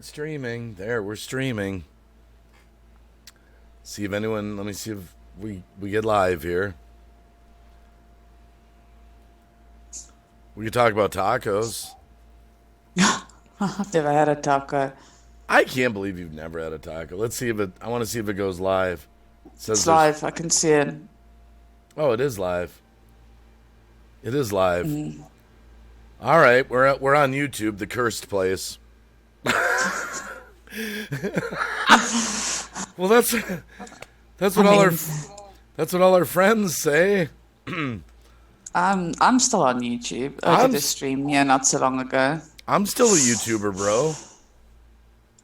Streaming. There, we're streaming. See if anyone. Let me see if we get live here. We can talk about tacos. I've never had a taco. I can't believe you've never had a taco. Let's see if it. I want to see if it goes live. It says It's there's. live. I can see it. Oh, it is live. It is live. Mm. All right, we're on YouTube, the cursed place. Well, that's I what all our mean, that's what all our friends say. I'm still on YouTube. I I'm did a stream here not so long ago. I'm still a YouTuber, bro.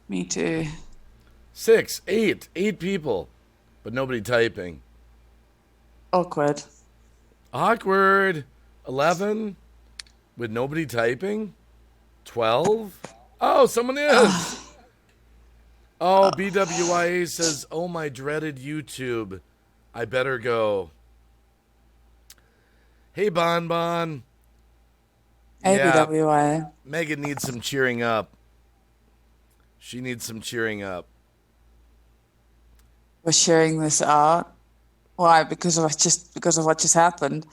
Me too. Eight people, but nobody typing. Awkward. Awkward. 11 with nobody typing. 12. Oh, someone is. Oh, BWIA says, "Oh my dreaded YouTube, I better go." Hey, Bon Bon. Yeah, ABWI. Megan needs some cheering up. She needs some cheering up. We're sharing this out. Why? Because of what just happened.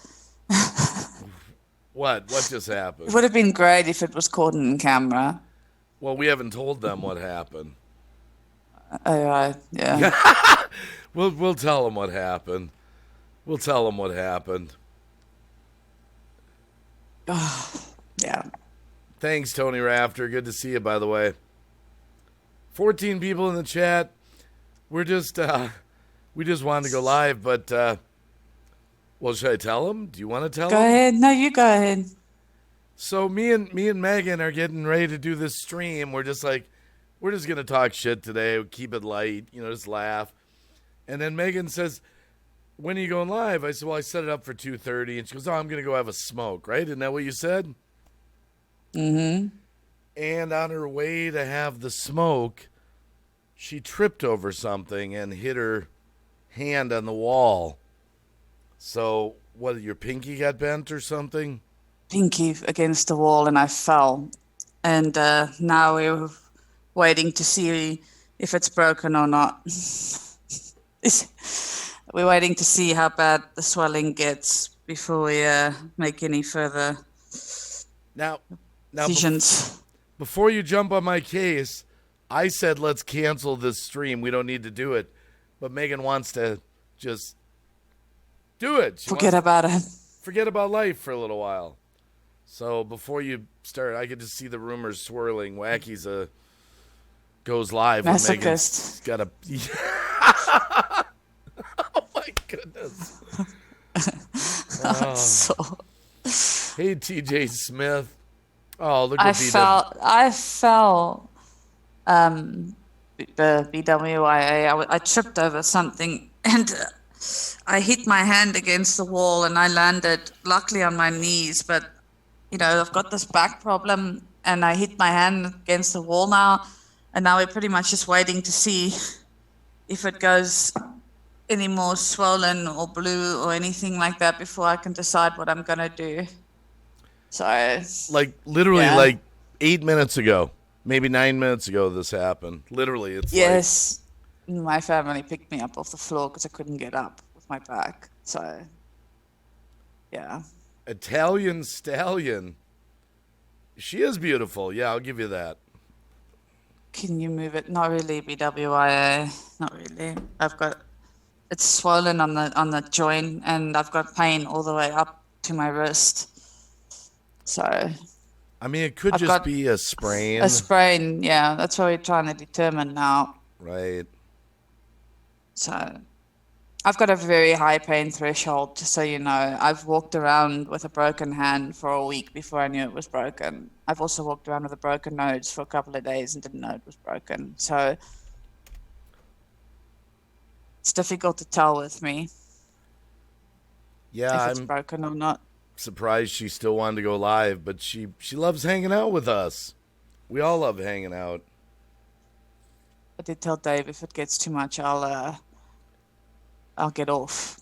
What? What just It happened? would have been great if it was caught in camera. Well, we haven't told them what happened. Oh, right. Yeah. We'll tell them what happened. We'll tell them what happened. Yeah. Thanks, Tony Rafter. Good to see you, by the way. 14 people in the chat. We just wanted to go live, but well, should I tell them? Do you want to tell Go them? ahead. No, you go ahead. So me and Megan are getting ready to do this stream. We're just gonna talk shit today. Keep it light, just laugh. And then Megan says, "When are you going live?" I said, "Well, I set it up for 2:30." And she goes, "Oh, I'm gonna go have a smoke, right? Isn't that what you said?" Mm-hmm. And on her way to have the smoke, she tripped over something and hit her hand on the wall. So, what, your pinky got bent or something? Pinky against the wall, and I fell. And now we're waiting to see if it's broken or not. We're waiting to see how bad the swelling gets before we make any further Now, decisions. before you jump on my case, I said let's cancel this stream. We don't need to do it. But Megan wants to just do it. Forget about it. Forget about life for a little while. So before you start, I could just see the rumors swirling. Wacky's goes live when Megan's Masochist. got a. Oh my goodness! Oh. So Hey, TJ Smith. Oh, look I at fell. The BWIA. I tripped over something and I hit my hand against the wall and I landed luckily on my knees. But I've got this back problem and I hit my hand against the wall now, and now we're pretty much just waiting to see if it goes any more swollen or blue or anything like that before I can decide what I'm gonna do. So like literally yeah. like 8 minutes ago, maybe 9 minutes ago, this happened. Literally, it's Yes, my family picked me up off the floor because I couldn't get up with my back. So, yeah. Italian stallion. She is beautiful. Yeah, I'll give you that. Can you move it? Not really, BWIA. Not really. It's swollen on the joint, and I've got pain all the way up to my wrist. So I mean, it could I've just got be a sprain, a sprain. Yeah, that's what we're trying to determine now. right? So I've got a very high pain threshold, just so you know. I've walked around with a broken hand for a week before I knew it was broken. I've also walked around with a broken nose for a couple of days and didn't know it was broken. So it's difficult to tell with me Yeah, if it's I'm broken or not. surprised she still wanted to go live, but she loves hanging out with us. We all love hanging out. I did tell Dave if it gets too much, I'll get off.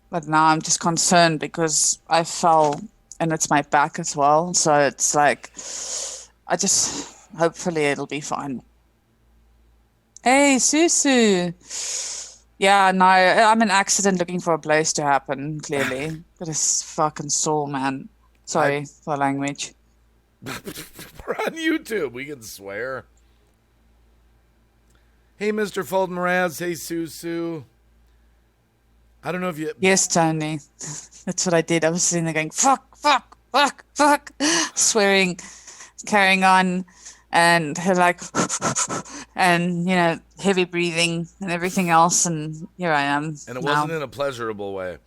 But now I'm just concerned because I fell and it's my back as well. So it's like I just hopefully it'll be fine. Hey, Susu. Yeah, no, I'm an accident looking for a place to happen, clearly. But it's fucking sore, man. I Sorry for language. We're on YouTube. We can swear. Hey, Mr. Fulton Mraz. Hey, Susu. I don't know if you. Yes, Tony. That's what I did. I was sitting there going, fuck, fuck, fuck, fuck, swearing, carrying on, and her like, and, heavy breathing and everything else. And here I am And it now. wasn't in a pleasurable way.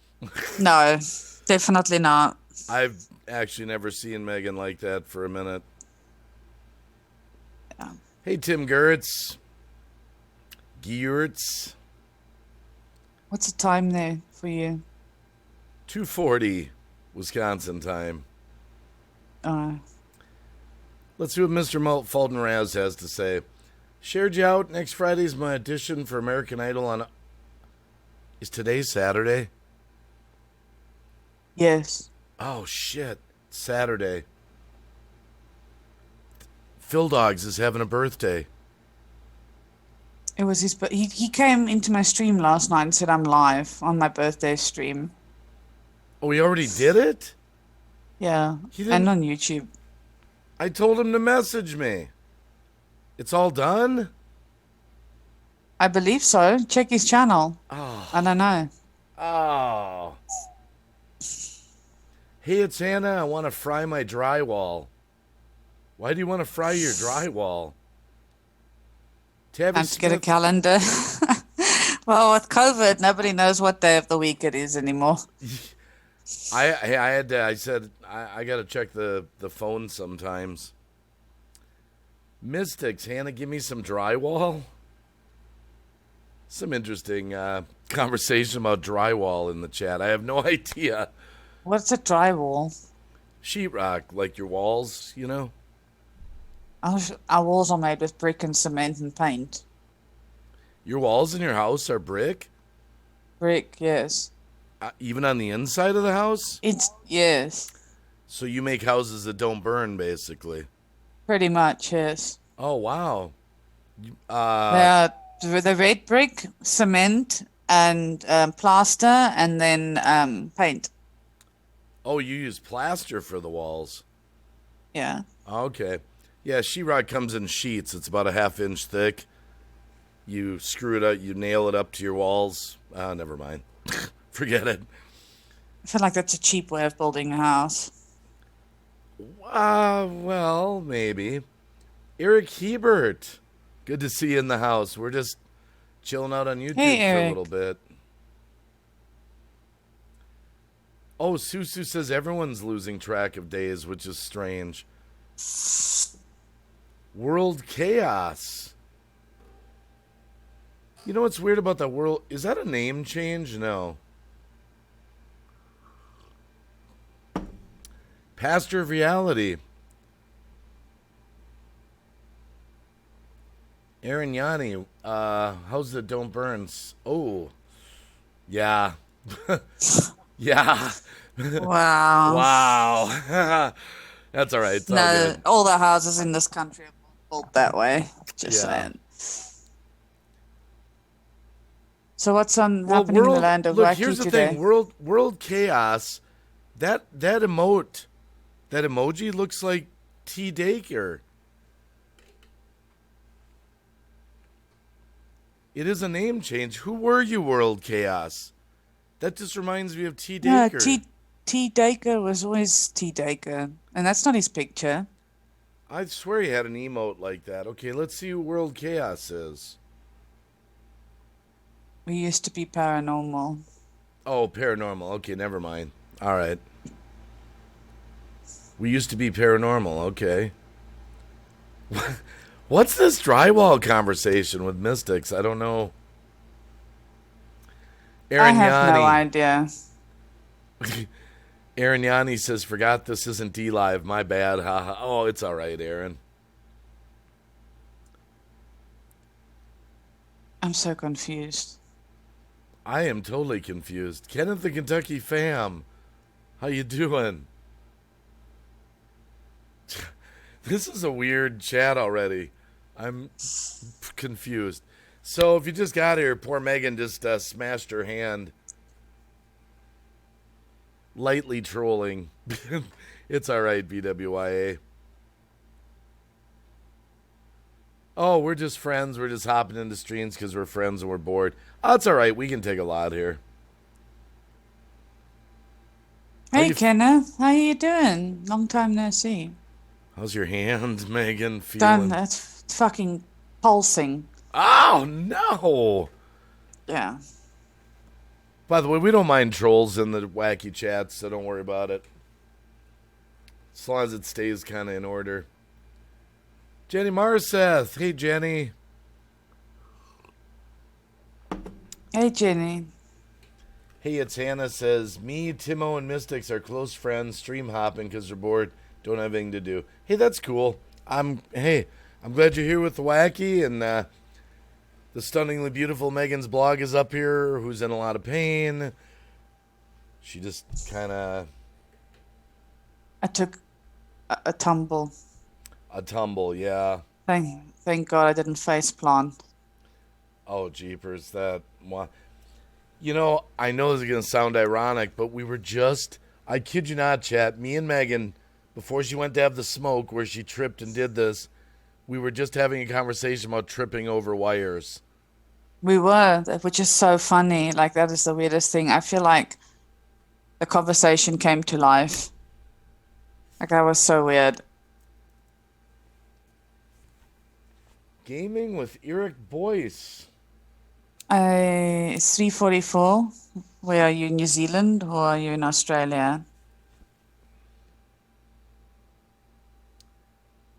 No, definitely not. I've actually never seen Megan like that for a minute. Yeah. Hey, Tim Gertz. Geertz. What's the time there for you? 2:40 Wisconsin time. Uh, Let's see what Mr. Fulton Raz has to say. Shared you out. Next Friday's my audition for American Idol on. Is today Saturday? yes. Oh, shit. Saturday. Phil Dogs is having a birthday. It was his, but he came into my stream last night and said I'm live on my birthday stream. Oh, he already did it? Yeah, He and didn't. on YouTube. I told him to message me. It's all done? I believe so. Check his channel. Oh. I don't know. Oh. Hey, it's Hannah. I want to fry my drywall. Why do you want to fry your drywall? Tabby Time to get a Smith. calendar. Well, with COVID, nobody knows what day of the week it is anymore. I said I got to check the phone sometimes. Mystics, Hannah, give me some drywall. Some interesting conversation about drywall in the chat. I have no idea. What's a drywall? Sheetrock, like your walls, you know? Our walls are made with brick and cement and paint. Your walls in your house are brick? Brick, yes. Even on the inside of the house? Yes. So you make houses that don't burn, basically. Pretty much, yes. Oh, wow. The red brick, cement, and plaster, and then paint. Oh, you use plaster for the walls. Yeah. Okay. Yeah, sheetrock comes in sheets. It's about a half-inch thick. You screw it up, you nail it up to your walls. Never mind. Forget it. I feel like that's a cheap way of building a house. Well, maybe. Eric Hebert. Good to see you in the house. We're just chilling out on YouTube Hey, for a Eric. little bit. Oh, Susu says everyone's losing track of days, which is strange. World Chaos. You know what's weird about that world? Is that a name change? No. Pastor of Reality. Aaron Yanni, how's the Don't Burns? Oh, yeah. Yeah. Wow. Wow. That's all right. It's all No, good. all the houses in this country are built that way. Just Yeah. saying. So what's happening in the land of look, Wacky here's the today? thing. World Chaos. That emote, that emoji looks like T. Daker. It is a name change. Who were you, World Chaos? That just reminds me of T. Yeah, Daker. T. Daker was always T. Daker, and that's not his picture. I swear he had an emote like that. Okay, let's see who World Chaos is. We used to be paranormal. Oh, paranormal. Okay, never mind. All right. We used to be paranormal. Okay. What's this drywall conversation with Mystics? I don't know. I have no Yanni. idea. Aaron Yanni says, forgot this isn't D-Live. My bad. Haha. Oh, it's all right, Aaron. I'm so confused. I am totally confused. Kenneth the Kentucky Fam. How you doing? This is a weird chat already. I'm confused. So if you just got here, poor Megan just smashed her hand, lightly trolling. It's all right, BWYA. Oh, we're just friends. We're just hopping into streams because we're friends and we're bored. Oh, it's all right. We can take a lot here. Hey, Kenneth, how you doing? Long time no see. How's your hand, Megan, Damn, feeling? that's fucking pulsing. Oh, no. Yeah. By the way, we don't mind trolls in the wacky chats, so don't worry about it. As long as it stays kind of in order. Jenny Marseth. Hey, Jenny. Hey, Jenny. Hey, it's Hannah says, me, Timo, and Mystics are close friends, stream hopping because they're bored, don't have anything to do. Hey, that's cool. I'm glad you're here with the Wacky, and the stunningly beautiful Megan's blog is up here, who's in a lot of pain. She just kind of... I took a tumble. A tumble, yeah. Thank God I didn't face plant. Oh, jeepers, that... You know, I know this is going to sound ironic, but we were just... I kid you not, chat, me and Megan, before she went to have the smoke where she tripped and did this, we were just having a conversation about tripping over wires. We were, which is so funny. Like, that is the weirdest thing. I feel like the conversation came to life. Like, that was so weird. Gaming with Eric Boyce. It's 3:44. Where are you, New Zealand, or are you in Australia?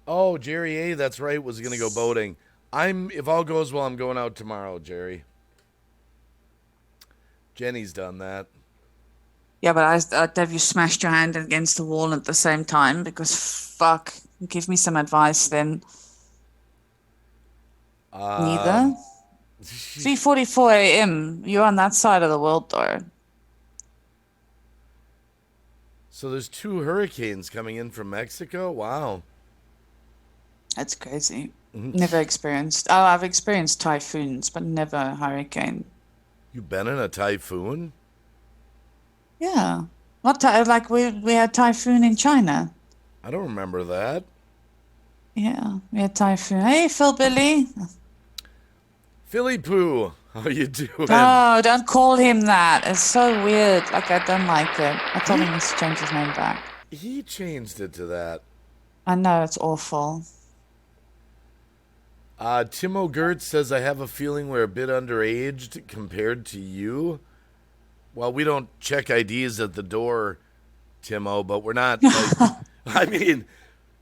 Oh, Jerry A, that's right, was going to go boating. If all goes well, I'm going out tomorrow, Jerry. Jenny's done that. Yeah, but have you smashed your hand against the wall at the same time? Because fuck, give me some advice then. Neither. 3:44 a.m. You're on that side of the world, though. So there's 2 hurricanes coming in from Mexico? Wow. That's crazy. Never experienced. Oh, I've experienced typhoons, but never a hurricane. You've been in a typhoon? Yeah. Like we had typhoon in China. I don't remember that. Yeah, we had typhoon. Hey, Phil Billy. Philly Poo, how you doing? Oh, don't call him that. It's so weird. Like, I don't like it. I told him to change his name back. He changed it to that. I know, it's awful. Timo Gertz says, I have a feeling we're a bit underaged compared to you. Well, we don't check IDs at the door, Timo, but we're not like, I mean,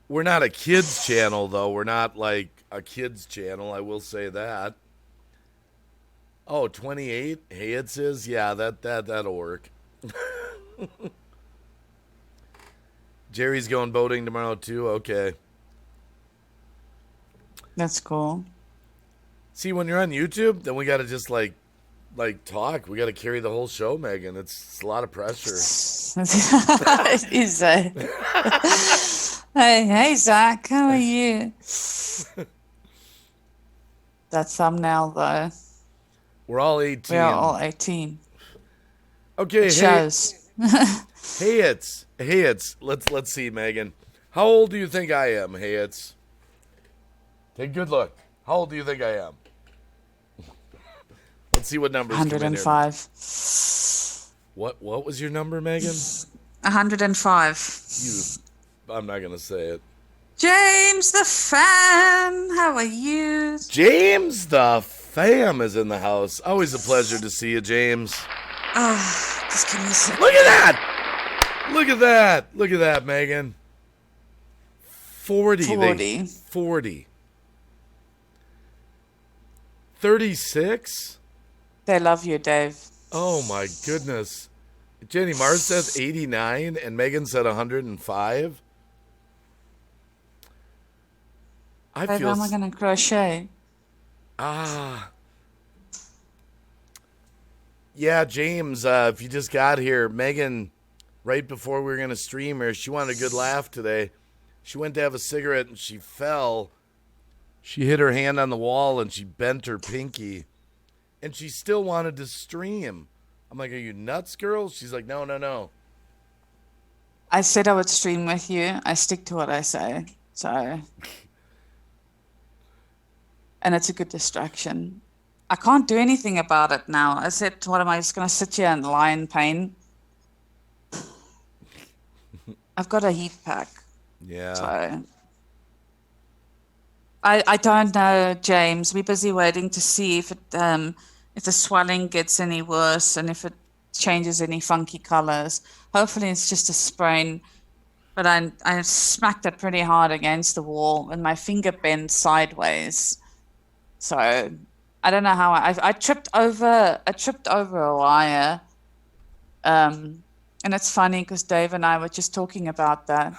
we're not a kids channel, though. We're not like a kids channel, I will say that. Oh, 28? Hey, it says, yeah, that'll work. Jerry's going boating tomorrow, too? Okay. That's cool. See, when you're on YouTube, then we got to just, like talk. We got to carry the whole show, Megan. It's a lot of pressure. It is. Hey, Zach, how are you? That thumbnail, though. We're all 18. We are all 18. Okay, It shows. hey, it's. Let's see, Megan. How old do you think I am? Hey, it's. Take a good look. How old do you think I am? Let's see what numbers. 105. What was your number, Megan? 105. I'm not gonna say it. James the Fan, how are you? James the Fam is in the house. Always a pleasure to see you, James. Just give me a second. Look at that! Look at that! Look at that, Megan. 40. 40. 36? They love you, Dave. Oh my goodness. Jenny Mars says 89 and Megan said 105. Babe, how am I going to crochet? Yeah, James, if you just got here, Megan, right before we were going to stream her, she wanted a good laugh today. She went to have a cigarette and she fell. She hit her hand on the wall and she bent her pinky. And she still wanted to stream. I'm like, are you nuts, girl? She's like, no, no, no. I said I would stream with you. I stick to what I say. So, and it's a good distraction. I can't do anything about it now. I said, what am I just going to sit here and lie in pain? I've got a heat pack. Yeah. So, I don't know, James. We're busy waiting to see if the swelling gets any worse and if it changes any funky colors. Hopefully, it's just a sprain. But I smacked it pretty hard against the wall, and my finger bent sideways. So I don't know how I tripped over a wire. And it's funny because Dave and I were just talking about that.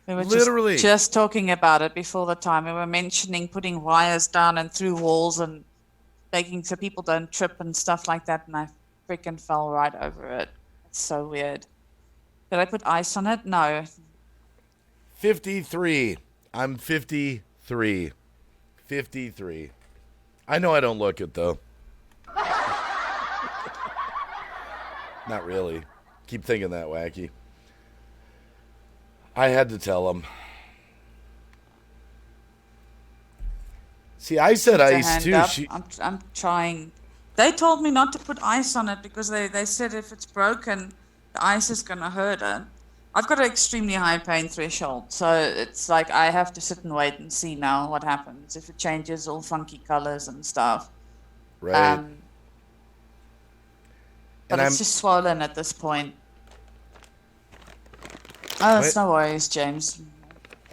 We were Literally. just talking about it before the time. We were mentioning putting wires down and through walls and making so people don't trip and stuff like that. And I freaking fell right over it. It's so weird. Did I put ice on it? No. 53. I'm 53. 53. I know I don't look it, though. Not really. Keep thinking that, Wacky. I had to tell him. See, I said ice, too. I'm trying. They told me not to put ice on it because they said if it's broken, the ice is going to hurt it. I've got an extremely high pain threshold, so it's like I have to sit and wait and see now what happens if it changes all funky colors and stuff. Right. But it's just swollen at this point. Oh, it's no worries, James.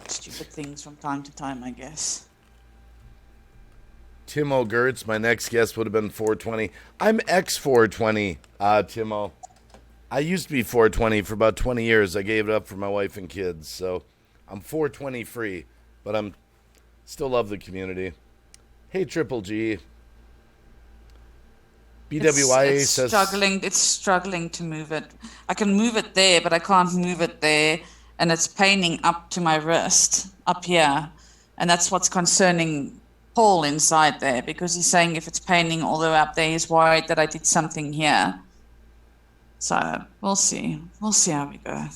Stupid things from time to time, I guess. Timo Gertz, my next guest would have been 420. I'm X420, Timo. I used to be 420 for about 20 years. I gave it up for my wife and kids, so I'm 420 free, but I'm still love the community. Hey, Triple G. BWIA says it's struggling to move it. I can move it there, but I can't move it there, and it's paining up to my wrist up here, and that's what's concerning Paul inside there because he's saying if it's paining all the way up there, he's worried that I did something here. So we'll see. We'll see how we go.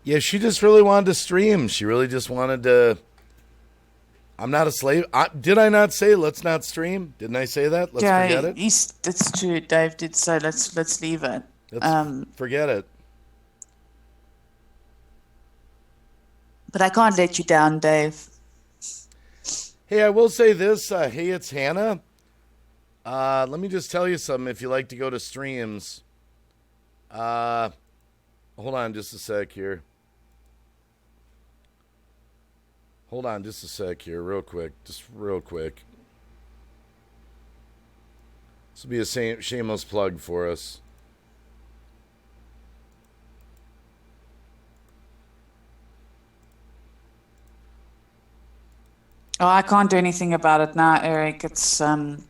Yeah, she just really wanted to stream. She really just wanted to. I'm not a slave. Did I not say let's not stream? Didn't I say that? Let's forget it. It's true. Dave did say let's leave it. Let's forget it. But I can't let you down, Dave. Hey, I will say this. Hey, it's Hannah. Let me just tell you something. If you like to go to streams, hold on just a sec here. Hold on just a sec here, real quick. Just real quick. This will be a shameless plug for us. Oh, I can't do anything about it now, Eric. It's 10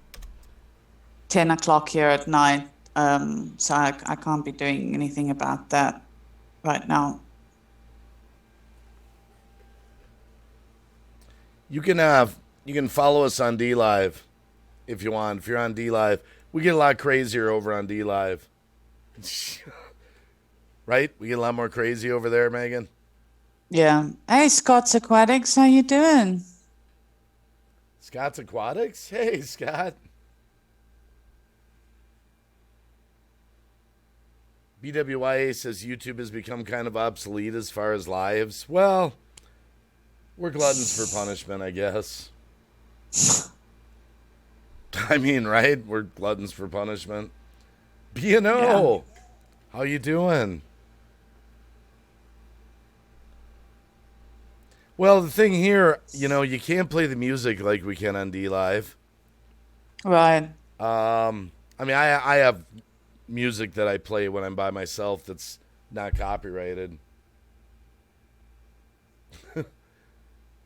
o'clock here at night, so I can't be doing anything about that right now. You can follow us on D Live if you want. If you're on D Live, we get a lot crazier over on D Live. Right? We get a lot more crazy over there, Megan. Yeah. Hey, Scott's Aquatics, how you doing? Scott's Aquatics? Hey, Scott. BWIA says YouTube has become kind of obsolete as far as lives. Well, we're gluttons for punishment, I guess. I mean, right? We're gluttons for punishment. B&O, yeah. How you doing? Well, the thing here, you can't play the music like we can on D Live. Right. I mean, I have music that I play when I'm by myself that's not copyrighted.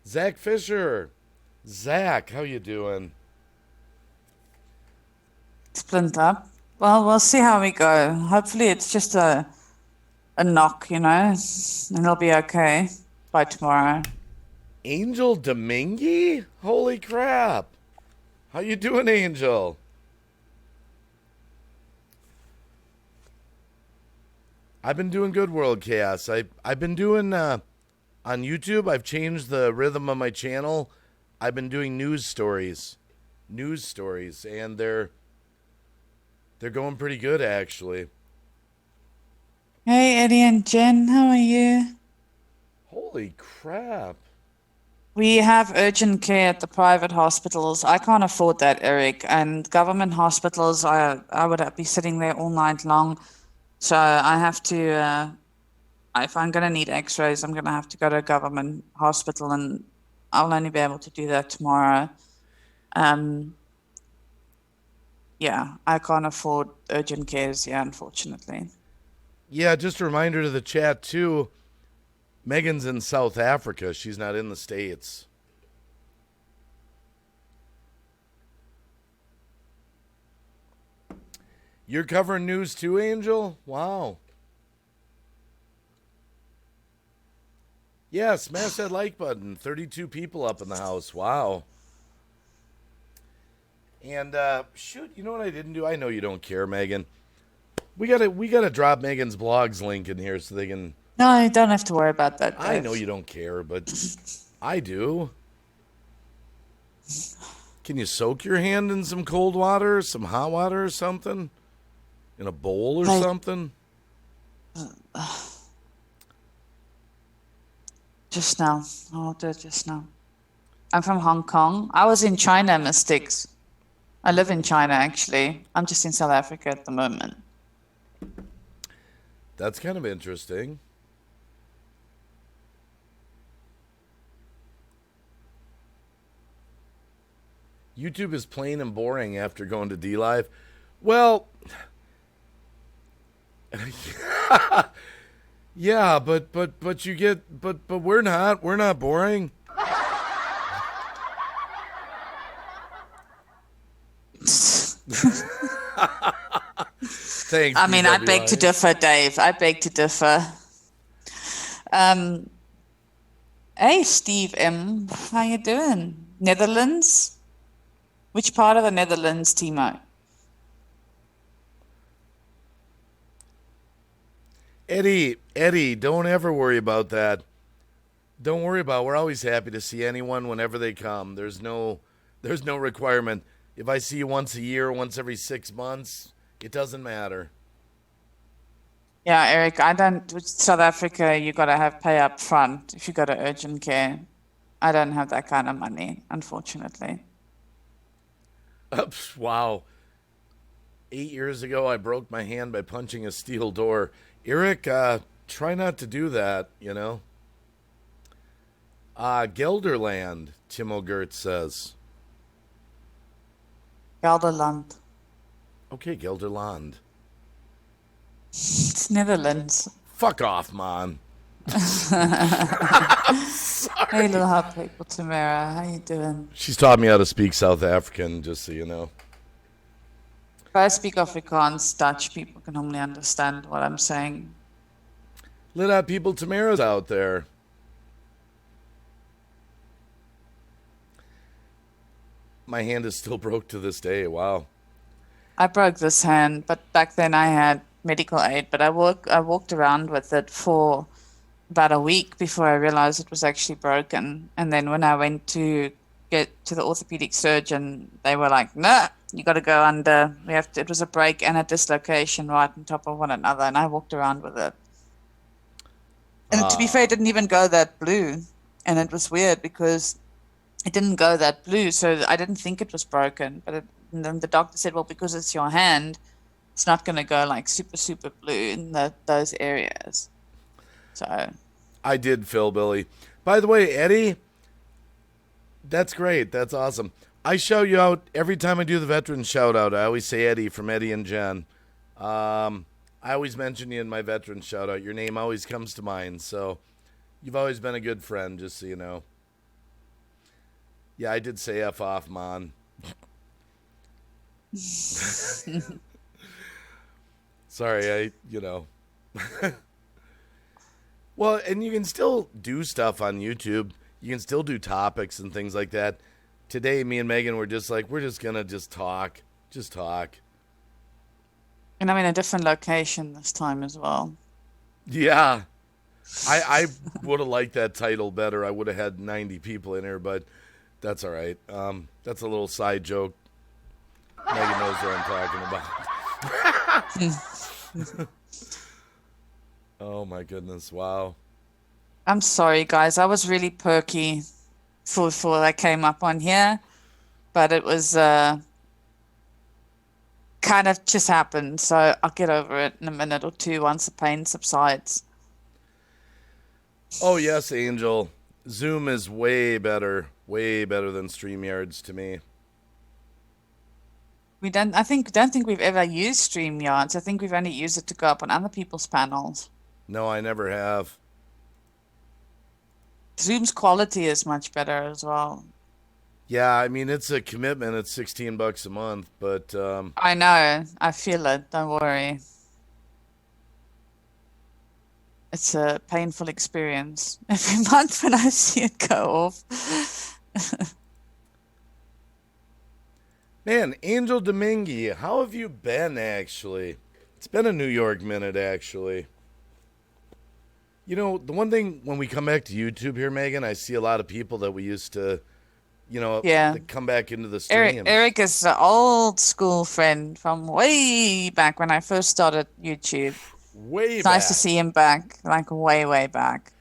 Zach Fisher. Zach, how you doing? Splint up. Well, we'll see how we go. Hopefully it's just a knock, and it'll be okay. by tomorrow. Angel Domingue? Holy crap. How you doing, Angel? I've been doing good, World Chaos. I've been doing on YouTube. I've changed the rhythm of my channel. I've been doing news stories, and they're going pretty good actually. Hey, Eddie and Jen, how are you? Holy crap! We have urgent care at the private hospitals. I can't afford that, Eric. And government hospitals, I would be sitting there all night long. So I have to, if I'm going to need x-rays, I'm going to have to go to a government hospital, and I'll only be able to do that tomorrow. Yeah, I can't afford urgent cares, yeah, unfortunately. Yeah, just a reminder to the chat too. Megan's in South Africa. She's not in the States. You're covering news too, Angel? Wow. Yeah, smash that like button. 32 people up in the house. Wow. And shoot, you know what I didn't do? I know you don't care, Megan. We gotta drop Megan's blogs link in here so they can. No, you don't have to worry about that, I know Dave. you don't care, but I do. Can you soak your hand in some cold water, some hot water or something? In a bowl or Like, something? just now. I'll do it just now. I'm from Hong Kong. I was in China, Mystics. I live in China, actually. I'm just in South Africa at the moment. That's kind of interesting. YouTube is plain and boring after going to D Live. Well, yeah, but you get but we're not boring. Thanks, I mean, I beg to BWI. differ, Dave. I beg to differ. Um, hey, Steve M. How you doing? Netherlands? Which part of the Netherlands, Timo? Eddie, don't ever worry about that. Don't worry about it. We're always happy to see anyone whenever they come. There's no requirement. If I see you once a year, once every 6 months, it doesn't matter. Yeah, Eric, I don't. With South Africa, you gotta have pay up front if you go to urgent care. I don't have that kind of money, unfortunately. Wow. 8 years ago, I broke my hand by punching a steel door. Eric, try not to do that, you know? Gelderland, Timo Gertz says. Gelderland. Okay, Gelderland. It's Netherlands. Fuck off, man. Hey, little hot people, Tamara. How you doing? She's taught me how to speak South African, just so you know. If I speak Afrikaans, Dutch people can normally understand what I'm saying. Lit up people, Tamara's out there. My hand is still broke to this day. Wow. I broke this hand, but back then I had medical aid, but I walked around with it for about a week before I realized it was actually broken. And then when I went to get to the orthopedic surgeon, they were like, "No, you got to go under. We have to." It was a break and a dislocation right on top of one another, and I walked around with it. And to be fair, it didn't even go that blue, and it was weird because it didn't go that blue, so I didn't think it was broken. But and then the doctor said, "Well, because it's your hand, it's not going to go like super super blue in those areas." So I did, Phil Billy. By the way, Eddie, that's great. That's awesome. I shout you out every time I do the veteran shout out. I always say Eddie from Eddie and Jen. I always mention you in my veteran shout out. Your name always comes to mind. So you've always been a good friend, just so you know. Yeah, I did say F off, man. Sorry, Well, and you can still do stuff on YouTube. You can still do topics and things like that. Today, me and Megan were just like, we're just gonna just talk, just talk. And I'm in a different location this time as well. Yeah, I would have liked that title better. I would have had 90 people in here, but that's all right. That's a little side joke. Megan knows what I'm talking about. Oh my goodness! Wow. I'm sorry, guys. I was really perky before I came up on here, but it was kind of just happened. So I'll get over it in a minute or two once the pain subsides. Oh yes, Angel. Zoom is way better than StreamYards to me. Don't think we've ever used StreamYards. I think we've only used it to go up on other people's panels. No, I never have. Zoom's quality is much better as well. Yeah, I mean it's a commitment. It's $16 a month, but I know. I feel it. Don't worry. It's a painful experience every month when I see it go off. man, Angel Domingue, how have you been? Actually, it's been a New York minute. Actually, you know the one thing when we come back to YouTube here, Megan, I see a lot of people that we used to, Yeah. that come back into the Eric, streams. Eric is an old school friend from way back when I first started YouTube. Way It's nice to back. see him back, like way, way back.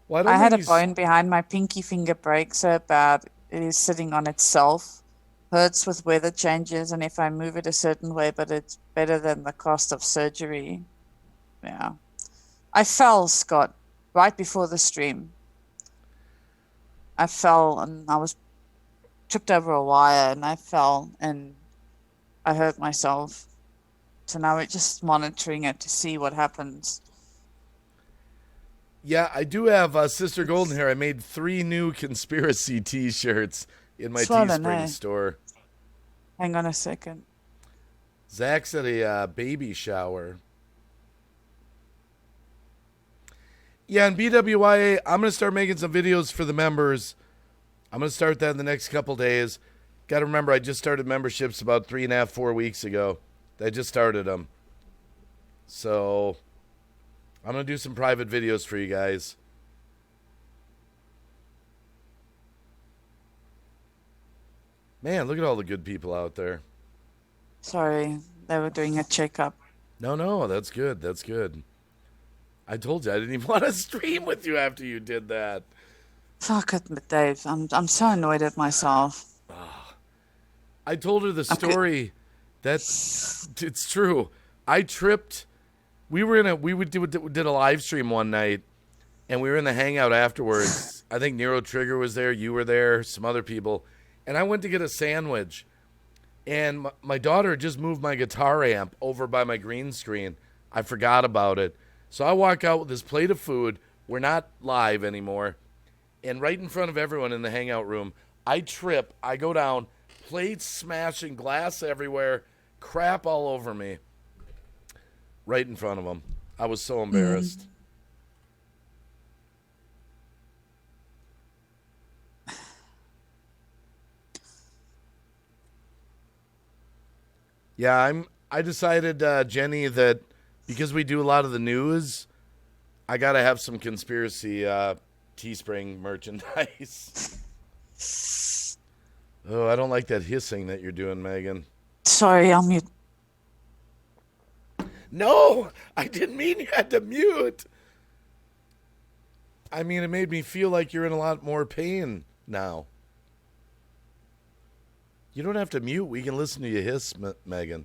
Well, I I don't had think a he's. bone behind my pinky finger break so bad it is sitting on itself. Hurts with weather changes, and if I move it a certain way, but it's better than the cost of surgery. Yeah. I fell, Scott, right before the stream. I fell and I was tripped over a wire and I fell and I hurt myself. So now we're just monitoring it to see what happens. Yeah, I do have Sister Golden Hair. I made 3 new conspiracy T-shirts in my Swollen, Teespring eh? store. Hang on a second. Zach's at a baby shower. Yeah, and BWIA, I'm going to start making some videos for the members. I'm going to start that in the next couple days. Got to remember, I just started memberships about 3.5, 4 weeks ago. I just started them. So I'm going to do some private videos for you guys. Man, look at all the good people out there. Sorry, they were doing a checkup. No, that's good. That's good. I told you I didn't even want to stream with you after you did that. Fuck it, Dave. I'm so annoyed at myself. I told her the Okay. story that it's true. I tripped. We did a live stream one night, and we were in the hangout afterwards. I think Nero Trigger was there. You were there. Some other people, and I went to get a sandwich, and my daughter just moved my guitar amp over by my green screen. I forgot about it, so I walk out with this plate of food. We're not live anymore, and right in front of everyone in the hangout room, I trip. I go down, plates smashing, glass everywhere, crap all over me. Right in front of them. I was so embarrassed. Yeah, I decided, Jenny, that because we do a lot of the news, I gotta have some conspiracy Teespring merchandise. Oh, I don't like that hissing that you're doing, Megan. Sorry, I'm mute. No, I didn't mean you had to mute. I mean, it made me feel like you're in a lot more pain now. You don't have to mute. We can listen to you hiss, Megan.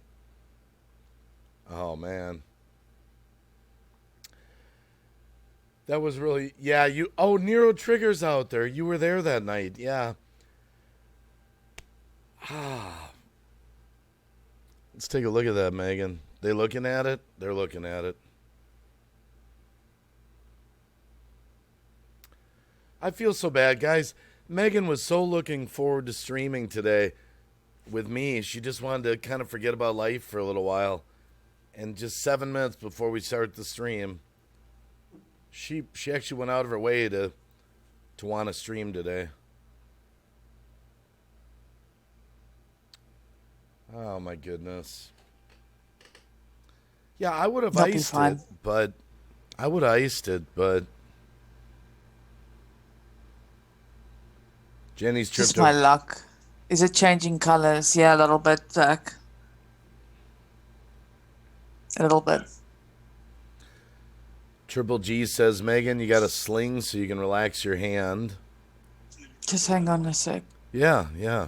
Oh, man. That was really, yeah, you, oh, Nero Trigger's out there. You were there that night, yeah. Let's take a look at that, Megan. They looking at it? They're looking at it. I feel so bad, guys. Megan was so looking forward to streaming today with me. She just wanted to kind of forget about life for a little while. And just 7 minutes before we start the stream, She actually went out of her way to want to stream today. Oh my goodness. Yeah, I would have That'll be iced it, fine. but I would have iced it, but Jenny's Just tripped my over. luck. Is it changing colors? Yeah, a little bit, Zach. A little bit. Triple G says, Megan, you got a sling so you can relax your hand. Just hang on a sec. Yeah, yeah.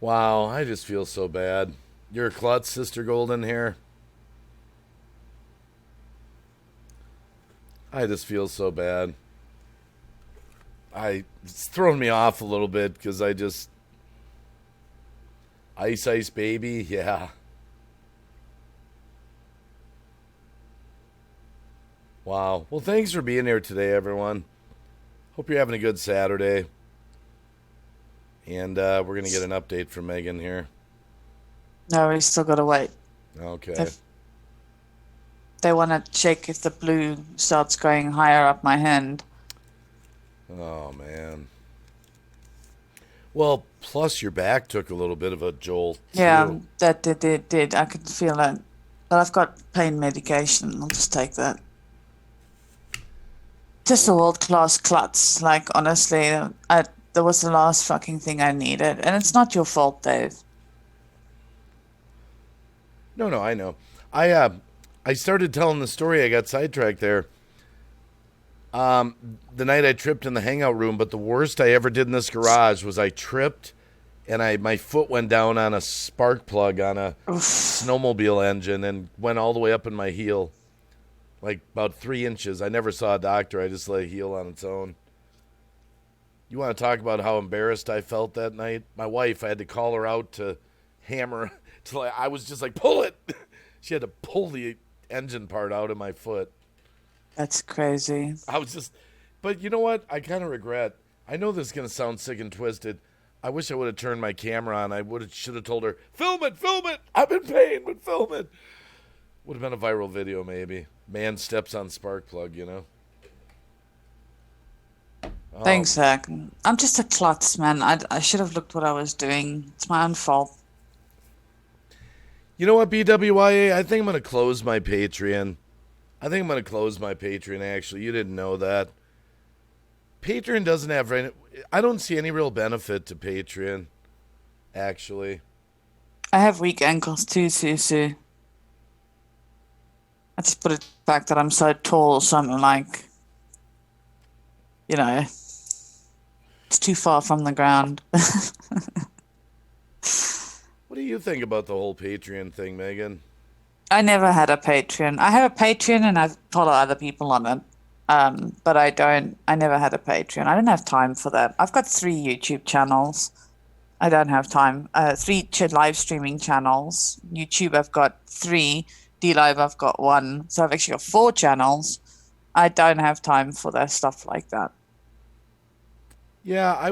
Wow, I just feel so bad. You're a klutz, Sister Golden Hair. I just feel so bad. It's thrown me off a little bit because I just Ice Baby, yeah. Wow. Well, thanks for being here today, everyone. Hope you're having a good Saturday. And we're going to get an update from Megan here. No, we still gotta wait. Okay. If they want to check if the blue starts going higher up my hand. Oh, man. Well, plus your back took a little bit of a jolt, Yeah, too. that did. I could feel it. But I've got pain medication. I'll just take that. Just a world-class klutz. Like, honestly, that was the last fucking thing I needed. And it's not your fault, Dave. No, no, I know. I started telling the story. I got sidetracked there. The night I tripped in the hangout room, but the worst I ever did in this garage was I tripped and my foot went down on a spark plug on a Oof. snowmobile engine and went all the way up in my heel, like about 3 inches. I never saw a doctor. I just let a heel on its own. You want to talk about how embarrassed I felt that night? My wife, I had to call her out to hammer till I was just like, pull it. She had to pull the engine part out of my foot. That's crazy. I was just, but you know what? I kind of regret. I know this is gonna sound sick and twisted. I wish I would have turned my camera on. I should have told her, film it. I'm in pain, but film it. Would have been a viral video, maybe. Man steps on spark plug, you know. Oh, Thanks, Zach. I'm just a klutz, man. I should have looked what I was doing. It's my own fault. you know what, BWYA? I think I'm gonna close my Patreon. I think I'm gonna close my Patreon. Actually, you didn't know that. Patreon doesn't have. I don't see any real benefit to Patreon. Actually. I have weak ankles too, Susu. I just put it the fact that I'm so tall, so I'm like, it's too far from the ground. What do you think about the whole Patreon thing, Megan? I never had a Patreon. I have a Patreon and I follow other people on it. But I never had a Patreon. I don't have time for that. I've got 3 YouTube channels. I don't have time. Three live streaming channels. YouTube, I've got 3. D-Live, I've got 1. So I've actually got 4 channels. I don't have time for that stuff like that. Yeah,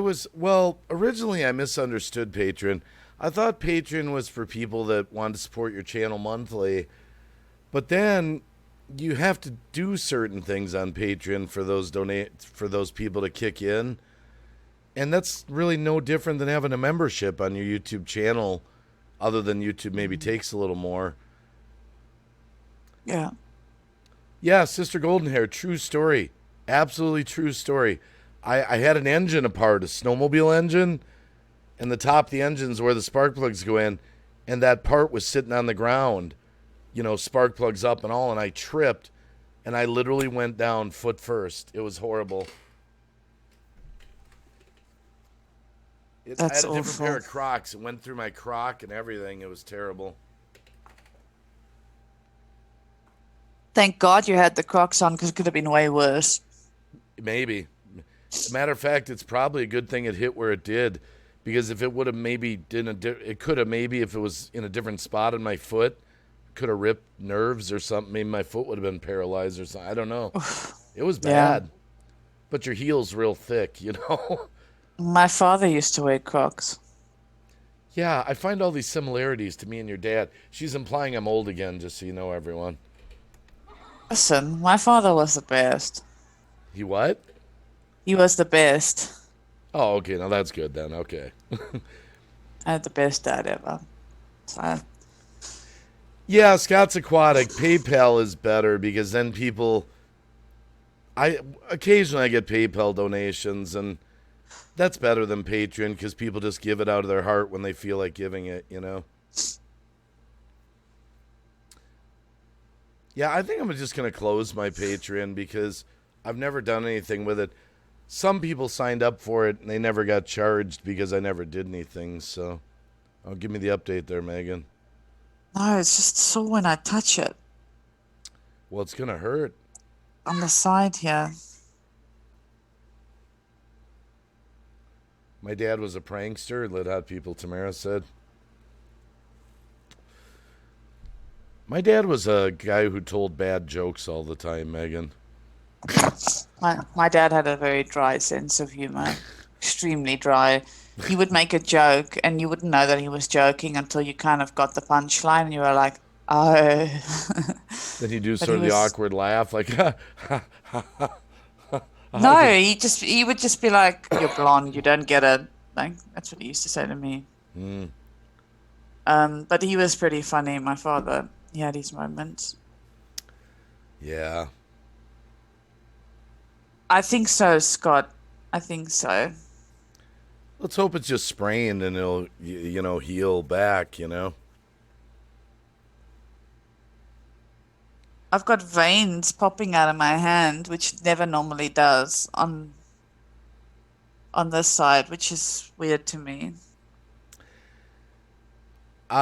originally I misunderstood Patreon. I thought Patreon was for people that want to support your channel monthly, but then you have to do certain things on Patreon for those people to kick in. And that's really no different than having a membership on your YouTube channel, other than YouTube maybe takes a little more. Yeah. Yeah, Sister Golden Hair, true story. Absolutely true story. I had an engine apart, a snowmobile engine, and the top of the engine's where the spark plugs go in, and that part was sitting on the ground, spark plugs up and all, and I tripped, and I literally went down foot first. It was horrible. I That's had a different pair awful. of Crocs. It went through my Croc and everything. It was terrible. Thank God you had the Crocs on because it could have been way worse. Maybe. Matter of fact, it's probably a good thing it hit where it did, because if it would have maybe it could have maybe, if it was in a different spot in my foot, could have ripped nerves or something. Maybe my foot would have been paralyzed or something. I don't know. It was Yeah. bad. But your heel's real thick, you know? My father used to wear Crocs. Yeah, I find all these similarities to me and your dad. She's implying I'm old again, just so you know, everyone. Listen, my father was the best. He what? He was the best. Oh, okay. Now that's good then. Okay. I had the best dad ever. So, Yeah, Scott's Aquatic. PayPal is better because then people. I occasionally I get PayPal donations, and that's better than Patreon because people just give it out of their heart when they feel like giving it. You know. Yeah, I think I'm just gonna close my Patreon because I've never done anything with it. Some people signed up for it and they never got charged because I never did anything. So, oh, give me the update there, Megan. no, it's just sore when I touch it Well, it's gonna hurt. on the side here. My dad was a prankster, lit hot people, Tamara said. My dad was a guy who told bad jokes all the time, Megan. My dad had a very dry sense of humor, extremely dry. He would make a joke, and you wouldn't know that he was joking until you kind of got the punchline, and you were like, "Oh." Then he'd do But sort he of the was awkward laugh, like, no, he would just be like, "You're blonde, you don't get it." Like that's what he used to say to me. mm, But he was pretty funny. My father, he had his moments. yeah. I think so, Scott. I think so. Let's hope it's just sprained and it'll, heal back, you know? I've got veins popping out of my hand, which it never normally does on this side, which is weird to me.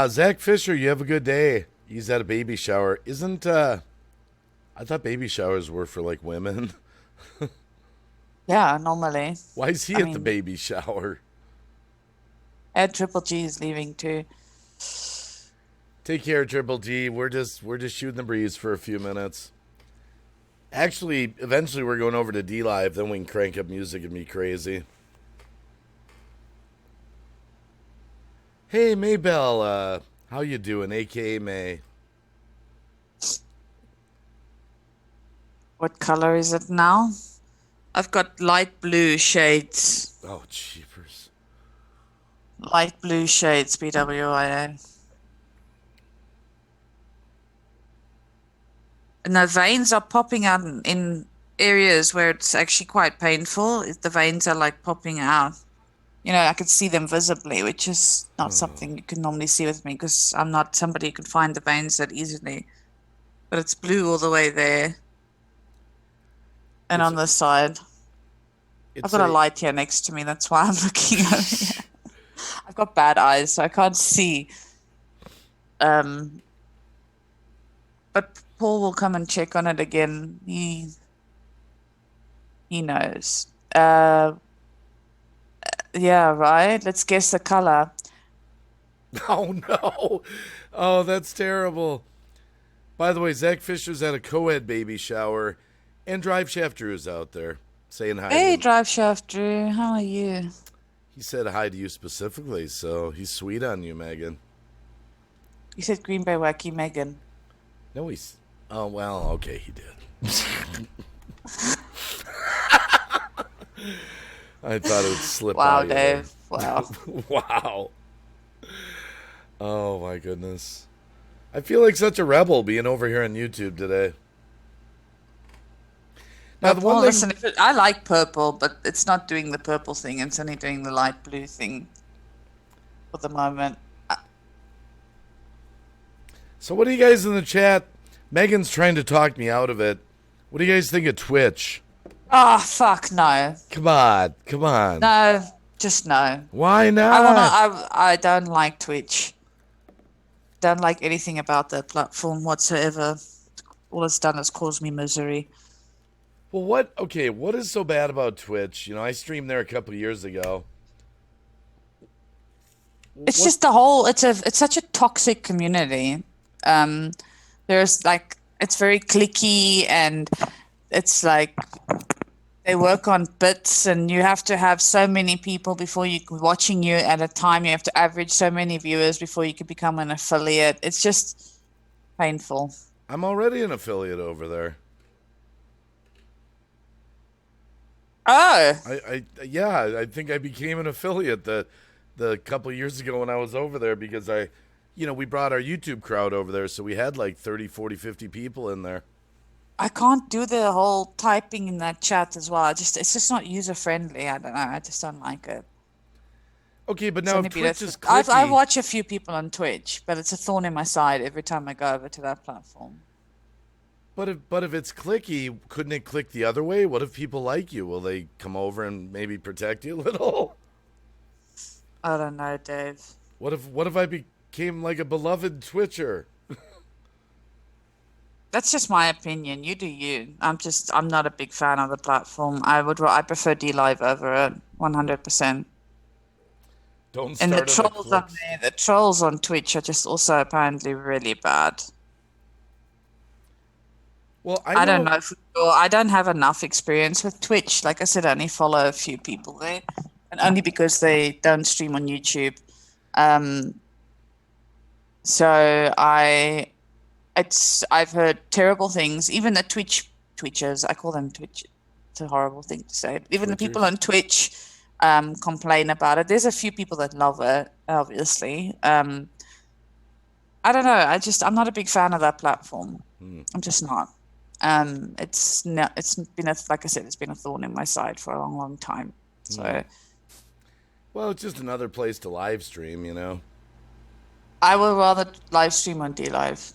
Zach Fisher, you have a good day. He's at a baby shower. I thought baby showers were for, like, women. Yeah, normally. Why is he I at the mean, baby shower? Ed Triple G is leaving too. Take care, Triple G. We're just shooting the breeze for a few minutes. Actually, eventually we're going over to D Live, then we can crank up music and be crazy. Hey Maybell, how you doing? AKA May. What color is it now? I've got light blue shades. Oh, jeepers. Light blue shades, BWIA. And the veins are popping out in areas where it's actually quite painful. The veins are like popping out. You know, I could see them visibly, which is not Oh, something you can normally see with me because I'm not somebody who can find the veins that easily. But it's blue all the way there and it's on the side. I've it's got a a light here next to me. That's why I'm looking over here. I've got bad eyes, so I can't see. Um, but Paul will come and check on it again. He knows. Yeah, right. Let's guess the color. Oh no. Oh, that's terrible. By the way, Zach Fisher's at a co-ed baby shower and Drive Shaft Drew's out there saying hi to Hey, you. Drive Shaft Drew, how are you? He said hi to you specifically, so he's sweet on you, Megan. You said Green Bay Wacky Megan. No, he's. Oh, well, okay, he did. I thought it would slip Wow, by you there. Dave. Wow. Wow. Oh, my goodness. I feel like such a rebel being over here on YouTube today. Now, the one Paul, thing. listen, I like purple, but it's not doing the purple thing. It's only doing the light blue thing for the moment. So, what do you guys in the chat? Megan's trying to talk me out of it. What do you guys think of Twitch? Oh, fuck, no. Come on. Come on. No, just no. Why I wanna. not? I don't like Twitch. Don't like anything about that platform whatsoever. All it's done is cause me misery. Well, what is so bad about Twitch? You know, I streamed there a couple years ago. It's What? just the whole. It's such a toxic community. Um, there's like it's very clicky and it's like They work on bits, and you have to have so many people before you watching you at a time. You have to average so many viewers before you can become an affiliate. It's just painful. I'm already an affiliate over there. Oh, Yeah, I think I became an affiliate the couple years ago when I was over there because we brought our YouTube crowd over there, so we had like 30, 40, 50 people in there. I can't do the whole typing in that chat as well. It's just not user friendly. I don't know. I just don't like it. Okay, but It's now if only been a Twitch th is I clicky, watch a few people on Twitch, but it's a thorn in my side every time I go over to that platform. but if it's clicky, couldn't it click the other way? What if people like you? Will they come over and maybe protect you a little? I don't know, Dave. What if I became like a beloved Twitcher? That's just my opinion. You do you. I'm not a big fan of the platform. I prefer D Live over it, 100%. Don't And the start on the trolls on clicks. there, the trolls on Twitch are just also apparently really bad. Well, I I don't know. know for sure. I don't have enough experience with Twitch. Like I said, I only follow a few people there, and only because they don't stream on YouTube. Um, so I've heard terrible things. Even the Twitchers, I call them Twitch. It's a horrible thing to say. But even the people Twitchers. on Twitch complain about it. There's a few people that love it, obviously. I don't know. I'm not a big fan of that platform. Hmm. I'm just not. It's been like I said, it's been a thorn in my side for a long, long time. Hmm. So Well, it's just another place to live stream. I would rather live stream on D Live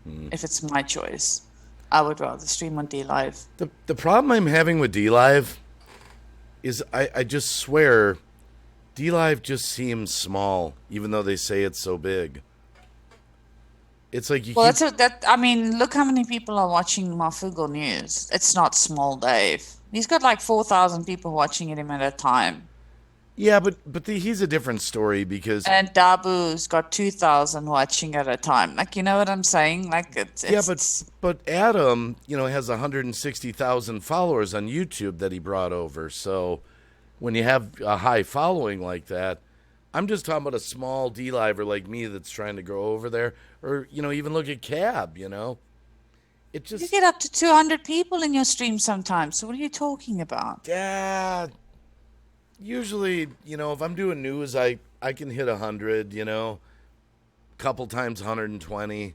Hmm. if it's my choice. I would rather stream on D Live. The problem I'm having with D Live is I just swear D Live just seems small, even though they say it's so big. It's like you Well, keep I mean, look how many people are watching Mafugo News. It's not small, Dave. He's got like 4,000 people watching him at a time. yeah, but he's a different story because And Dabu's got 2,000 watching at a time. Like, you know what I'm saying? Like, yeah, but Adam, has 160,000 followers on YouTube that he brought over. So when you have a high following like that, I'm just talking about a small D liver like me that's trying to grow over there, or even look at Cab. It you just get up to 200 people in your stream sometimes. So what are you talking about? yeah. Usually, if I'm doing news, I can hit 100. Couple times 120.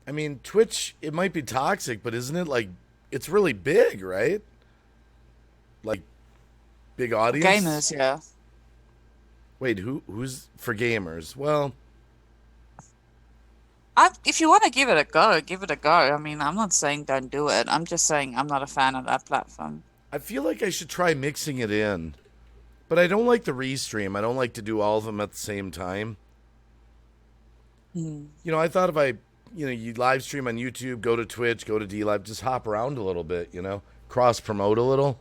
I mean, Twitch, it might be toxic, but isn't it like it's really big, right? Like big For audience. gamers, yeah. Wait, who's for gamers? Well, If you want to give it a go, give it a go. I mean, I'm not saying don't do it. I'm just saying I'm not a fan of that platform. I feel like I should try mixing it in, but I don't like the restream. I don't like to do all of them at the same time. Hmm. I thought if you live stream on YouTube, go to Twitch, go to D Live, just hop around a little bit, cross promote a little.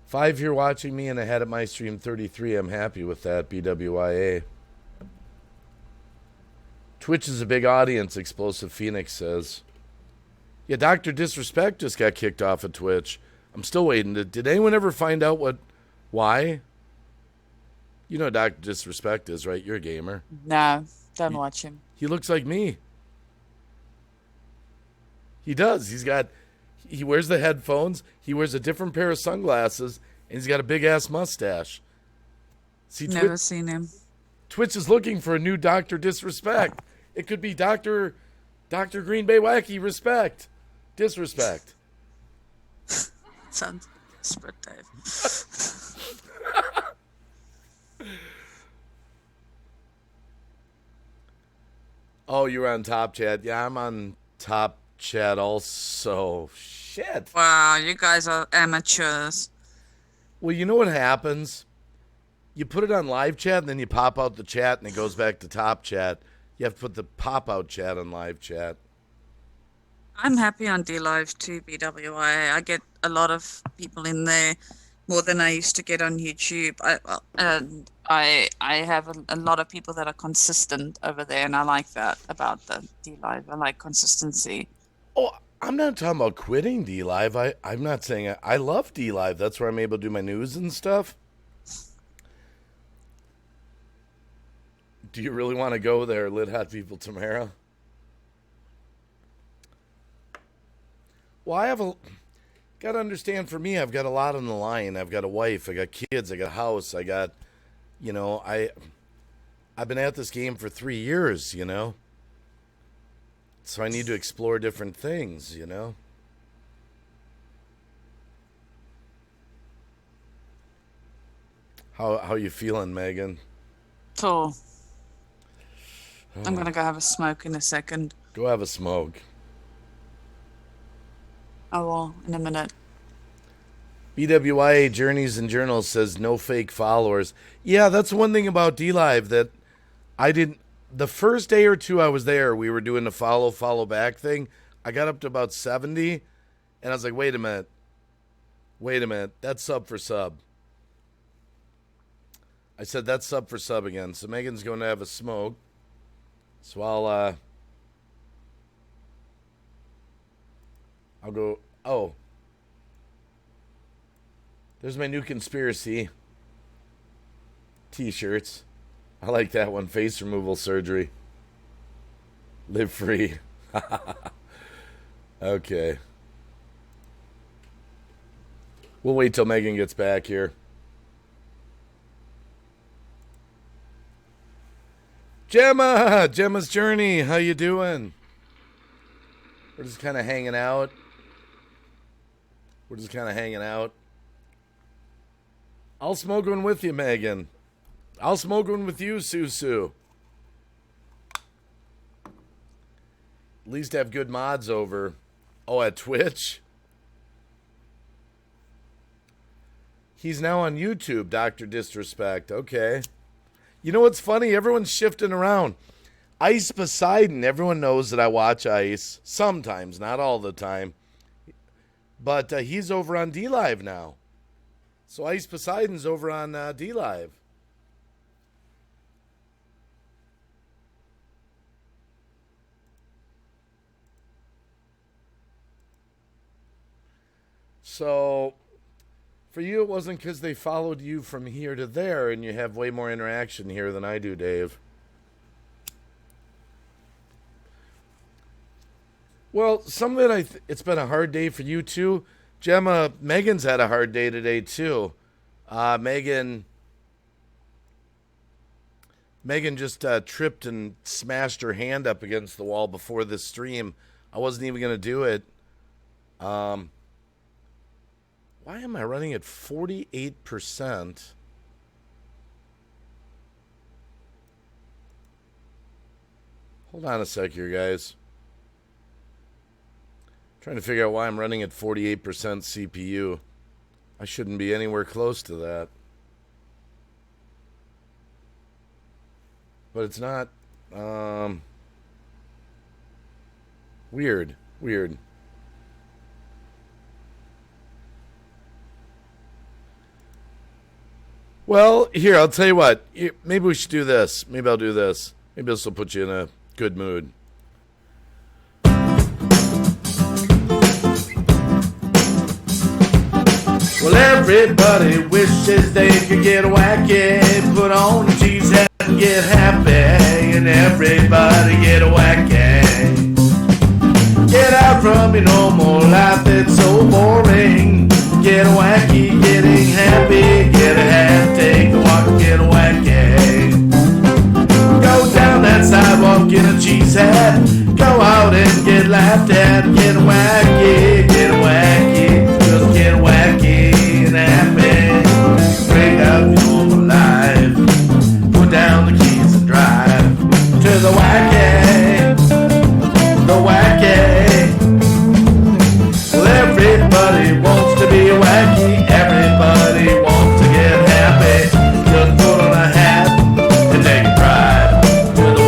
5 here watching me and ahead at my stream 33. I'm happy with that, BWIA. Twitch is a big audience, Explosive Phoenix says. Yeah, Dr. Disrespect just got kicked off of Twitch. I'm still waiting. Did anyone ever find out why? You know who Dr. Disrespect is, right? You're a gamer. No, don't He, watch him. he looks like me. He does. He wears the headphones, he wears a different pair of sunglasses, and he's got a big ass mustache. See, Never seen him. Twitch is looking for a new Dr. Disrespect. It could be Dr. Green Bay Wacky Respect. Disrespect. Sounds desperate, Dave. Oh, you're on Top Chat. Yeah, I'm on Top Chat also. Shit. Wow, you guys are amateurs. Well, you know what happens? You put it on live chat and then you pop out the chat and it goes back to Top Chat. You have to put the pop out chat on live chat. I'm happy on D Live too, BWI. I get a lot of people in there. more than I used to get on YouTube. I have a lot of people that are consistent over there, and I like that about the D Live. I like consistency. Oh, I'm not talking about quitting D Live. I'm not saying I love D Live. That's where I'm able to do my news and stuff. Do you really want to go there, Lit Hot People Tamara? Well, got to understand, for me, I've got a lot on the line. I've got a wife, I got kids, I got a house, I got, I've been at this game for 3 years, so I need to explore different things, How you feeling, Megan? So I'm gonna go have a smoke in a second. Go have a smoke. Oh well, in a minute. BWIA Journeys and Journals says no fake followers. Yeah, that's one thing about D-Live that I didn't. The first day or two I was there, we were doing the follow back thing. I got up to about 70, and I was like, wait a minute. That's sub for sub. I said, that's sub for sub again. So Megan's going to have a smoke. So I'll go. Oh. There's my new conspiracy t-shirts. I like that one. Face removal surgery. Live free. Okay. We'll wait till Megan gets back here. Gemma's Journey. How you doing? We're just kind of hanging out. I'll smoke one with you, Megan. I'll smoke one with you, Susu. At least have good mods over. Oh, at Twitch? He's now on YouTube, Dr. Disrespect. Okay. You know what's funny? Everyone's shifting around. Ice Poseidon. Everyone knows that I watch Ice. Sometimes, not all the time. But he's over on D-Live now. So Ice Poseidon's over on D-Live. So for you, it wasn't because they followed you from here to there and you have way more interaction here than I do, Dave. Well, some of it, it's been a hard day for you too. Gemma, Megan's had a hard day today too. Megan just tripped and smashed her hand up against the wall before this stream. I wasn't even going to do it. Why am I running at 48%? Hold on a sec here, guys. Trying to figure out why I'm running at 48% CPU. I shouldn't be anywhere close to that. But it's not. Weird. Well, here, I'll tell you what. Maybe we should do this. Maybe I'll do this. Maybe this will put you in a good mood. Well, everybody wishes they could get wacky, put on a cheese hat and get happy, and everybody get wacky. Get out from your normal life that's so boring. Get wacky, getting happy, get a hat, take a walk, get wacky. Go down that sidewalk in a cheese hat, go out and get laughed at, get wacky, just get wacky and happy. Break out your life, put down the keys and drive to the wacky, Well, everybody wants to be wacky, everybody wants to get happy. Just put on a hat and take a ride to the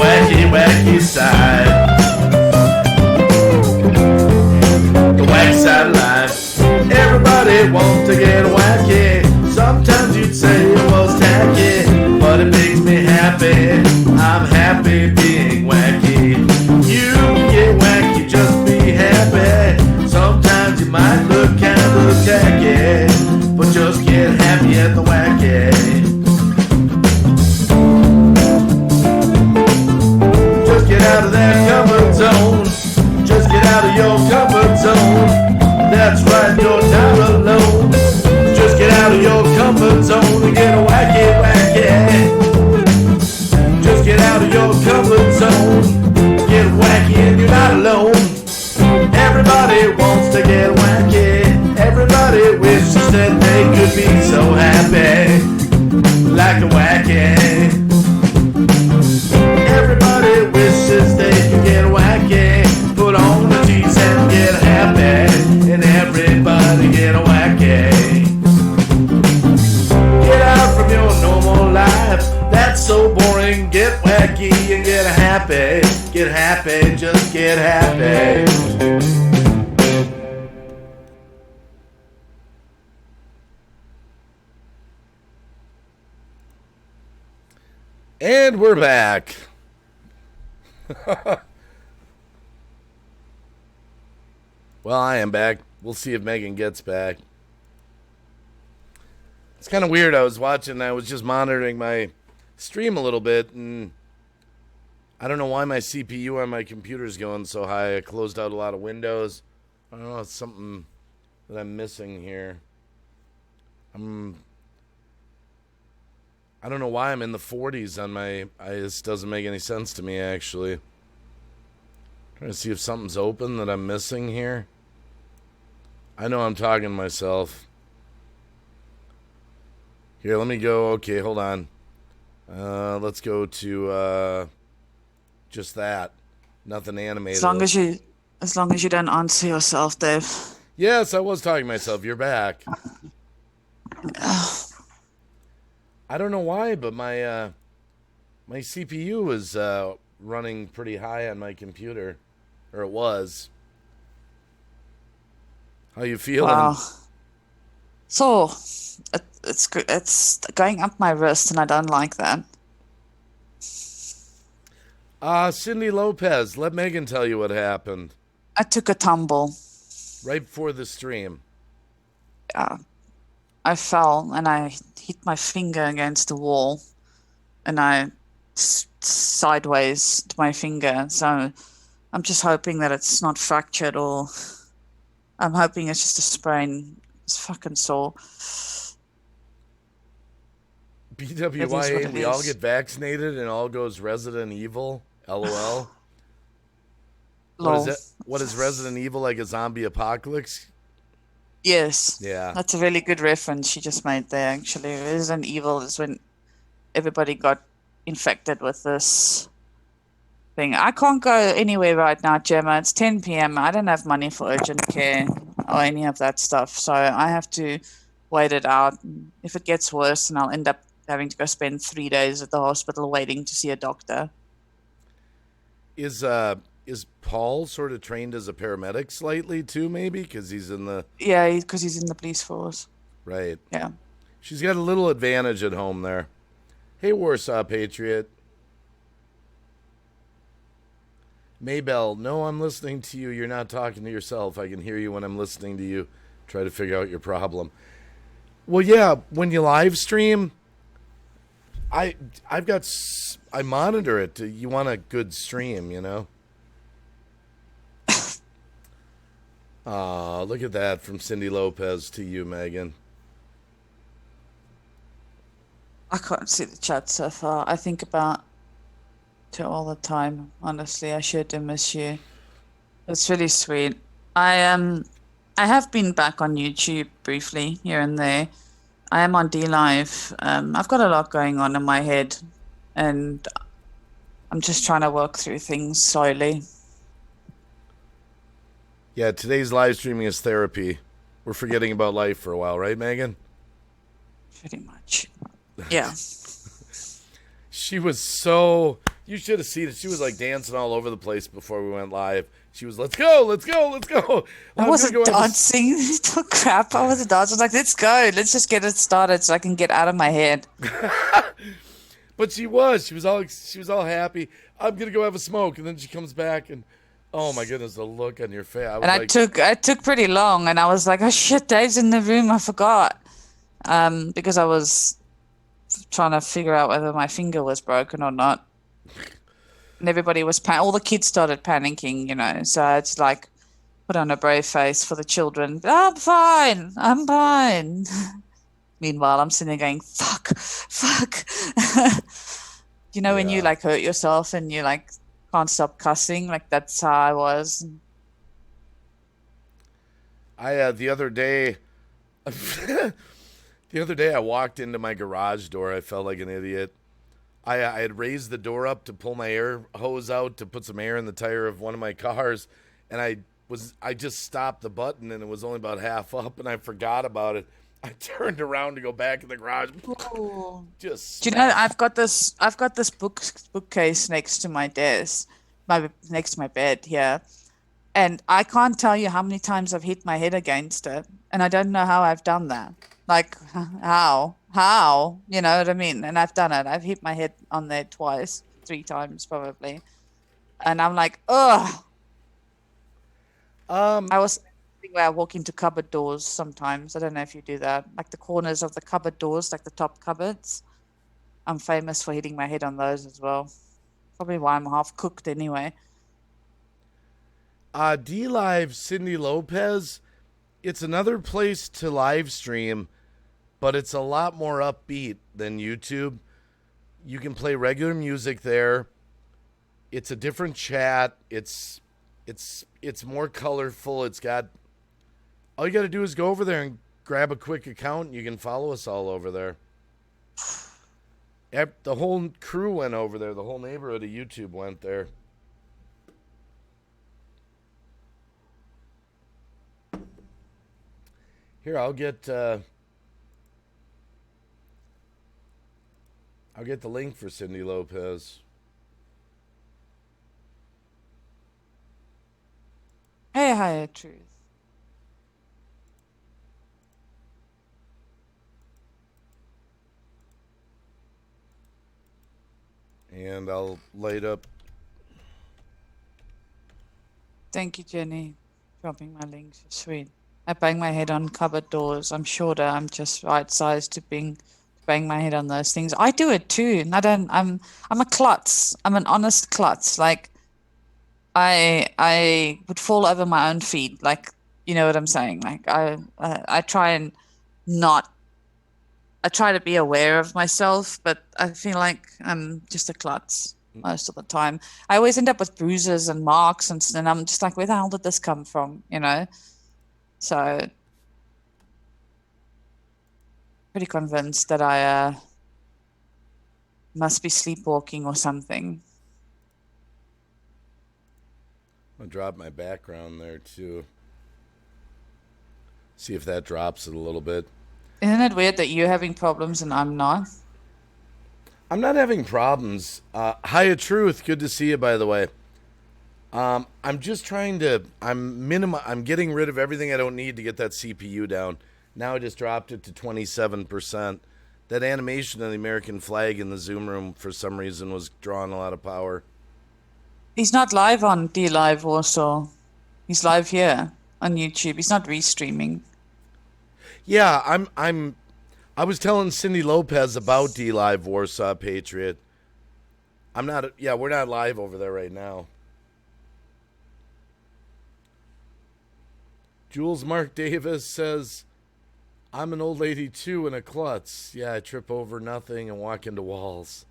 wacky side. that they could be so happy, like a wacky. Everybody wishes they could get wacky, put on the tees and get happy, and everybody get wacky. Get out from your normal life, that's so boring. Get wacky and get happy, just get happy. And we're back. Well, I am back. We'll see if Megan gets back. It's kind of weird. I was just monitoring my stream a little bit, and I don't know why my CPU on my computer is going so high. I closed out a lot of windows. I don't know, it's something that I'm missing here. I don't know why I'm in the 40s on my... This doesn't make any sense to me, actually. Trying to see if something's open that I'm missing here. I know I'm talking to myself. Here, let me go. Okay, hold on. Let's go to just that. Nothing animated. As long as you don't answer yourself, Dave. Yes, I was talking to myself. You're back. I don't know why, but my CPU is running pretty high on my computer, or it was. How you feeling? Wow. So, it's going up my wrist, and I don't like that. Cindy Lopez, let Megan tell you what happened. I took a tumble. Right before the stream. I fell, and I hit my finger against the wall, and I sideways to my finger. So I'm just hoping that it's not fractured, or I'm hoping it's just a sprain. It's fucking sore. BWYA, we all get vaccinated and all goes Resident Evil. LOL. What is Resident Evil, like a zombie apocalypse? Yes. Yeah. That's a really good reference she just made there, actually. Resident Evil is when everybody got infected with this thing. I can't go anywhere right now, Gemma. It's 10 p.m. I don't have money for urgent care or any of that stuff. So I have to wait it out. If it gets worse, then I'll end up having to go spend 3 days at the hospital waiting to see a doctor. Is Paul sort of trained as a paramedic slightly too, maybe? Because he's in the... Yeah, because he's in the police force. Right. Yeah. She's got a little advantage at home there. Hey, Warsaw Patriot. Maybell, no, I'm listening to you. You're not talking to yourself. I can hear you when I'm listening to you. Try to figure out your problem. Well, yeah, when you live stream, I monitor it. You want a good stream, you know? Look at that, from Cindy Lopez to you, Megan. I can't see the chat so far. I think about it all the time. Honestly, I sure do miss you. It's really sweet. I have been back on YouTube briefly here and there. I am on D Live. I've got a lot going on in my head, and I'm just trying to work through things slowly. Yeah, today's live streaming is therapy. We're forgetting about life for a while, right, Megan? Pretty much. Yeah. She was so... You should have seen it. She was like dancing all over the place before we went live. She was, let's go, let's go, let's go. I wasn't dancing. Oh, crap. I wasn't dancing. I was like, let's go. Let's just get it started so I can get out of my head. But she was all happy. I'm going to go have a smoke. And then she comes back and... Oh my goodness, the look on your face. I took pretty long, and I was like, oh shit, Dave's in the room, I forgot. Because I was trying to figure out whether my finger was broken or not. And everybody was all the kids started panicking, you know. So it's like, put on a brave face for the children. I'm fine. Meanwhile, I'm sitting there going, fuck. You know, when you like hurt yourself and you like can't stop cussing, like that's how I was. The other day, The other day, I walked into my garage door. I felt like an idiot. I had raised the door up to pull my air hose out to put some air in the tire of one of my cars, and I just stopped the button, and it was only about half up, and I forgot about it. I turned around to go back in the garage, Oh. just Do you know smashed. I've got this bookcase next to my desk, next to my bed here, and I can't tell you how many times I've hit my head against it, and I don't know how I've done that. Like how, you know what I mean? And I've done it. I've hit my head on there twice, three times probably, and I'm like, ugh. Um, I was where I walk into cupboard doors sometimes. I don't know if you do that, like the corners of the cupboard doors, like the top cupboards. I'm famous for hitting my head on those as well. Probably why I'm half cooked anyway. D Live Cindy Lopez. It's another place to live stream, but it's a lot more upbeat than YouTube. You can play regular music there. It's a different chat. It's more colorful. It's got all you got to do is go over there and grab a quick account, and you can follow us all over there. The whole crew went over there. The whole neighborhood of YouTube went there. Here, I'll get the link for Cindy Lopez. Hey, hi, truth. And I'll light up. Thank you, Jenny. Dropping my links. You're sweet. I bang my head on cupboard doors. I'm shorter. I'm just right sized to bang my head on those things. I do it too. And I'm a klutz. I'm an honest klutz. Like I would fall over my own feet. Like, you know what I'm saying? Like I try and not. I try to be aware of myself, but I feel like I'm just a klutz most of the time. I always end up with bruises and marks, and I'm just like, where the hell did this come from? You know? So pretty convinced that I must be sleepwalking or something. I'll drop my background there too. See if that drops it a little bit. Isn't it weird that you're having problems and I'm not? I'm not having problems. Hiya Truth, good to see you by the way. I'm just trying to I'm getting rid of everything I don't need to get that CPU down. Now I just dropped it to 27%. That animation of the American flag in the Zoom room for some reason was drawing a lot of power. He's not live on D Live Warsaw. He's live here on YouTube. He's not restreaming. Yeah, I was telling Cindy Lopez about D Live Warsaw Patriot. We're not live over there right now. Jules Mark Davis says, I'm an old lady too in a klutz. Yeah, I trip over nothing and walk into walls.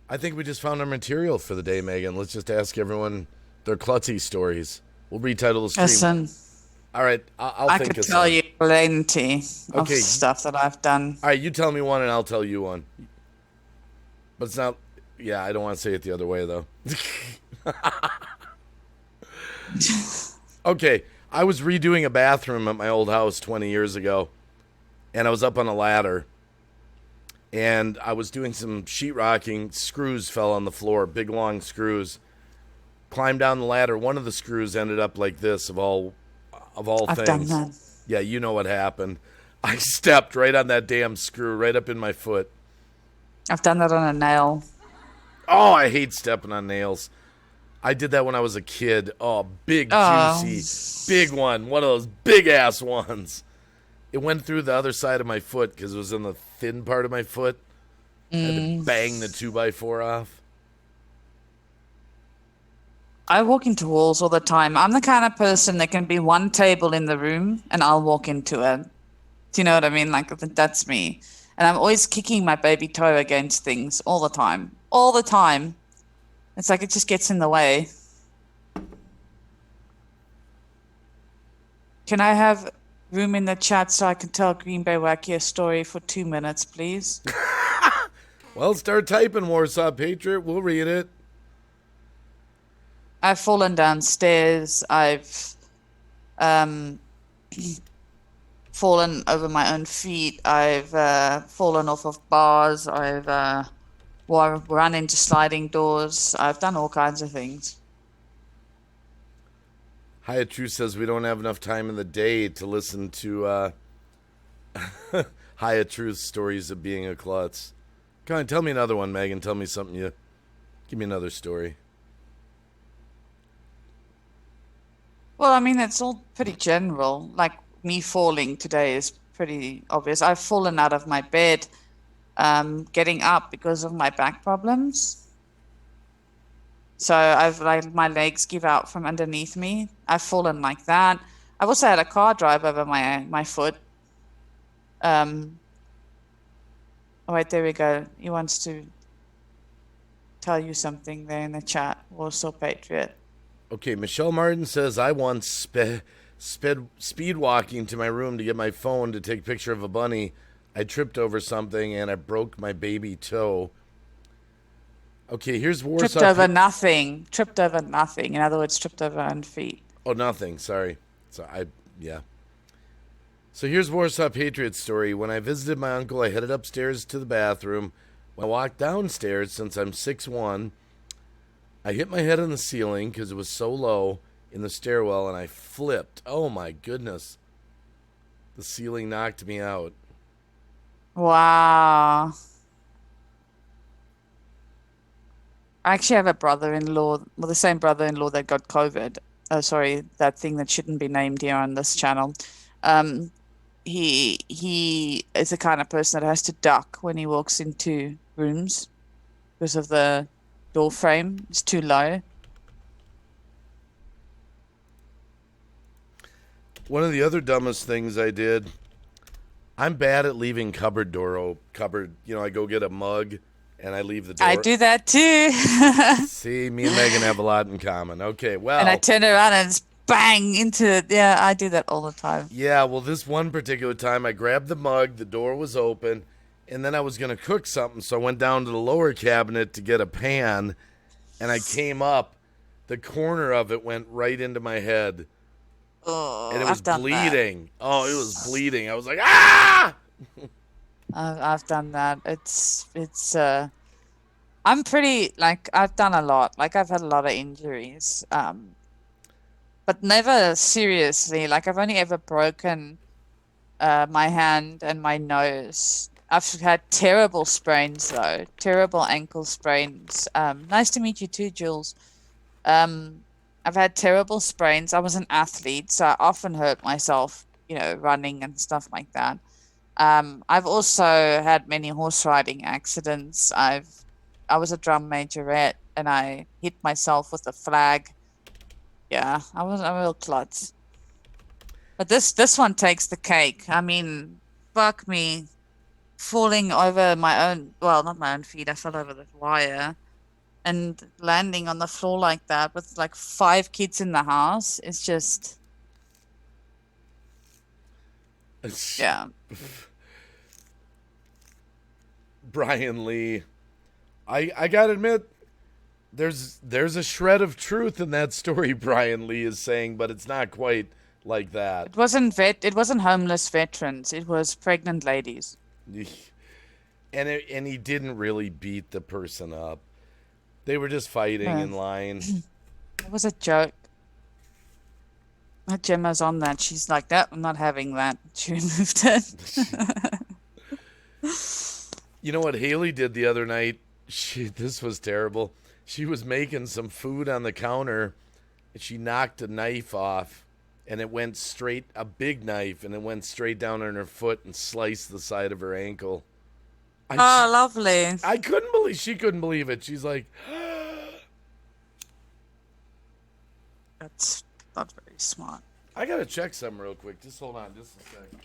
I think we just found our material for the day, Megan. Let's just ask everyone their klutzy stories. We'll retitle the stream. Listen, All right, I'll I think could of tell some. you plenty of Okay. stuff that I've done. All right, you tell me one and I'll tell you one. But it's not. Yeah, I don't want to say it the other way though. Okay, I was redoing a bathroom at my old house 20 years ago, and I was up on a ladder, and I was doing some sheetrocking. Screws fell on the floor, big long screws. Climbed down the ladder. One of the screws ended up like this. Of all I've things. done that. Yeah, you know what happened. I stepped right on that damn screw, right up in my foot. I've done that on a nail. Oh, I hate stepping on nails. I did that when I was a kid. Oh, big, Oh. juicy, big one. One of those big ass ones. It went through the other side of my foot because it was in the thin part of my foot. I had to bang the 2x4 off. I walk into walls all the time. I'm the kind of person that can be one table in the room and I'll walk into it. Do you know what I mean? Like, that's me. And I'm always kicking my baby toe against things all the time. All the time. It's like it just gets in the way. Can I have room in the chat so I can tell Green Bay Wacky a story for 2 minutes, please? Well, start typing, Warsaw Patriot. We'll read it. I've fallen downstairs. I've um, fallen over my own feet. I've fallen off of bars. I've run into sliding doors. I've done all kinds of things. Hyatt Truth says we don't have enough time in the day to listen to Hyatt Truth's stories of being a klutz. Come on, tell me another one, Megan. Tell me something. Give me another story. Well, I mean, it's all pretty general. Like me falling today is pretty obvious. I've fallen out of my bed, getting up because of my back problems. So I've like my legs give out from underneath me. I've fallen like that. I've also had a car drive over my foot. Oh wait, there we go. He wants to tell you something there in the chat. Warsaw Patriot. Okay, Michelle Martin says I once speed walking to my room to get my phone to take a picture of a bunny. I tripped over something and I broke my baby toe. Okay, here's Warsaw. Tripped over nothing. Tripped over nothing. In other words, tripped over on feet. Oh, nothing. Sorry. Yeah. So here's Warsaw Patriot's story. When I visited my uncle, I headed upstairs to the bathroom. When I walked downstairs, since I'm 6'1", I hit my head on the ceiling because it was so low in the stairwell, and I flipped. Oh, my goodness. The ceiling knocked me out. Wow. I actually have a brother-in-law, well, the same brother-in-law that got COVID. Oh, sorry, that thing that shouldn't be named here on this channel. He is the kind of person that has to duck when he walks into rooms because of the door frame. It's too low. One of the other dumbest things I did, I'm bad at leaving cupboard door open. I go get a mug and I leave the door. I do that too. See, me and Megan have a lot in common. Okay, well. And I turn around and it's bang into it. Yeah, I do that all the time. Yeah, well, this one particular time, I grabbed the mug, the door was open, and then I was going to cook something, so I went down to the lower cabinet to get a pan, and I came up. The corner of it went right into my head. Oh, and it was I've done bleeding. That. Oh, it was bleeding. I was like, ah! I've done that. I'm pretty, like, I've done a lot. Like, I've had a lot of injuries. But never seriously. Like, I've only ever broken my hand and my nose. I've had terrible sprains, though. Terrible ankle sprains. Nice to meet you too, Jules. I've had terrible sprains. I was an athlete, so I often hurt myself, running and stuff like that. I've also had many horse riding accidents. I was a drum majorette, and I hit myself with a flag. Yeah, I was a real klutz. But this one takes the cake. I mean, fuck me. Falling over my own, well, not my own feet. I fell over the wire. And landing on the floor like that with like 5 kids in the house is just, yeah. Brian Lee, I gotta admit, there's a shred of truth in that story Brian Lee is saying, but it's not quite like that. It wasn't homeless veterans. It was pregnant ladies. And he didn't really beat the person up. They were just fighting in line. It was a joke. Gemma's on that. She's like, "No, I'm not having that." She removed it. You know what Haley did the other night? This was terrible. She was making some food on the counter, and she knocked a knife off, and it went straight, a big knife, and it went straight down on her foot and sliced the side of her ankle. Oh, lovely. She couldn't believe it. She's like, that's not very smart. I gotta check something real quick. Just hold on just a second.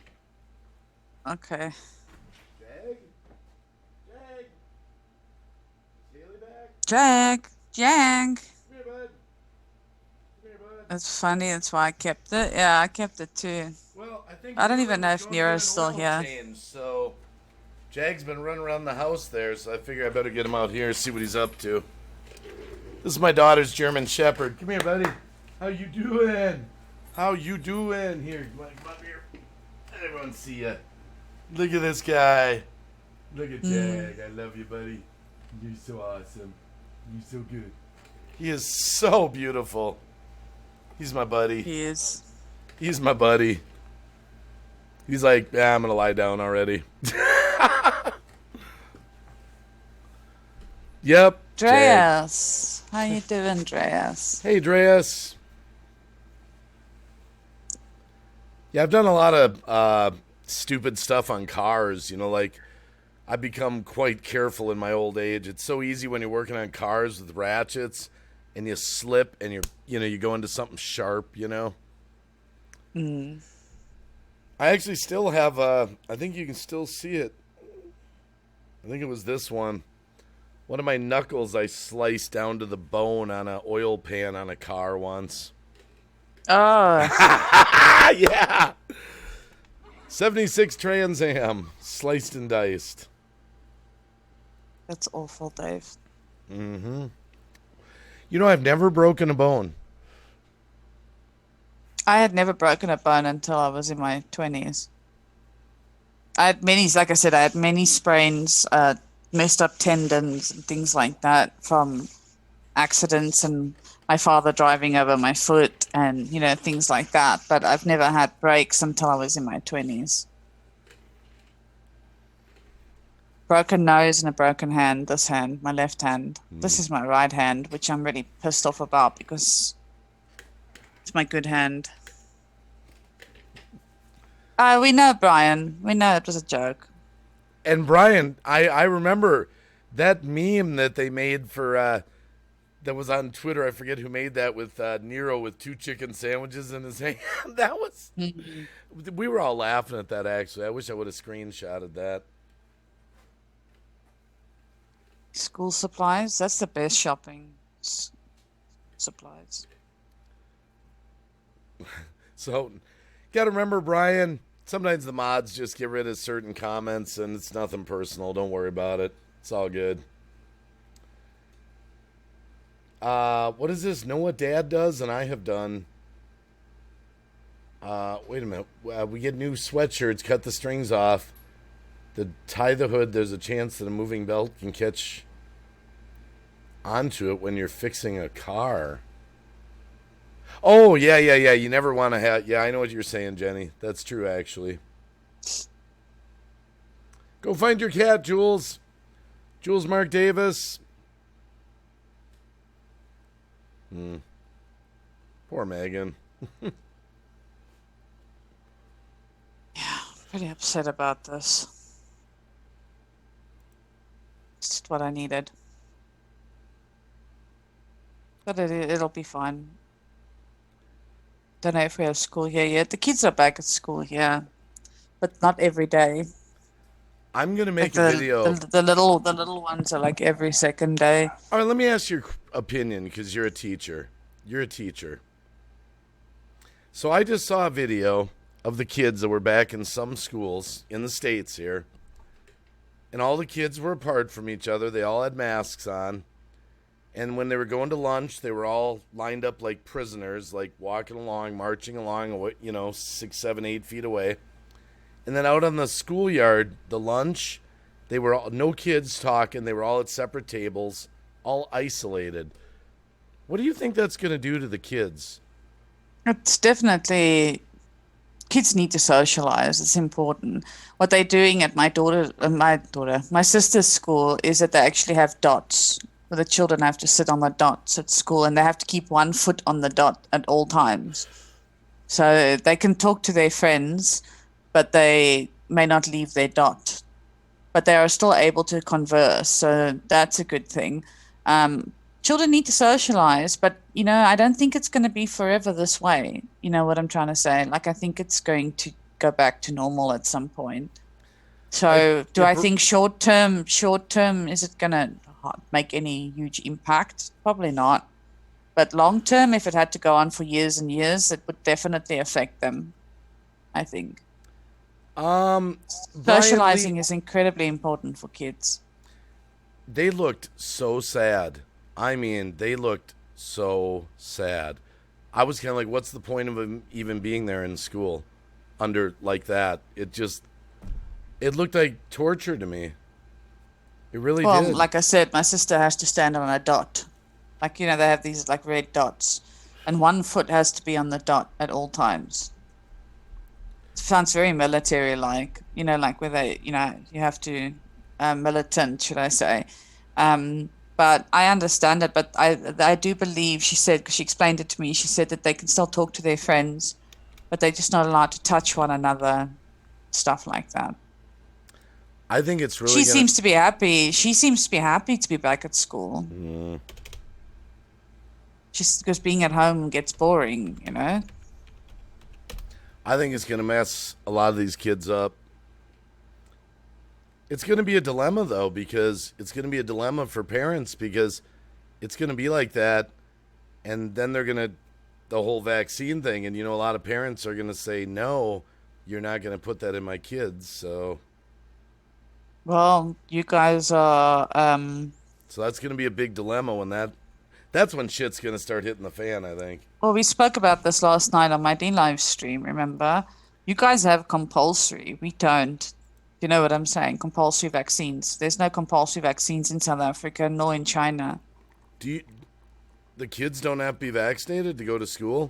Okay. Jag? Is Haley back? Jag. Come here, bud. Come here, bud. It's funny. That's why I kept it. Yeah, I kept it too. Well, I think I don't Nero even know was if going to get Nero's an still oil here. change, so Jag's been running around the house there, so I figure I better get him out here and see what he's up to. This is my daughter's German Shepherd. Come here, buddy. How you doing? How you doing? Here, come up here. Let everyone see ya. Look at this guy. Look at Jag. I love you, buddy. You're so awesome. You're so good. He is so beautiful. He's my buddy. He is. He's my buddy. He's like, I'm gonna lie down already. Yep. Jag. Dreas. How you doing, Dreas? Hey, Dreas. Yeah, I've done a lot of stupid stuff on cars. Like I've become quite careful in my old age. It's so easy when you're working on cars with ratchets and you slip and you go into something sharp. Mm. I actually still have I think you can still see it. I think it was this one. One of my knuckles I sliced down to the bone on an oil pan on a car once. Oh, Yeah. 76 Trans Am, sliced and diced. that's awful, Dave. Mm-hmm. I've never broken a bone. I had never broken a bone until I was in my 20s. I had many, like I said, I had many sprains, messed up tendons and things like that from accidents and my father driving over my foot and, things like that. But I've never had breaks until I was in my 20s. Broken nose and a broken hand, this hand, my left hand. This is my right hand, which I'm really pissed off about because it's my good hand. We know, Brian. We know it was a joke. And Brian, I remember that meme that they made for that was on Twitter. I forget who made that with Nero with 2 chicken sandwiches in his hand. That was we were all laughing at that. Actually, I wish I would have screenshotted that. School supplies, that's the best shopping. Supplies. So, gotta remember, Brian. Sometimes the mods just get rid of certain comments, and it's nothing personal. Don't worry about it. It's all good. What is this? Know what Dad does, and I have done. Wait a minute. We get new sweatshirts. Cut the strings off. Tie the hood. There's a chance that a moving belt can catch onto it when you're fixing a car. Oh, yeah. You never want to have... Yeah, I know what you're saying, Jenny. That's true, actually. Go find your cat, Jules. Jules Mark Davis. Poor Megan. Yeah, pretty upset about this. It's just what I needed. But it'll be fine. Don't know if we have school here yet. The kids are back at school here, but not every day. I'm going to Like make a video. the little ones are like every second day. All right, let me ask your opinion because you're a teacher. You're a teacher. So I just saw a video of the kids that were back in some schools in the States here. And all the kids were apart from each other. They all had masks on. And when they were going to lunch, they were all lined up like prisoners, like walking along, marching along, 6, 7, 8 feet away. And then out on the schoolyard, the lunch, they were all, no kids talking. They were all at separate tables, all isolated. What do you think that's going to do to the kids? It's definitely kids need to socialize. It's important. What they're doing at my sister's school is that they actually have dots. Where the children have to sit on the dots at school and they have to keep 1 foot on the dot at all times. So they can talk to their friends, but they may not leave their dot. But they are still able to converse, so that's a good thing. Children need to socialize, but, I don't think it's going to be forever this way. You know what I'm trying to say? Like, I think it's going to go back to normal at some point. So do I think short term, is it going to make any huge impact? Probably not. But long term, if it had to go on for years and years, it would definitely affect them, I think. Brian Lee, Socializing is incredibly important for kids. they looked so sad. I mean, they looked so sad. I was kind of like, what's the point of him even being there in school under like that? It looked like torture to me. It really Well, did. like I said, my sister has to stand on a dot. Like, they have these like red dots, and one foot has to be on the dot at all times. It sounds very military-like, like where they, you have to, militant, should I say. But I understand it, but I do believe, she said, because she explained it to me, she said that they can still talk to their friends, but they're just not allowed to touch one another, stuff like that. I think it's really She gonna. seems to be happy. She seems to be happy to be back at school. Just because being at home gets boring. I think it's gonna mess a lot of these kids up. It's gonna be a dilemma though, because it's gonna be a dilemma for parents because it's gonna be like that, and then they're gonna the whole vaccine thing, and a lot of parents are gonna say no, you're not gonna put that in my kids, so Well, you guys are, that's gonna be a big dilemma when that's when shit's gonna start hitting the fan. I think. well, we spoke about this last night on my D live stream, remember? You guys have compulsory. We don't. You know what I'm saying? Compulsory vaccines. There's no compulsory vaccines in South Africa nor in China. Do you, the kids don't have to be vaccinated to go to school?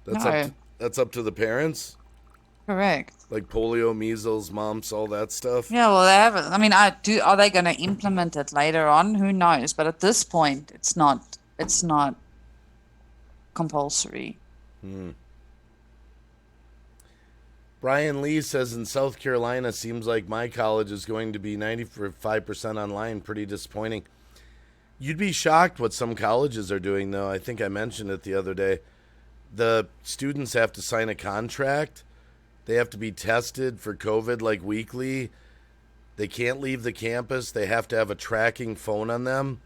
No, That's up to the parents. correct. Like polio, measles, mumps, all that stuff. Yeah, well, they have it. I mean, are they going to implement it later on? Who knows? But at this point, it's not compulsory. Brian Lee says in South Carolina, seems like my college is going to be 95% online. Pretty disappointing. You'd be shocked what some colleges are doing, though. I think I mentioned it the other day. The students have to sign a contract. They have to be tested for COVID like weekly. They can't leave the campus. They have to have a tracking phone on them.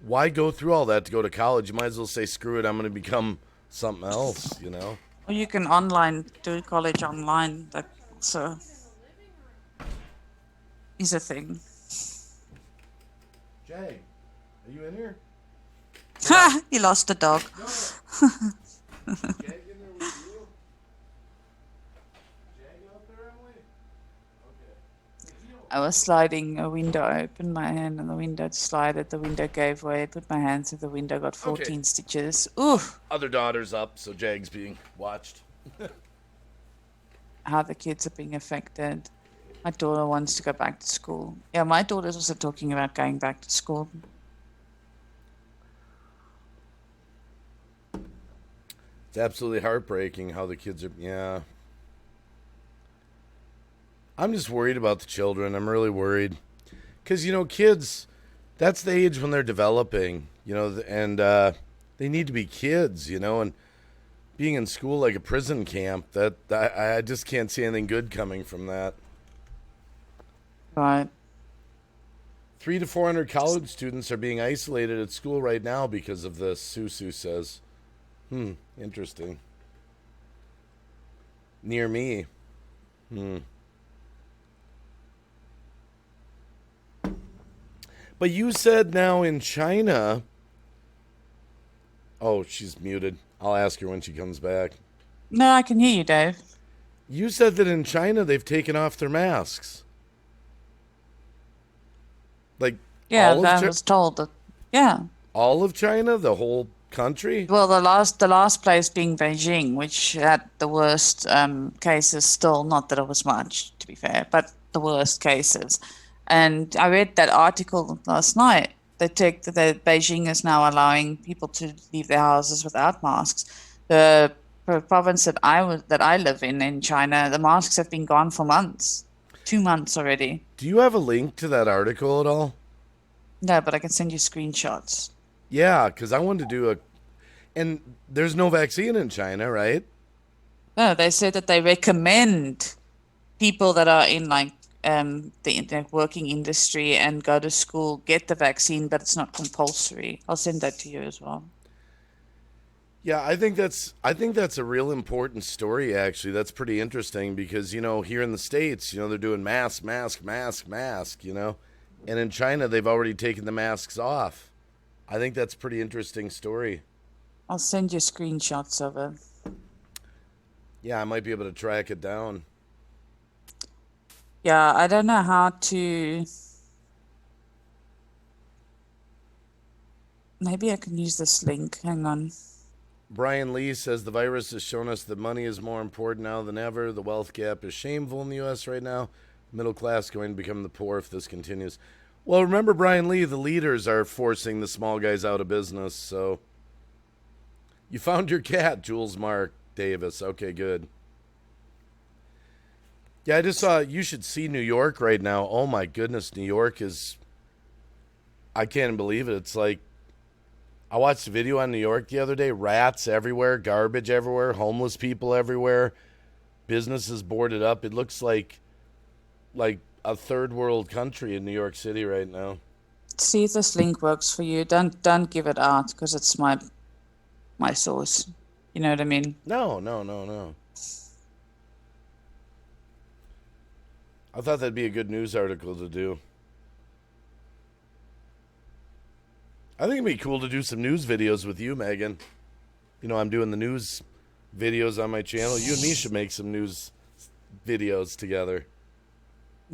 Why go through all that to go to college? You might as well say, screw it, I'm going to become something else. Or you can do college online. That also is a thing. Jay, are you in here? Ha! He lost a dog. Jag in there with you? Jag out there, Emily? Okay. I was sliding a window. I opened my hand and the window slided. The window gave way. I put my hand through the window, got 14 stitches. Ooh! Other daughter's up, so Jag's being watched. How the kids are being affected. My daughter wants to go back to school. Yeah, my daughter's also talking about going back to school. It's absolutely heartbreaking how the kids are. Yeah. I'm just worried about the children. I'm really worried. Because, kids, that's the age when they're developing, and they need to be kids, and being in school like a prison camp, that I just can't see anything good coming from that. Right. 300 to 400 college students are being isolated at school right now because of this, Susu says. Interesting. Near me. But you said now in China. Oh, she's muted. I'll ask her when she comes back. No, I can hear you, Dave. You said that in China they've taken off their masks. Like Yeah, I was told that. Yeah. All of China, the whole country. Well, the last place being Beijing, which had the worst cases. Still, not that it was much, to be fair, but the worst cases. And I read that article last night. That Beijing is now allowing people to leave their houses without masks. The province that I live in China, the masks have been gone for months, 2 months already. Do you have a link to that article at all? No, but I can send you screenshots. Yeah, because I wanted to do and there's no vaccine in China, right? No, they said that they recommend people that are in like the working industry and go to school get the vaccine, but it's not compulsory. I'll send that to you as well. Yeah, I think that's a real important story actually. That's pretty interesting because, here in the States, they're doing mask, mask, mask, mask, And in China they've already taken the masks off. I think that's a pretty interesting story. I'll send you screenshots of it. Yeah, I might be able to track it down. Yeah, I don't know how to. Maybe I can use this link. Hang on. Brian Lee says the virus has shown us that money is more important now than ever. The wealth gap is shameful in the U.S. right now. Middle class going to become the poor if this continues. Well, remember, Brian Lee, the leaders are forcing the small guys out of business. So you found your cat, Jules Mark Davis. Okay, good. Yeah, I just saw you should see New York right now. Oh my goodness, New York is I can't believe it. It's like I watched a video on New York the other day. Rats everywhere, garbage everywhere, homeless people everywhere, businesses boarded up. It looks like a third world country in New York City right now. See if this link works for you. Don't give it out because it's my source. You know what I mean? No, no, no, no. I thought that'd be a good news article to do. I think it'd be cool to do some news videos with you, Megan. I'm doing the news videos on my channel. You and me should make some news videos together.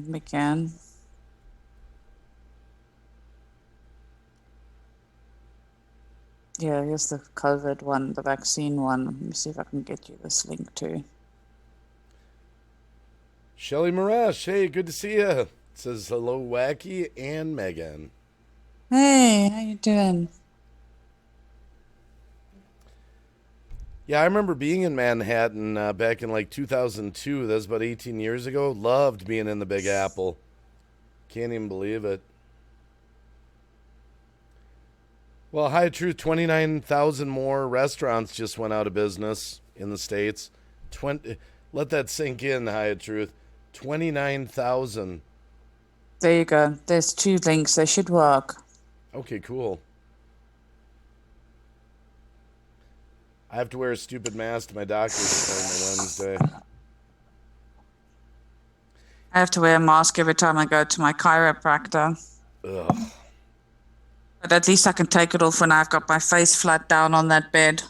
We can. Yeah, here's the COVID one, the vaccine one. Let me see if I can get you this link too. Shelly Marash, hey, good to see you. Says hello, Wacky and Megan. Hey, how you doing? Yeah, I remember being in Manhattan back in like 2002. That was about 18 years ago. Loved being in the Big Apple. Can't even believe it. Well, High Truth, 29,000 more restaurants just went out of business in the States. 20, let that sink in, High Truth. 29,000. There you go. There's two links. They should work. Okay, cool. I have to wear a stupid mask to my doctor's appointment Wednesday. I have to wear a mask every time I go to my chiropractor. Ugh. But at least I can take it off when I've got my face flat down on that bed.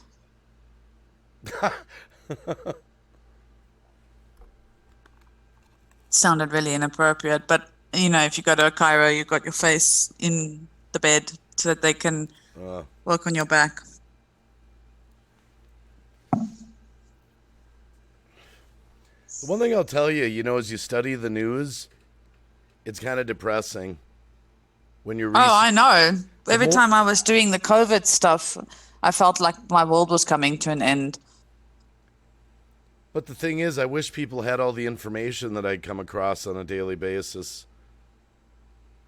Sounded really inappropriate, but if you go to a chiro, you've got your face in the bed so that they can work on your back. The one thing I'll tell you, as you study the news, it's kind of depressing when you're. Oh, I know. Every more- time I was doing the COVID stuff, I felt like my world was coming to an end. But the thing is, I wish people had all the information that I come across on a daily basis.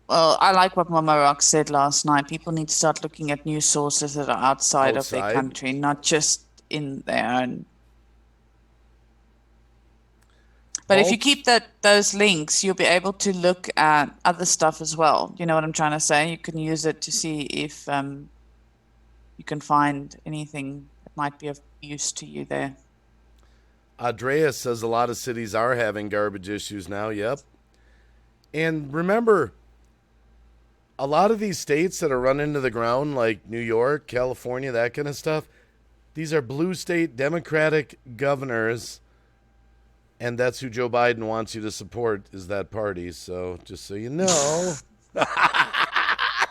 Well, I like what Mama Rock said last night. People need to start looking at news sources that are outside of their Outside? country, not just in their own. But if you keep those links, you'll be able to look at other stuff as well. You know what I'm trying to say? You can use it to see if you can find anything that might be of use to you there. Andreas says a lot of cities are having garbage issues now. Yep. And remember, a lot of these states that are run into the ground, like New York, California, that kind of stuff, these are blue state Democratic governors. And that's who Joe Biden wants you to support, is that party. So just so you know. I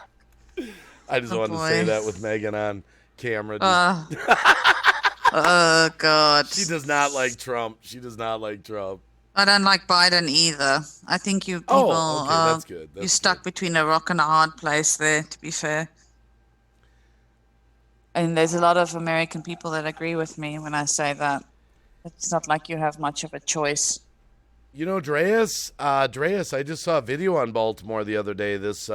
just wanted to say that with Megan on camera. Oh, God. She does not like Trump. She does not like Trump. I don't like Biden either. I think you people okay, that's good. You're stuck between a rock and a hard place there, to be fair. And there's a lot of American people that agree with me when I say that. It's not like you have much of a choice. Dreas, I just saw a video on Baltimore the other day. This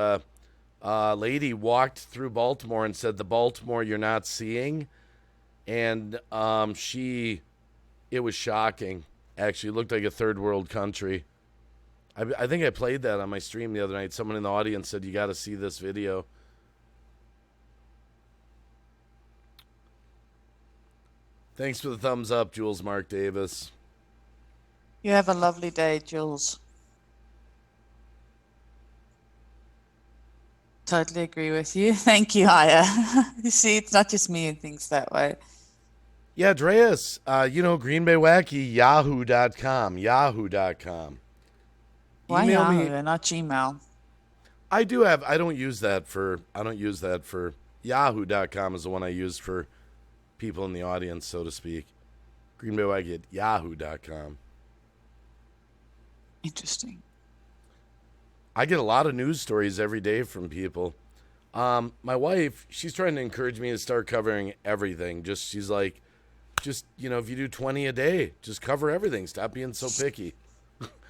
lady walked through Baltimore and said, "The Baltimore you're not seeing," and it was shocking. Actually, it looked like a third world country. I think I played that on my stream the other night. Someone in the audience said, "You got to see this video." Thanks for the thumbs up, Jules Mark Davis. You have a lovely day, Jules. Totally agree with you. Thank you, Aya. You see, it's not just me who thinks that way. Yeah, Dreas, Green Bay Wacky, yahoo.com, yahoo.com. Why Email me. Yahoo and not Gmail? I don't use that for yahoo.com is the one I use for people in the audience, so to speak. Green Bay Wacky at yahoo.com. Interesting. I get a lot of news stories every day from people. My wife, she's trying to encourage me to start covering everything. She's like, if you do 20 a day, just cover everything. Stop being so picky.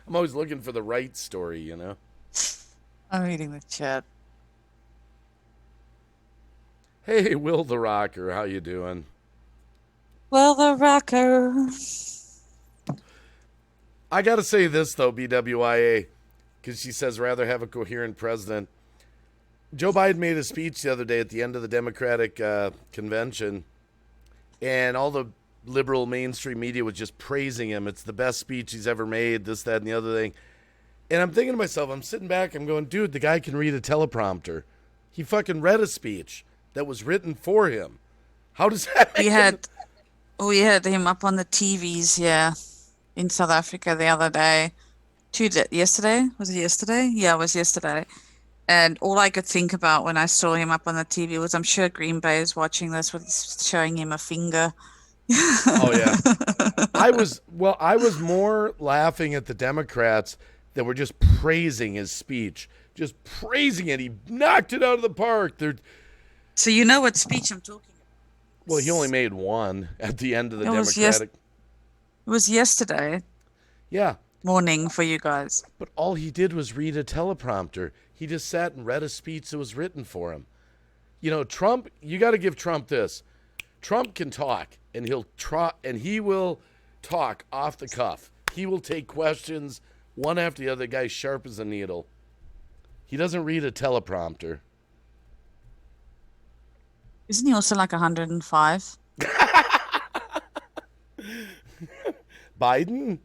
I'm always looking for the right story. I'm reading the chat. Hey, Will the Rocker, how you doing? Well, the rocker. I got to say this, though, BWIA, because she says rather have a coherent president. Joe Biden made a speech the other day at the end of the Democratic convention, and all the liberal mainstream media was just praising him. It's the best speech he's ever made, this, that, and the other thing. And I'm thinking to myself, I'm sitting back, I'm going, dude, the guy can read a teleprompter. He fucking read a speech that was written for him. How does that make We had him up on the TVs, yeah, in South Africa the other day. Yesterday? Was it yesterday? Yeah, it was yesterday. And all I could think about when I saw him up on the TV was, I'm sure Green Bay is watching this with showing him a finger. Oh, yeah. I was more laughing at the Democrats that were just praising his speech. Just praising it. He knocked it out of the park. So you know what speech I'm talking about? Well, he only made one at the end of the It was yesterday Yeah. morning for you guys. But all he did was read a teleprompter. He just sat and read a speech that was written for him. Trump, you got to give Trump this. Trump can talk, and he will talk off the cuff. He will take questions one after the other. The guy's sharp as a needle. He doesn't read a teleprompter. Isn't he also like 105? Biden?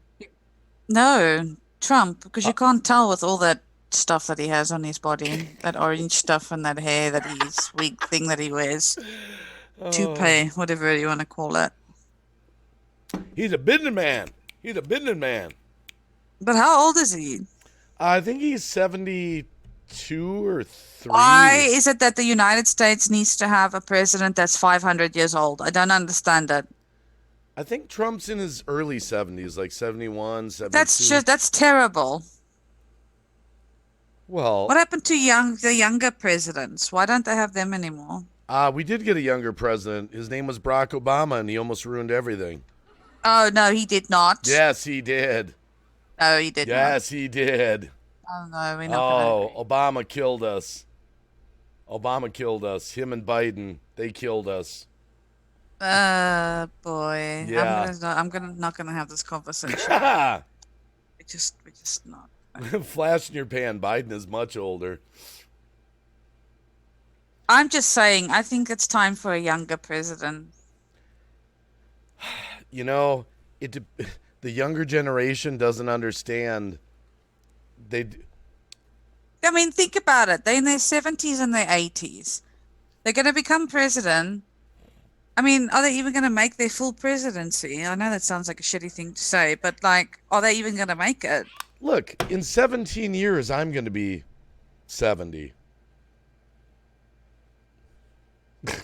No, Trump, because you can't tell with all that stuff that he has on his body, that orange stuff and that hair that wig thing that he wears, toupee, whatever you want to call it. He's a businessman. He's a businessman. But how old is he? I think he's 72 or 3. Why is it that the United States needs to have a president that's 500 years old? I don't understand that. I think Trump's in his early 70s, like 71, 72. That's terrible. Well, What happened to the younger presidents? Why don't they have them anymore? we did get a younger president. His name was Barack Obama, and he almost ruined everything. Oh, no, he did not. Yes, he did. No, he did not. Yes, he did. Oh, no, we're not going to agree. Obama killed us. Obama killed us. Him and Biden, they killed us. Boy. Yeah. I'm not gonna have this conversation. We're just not. Flash in your pan. Biden is much older. I'm just saying, I think it's time for a younger president. The younger generation doesn't understand. I mean, think about it. They're in their 70s and their 80s. They're going to become president. I mean, are they even going to make their full presidency? I know that sounds like a shitty thing to say, but are they even going to make it? Look, in 17 years, I'm going to be 70. It's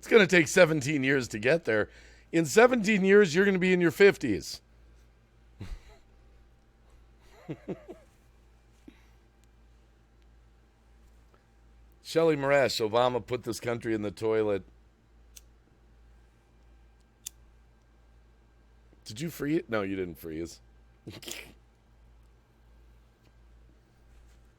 going to take 17 years to get there. In 17 years, you're going to be in your 50s. Shelley Morash, Obama put this country in the toilet. Did you freeze? No, you didn't freeze.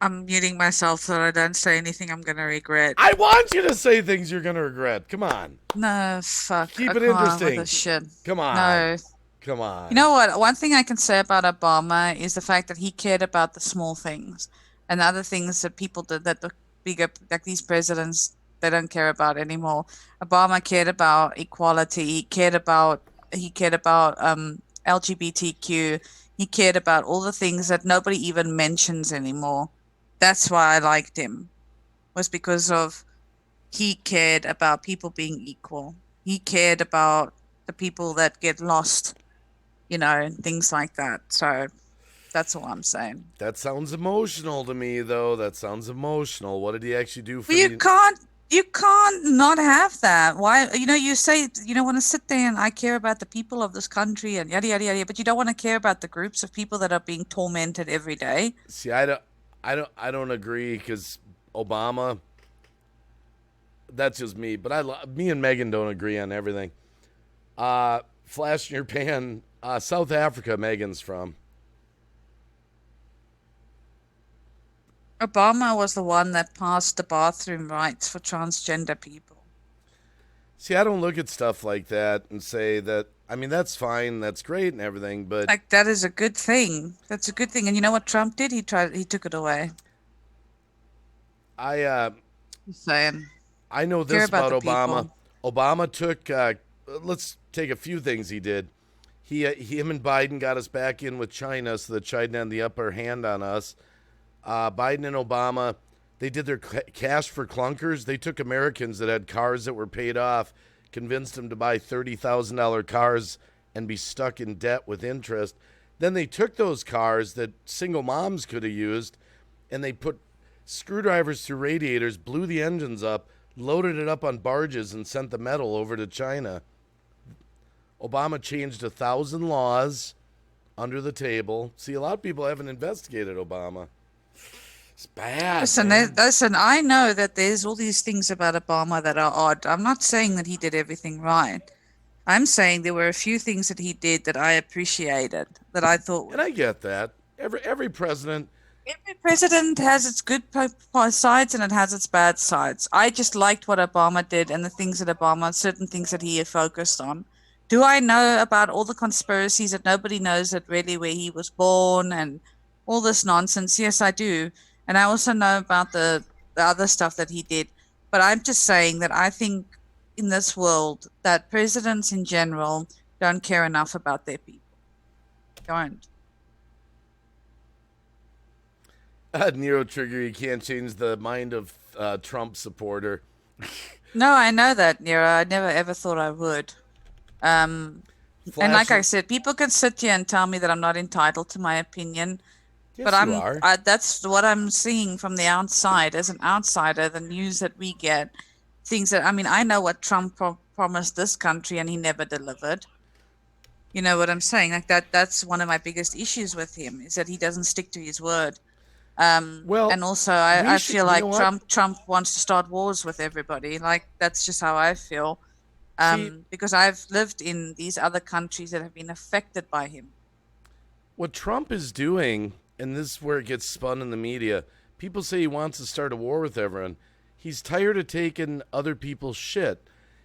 I'm muting myself so I don't say anything I'm going to regret. I want you to say things you're going to regret. Come on. No, fuck. Keep I it can't with interesting. this shit. Come on. No. Come on. You know what? One thing I can say about Obama is the fact that he cared about the small things and the other things that people did that the bigger, like these presidents they don't care about anymore. Obama cared about equality. He cared about LGBTQ. He cared about all the things that nobody even mentions anymore. That's why I liked him, was because of he cared about people being equal. He cared about the people that get lost, and things like that. So that's all I'm saying. That sounds emotional to me, though. That sounds emotional. What did he actually do But for you the? can't you can't not have that. Why, you say you don't want to sit there and I care about the people of this country and yada yada yada, but you don't want to care about the groups of people that are being tormented every day. See, I don't agree because Obama. That's just me, but me and Megan don't agree on everything. Flash in your pan. South Africa, Megan's from. Obama was the one that passed the bathroom rights for transgender people. See, I don't look at stuff like that and say that. I mean, that's fine, that's great, and everything, but Like that is a good thing. That's a good thing. And you know what Trump did? He took it away. I uh, Just saying. I know Care this about about the Obama. people. Obama took. Let's take a few things he did. Him and Biden got us back in with China, so that China had the upper hand on us. Biden and Obama, they did their cash for clunkers. They took Americans that had cars that were paid off, convinced them to buy $30,000 cars and be stuck in debt with interest. Then they took those cars that single moms could have used, and they put screwdrivers through radiators, blew the engines up, loaded it up on barges, and sent the metal over to China. Obama changed 1,000 laws under the table. See, a lot of people haven't investigated Obama. It's bad, Listen, man. listen, I know that there's all these things about Obama that are odd. I'm not saying that he did everything right. I'm saying there were a few things that he did that I appreciated, that I thought And was I get that. Every president. every president has its good sides and it has its bad sides. I just liked what Obama did and the things that certain things that he focused on. Do I know about all the conspiracies that nobody knows that really where he was born and all this nonsense? Yes, I do. And I also know about the other stuff that he did. But I'm just saying that I think in this world that presidents in general don't care enough about their people. Don't. Nero Trigger, you can't change the mind of Trump supporter. No, I know that, Nira. I never ever thought I would. Um, and Flash. like I said, people can sit here and tell me that I'm not entitled to my opinion, but Yes, you are. that's what I'm seeing from the outside. As an outsider, the news that we get, things that, I mean, I know what Trump promised this country and he never delivered. You know what I'm saying? Like that's one of my biggest issues with him is that he doesn't stick to his word. Well, And also we I should. feel You know like what? Trump wants to start wars with everybody. Like that's just how I feel. See, Because I've lived in these other countries that have been affected by him. what Trump is doing, and this is where it gets spun in the media. People say he wants to start a war with everyone. He's tired of taking other people's shit.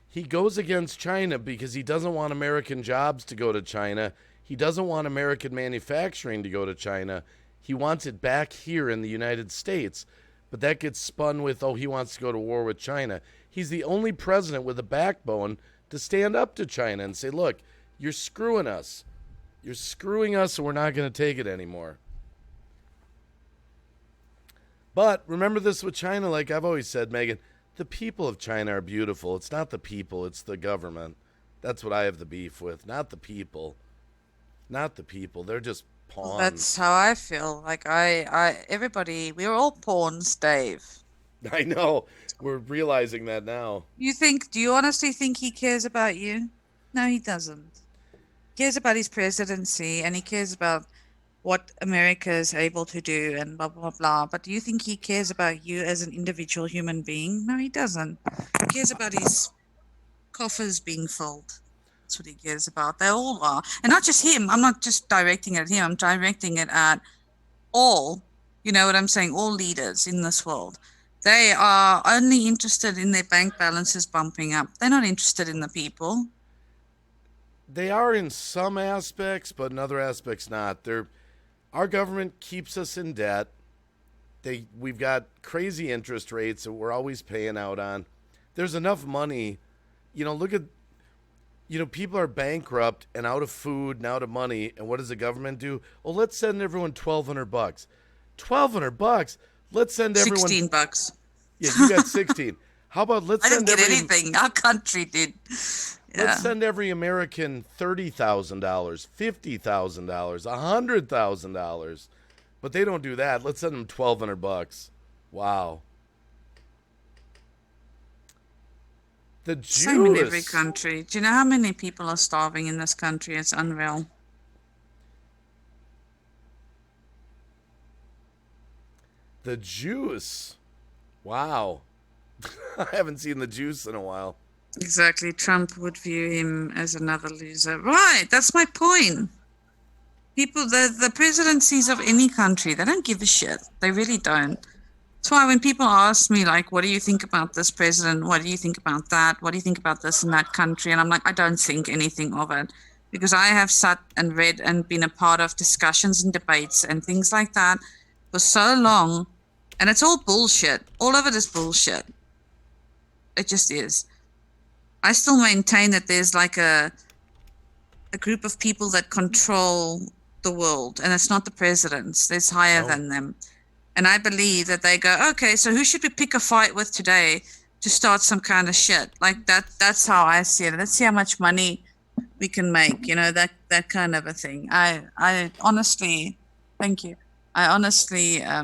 He goes against China because he doesn't want American jobs to go to China. He doesn't want American manufacturing to go to China. He wants it back here in the United States. But that gets spun with, oh, he wants to go to war with China. He's the only president with a backbone to stand up to China and say, look, you're screwing us. You're screwing us, and we're not going to take it anymore. But remember this with China, like I've always said, Megan, the people of China are beautiful. It's not the people, it's the government. That's what I have the beef with. Not the people. Not the people. They're just Well, that's pawns. how I feel. Like everybody, we're all pawns, Dave. I know. We're realizing that now. Do you honestly think he cares about you? No, he doesn't. He cares about his presidency and he cares about what America is able to do and blah, blah, blah. But do you think he cares about you as an individual human being? No, he doesn't. He cares about his coffers being filled. That's what he cares about. They all are. And not just him. I'm not just directing it at him. I'm directing it at all, you know what I'm saying? All leaders in this world. They are only interested in their bank balances bumping up. They're not interested in the people. They are in some aspects, but in other aspects not. Our government keeps us in debt. We've got crazy interest rates that we're always paying out on. there's enough money. Look at, people are bankrupt and out of food and out of money. And what does the government do? Well, let's send everyone $1,200. $1,200. Let's send everyone. $16. Yeah, you got 16. How about I didn't get anything. Our country did. Yeah. Let's send every American $30,000, $50,000, $100,000. But they don't do that. Let's send them $1,200. Wow. The Jews. Same in every country. Do you know how many people are starving in this country? It's unreal. The juice. Wow. I haven't seen the juice in a while. Exactly. Trump would view him as another loser. Right. That's my point. People, the presidencies of any country, they don't give a shit. They really don't. That's why when people ask me, like, what do you think about this president? What do you think about that? What do you think about this and that country? And I'm like, I don't think anything of it. Because I have sat and read and been a part of discussions and debates and things like that for so long. And it's all bullshit. All of it is bullshit. It just is. I still maintain that there's like a group of people that control the world, and it's not the presidents. There's higher than them. And I believe that they go, okay, so who should we pick a fight with today to start some kind of shit? Like that's how I see it. Let's see how much money we can make, that kind of a thing. I honestly, thank you. I honestly, I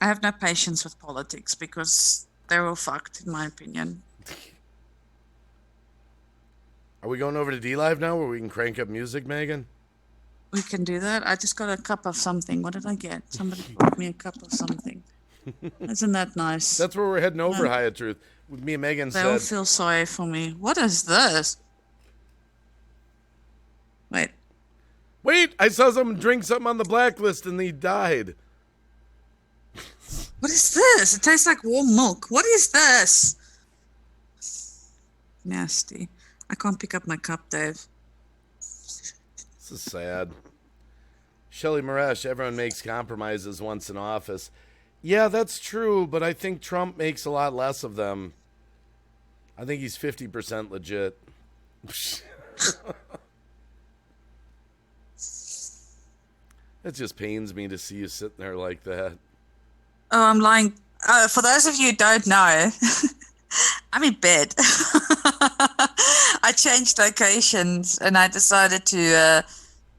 have no patience with politics because they're all fucked, in my opinion. Are we going over to D Live now where we can crank up music, Megan? We can do that. I just got a cup of something. What did I get? Somebody brought me a cup of something. Isn't that nice? That's where we're heading over, High Truth. With me and Megan They all feel sorry for me. What is this? Wait, I saw someone drink something on the blacklist and he died. What is this? It tastes like warm milk. What is this? Nasty. I can't pick up my cup, Dave. This is sad. Shelley Maresh, everyone makes compromises once in office. Yeah, that's true, but I think Trump makes a lot less of them. I think he's 50% legit. It just pains me to see you sitting there like that. Oh, I'm lying. For those of you who don't know, I'm in bed. I changed locations and I decided to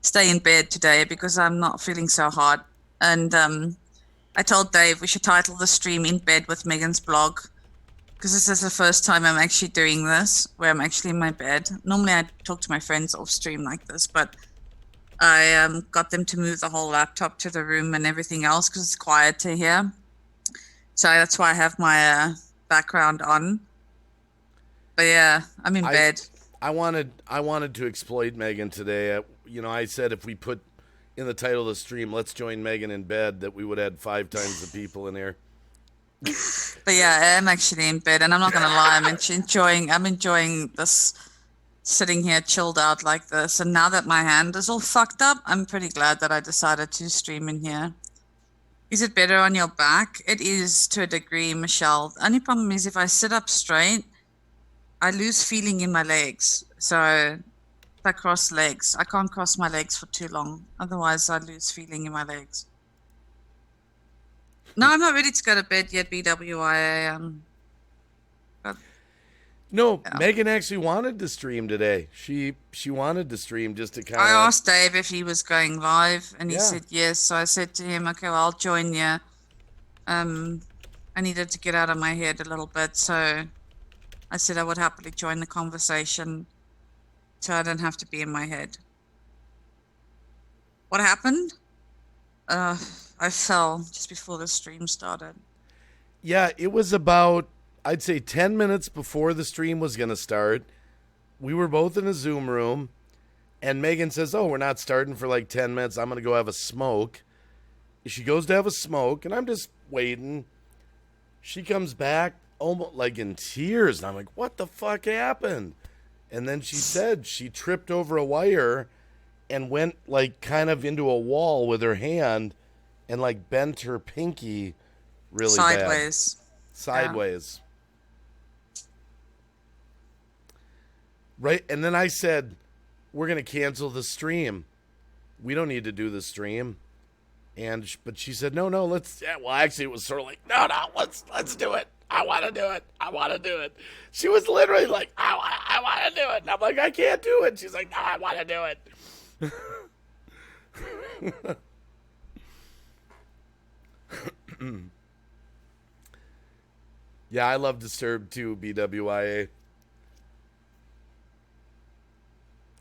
stay in bed today because I'm not feeling so hot. And I told Dave we should title the stream In Bed with Meggyns blog because this is the first time I'm actually doing this, where I'm actually in my bed. Normally I talk to my friends off stream like this, but I got them to move the whole laptop to the room and everything else because it's quieter here. So that's why I have my background on. But yeah, I'm in bed. I wanted to exploit Megan today. I said if we put in the title of the stream, let's join Megan in bed, that we would add 5 times the people in here. But yeah, I am actually in bed, and I'm not gonna lie, I'm enjoying this, sitting here chilled out like this. And now that my hand is all fucked up, I'm pretty glad that I decided to stream in here. Is it better on your back? It is to a degree, Michelle. The only problem is if I sit up straight, I lose feeling in my legs. So if I cross legs, I can't cross my legs for too long. Otherwise, I lose feeling in my legs. No, I'm not ready to go to bed yet, BWI. No, yeah. Megan actually wanted to stream today. She wanted to stream just to kind of... I asked Dave if he was going live, and he said yes. So I said to him, okay, well, I'll join you. I needed to get out of my head a little bit, so I said I would happily join the conversation so I don't have to be in my head. What happened? I fell just before the stream started. Yeah, it was about, I'd say 10 minutes before the stream was going to start. We were both in a Zoom room, and Megan says, oh, we're not starting for like 10 minutes. I'm going to go have a smoke. She goes to have a smoke, and I'm just waiting. She comes back almost like in tears, and I'm like, what the fuck happened? And then she said she tripped over a wire and went like kind of into a wall with her hand and like bent her pinky really sideways. Bad. Sideways. Right? And then I said, we're going to cancel the stream. We don't need to do the stream. But she said, no, let's. Yeah, well, actually, it was sort of like, no, let's do it. I want to do it. I want to do it. She was literally like, I want to do it. And I'm like, I can't do it. She's like, no, I want to do it. Yeah, I love Disturbed too, BWIA.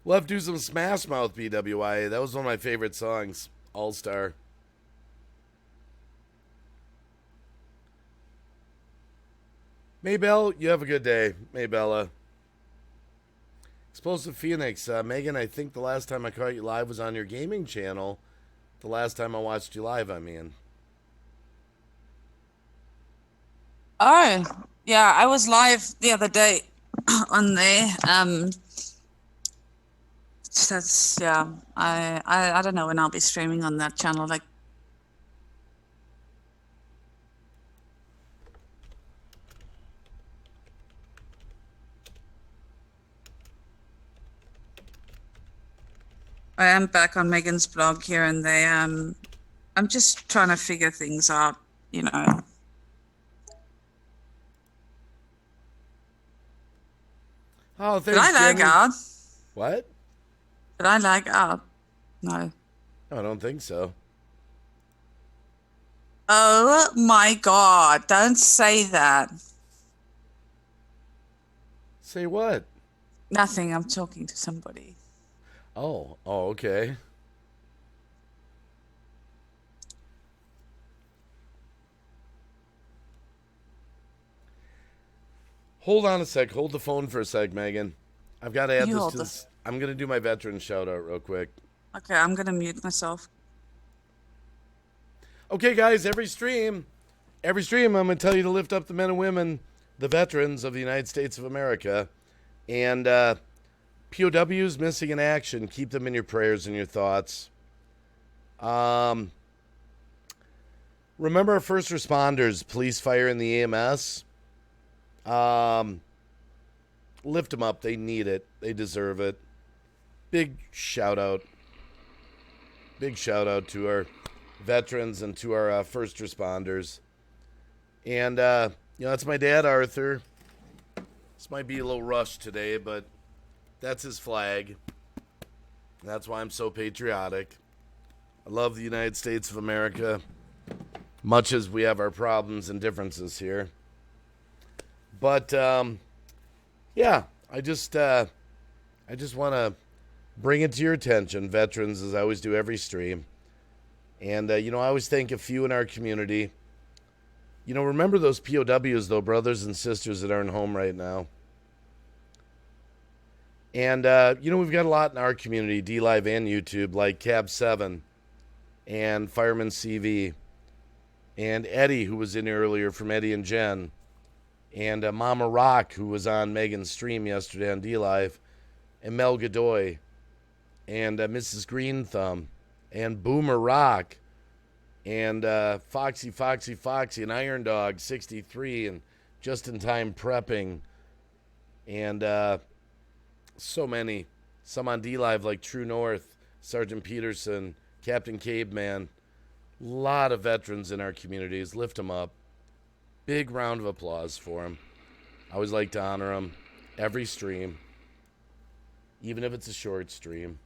We'll have to do some Smash Mouth, BWIA. That was one of my favorite songs. All Star. Maybell, you have a good day. Maybella. Explosive Phoenix. Megan, I think the last time I caught you live was on your gaming channel. The last time I watched you live, I mean. Oh, yeah, I was live the other day on there. That's yeah. I don't know when I'll be streaming on that channel. Like, I am back on Megan's blog here and there. I'm just trying to figure things out, you know. Oh, Did I thanks, lag Jenny. out? What? Did I lag out? No. No, I don't think so. Oh my God! Don't say that. Say what? Nothing. I'm talking to somebody. Oh, okay. Hold on a sec. Hold the phone for a sec, Megan. I've got to add You this hold to this. this. I'm going to do my veteran shout out real quick. Okay, I'm gonna mute myself. Okay, guys, every stream, I'm going to tell you to lift up the men and women, the veterans of the United States of America. And POWs missing in action, keep them in your prayers and your thoughts. Remember our first responders, police, fire, and the EMS. Lift them up. They need it. They deserve it. Big shout out. Big shout out to our veterans and to our first responders. And, that's my dad, Arthur. This might be a little rushed today, but that's his flag. That's why I'm so patriotic. I love the United States of America, much as we have our problems and differences here. But, yeah, I just want to bring it to your attention, veterans, as I always do every stream. And, I always thank a few in our community. Remember those POWs, though, brothers and sisters that aren't home right now. And, we've got a lot in our community, D-Live and YouTube, like Cab7 and Fireman CV and Eddie, who was in earlier from Eddie and Jen, and Mama Rock, who was on Megan's stream yesterday on D-Live, and Mel Godoy, and Mrs. Green Thumb, and Boomer Rock, and Foxy, and Iron Dog 63, and Just in Time Prepping, and so many. Some on D-Live like True North, Sergeant Peterson, Captain Caveman. A lot of veterans in our communities. Lift them up. Big round of applause for them. I always like to honor them every stream, even if it's a short stream.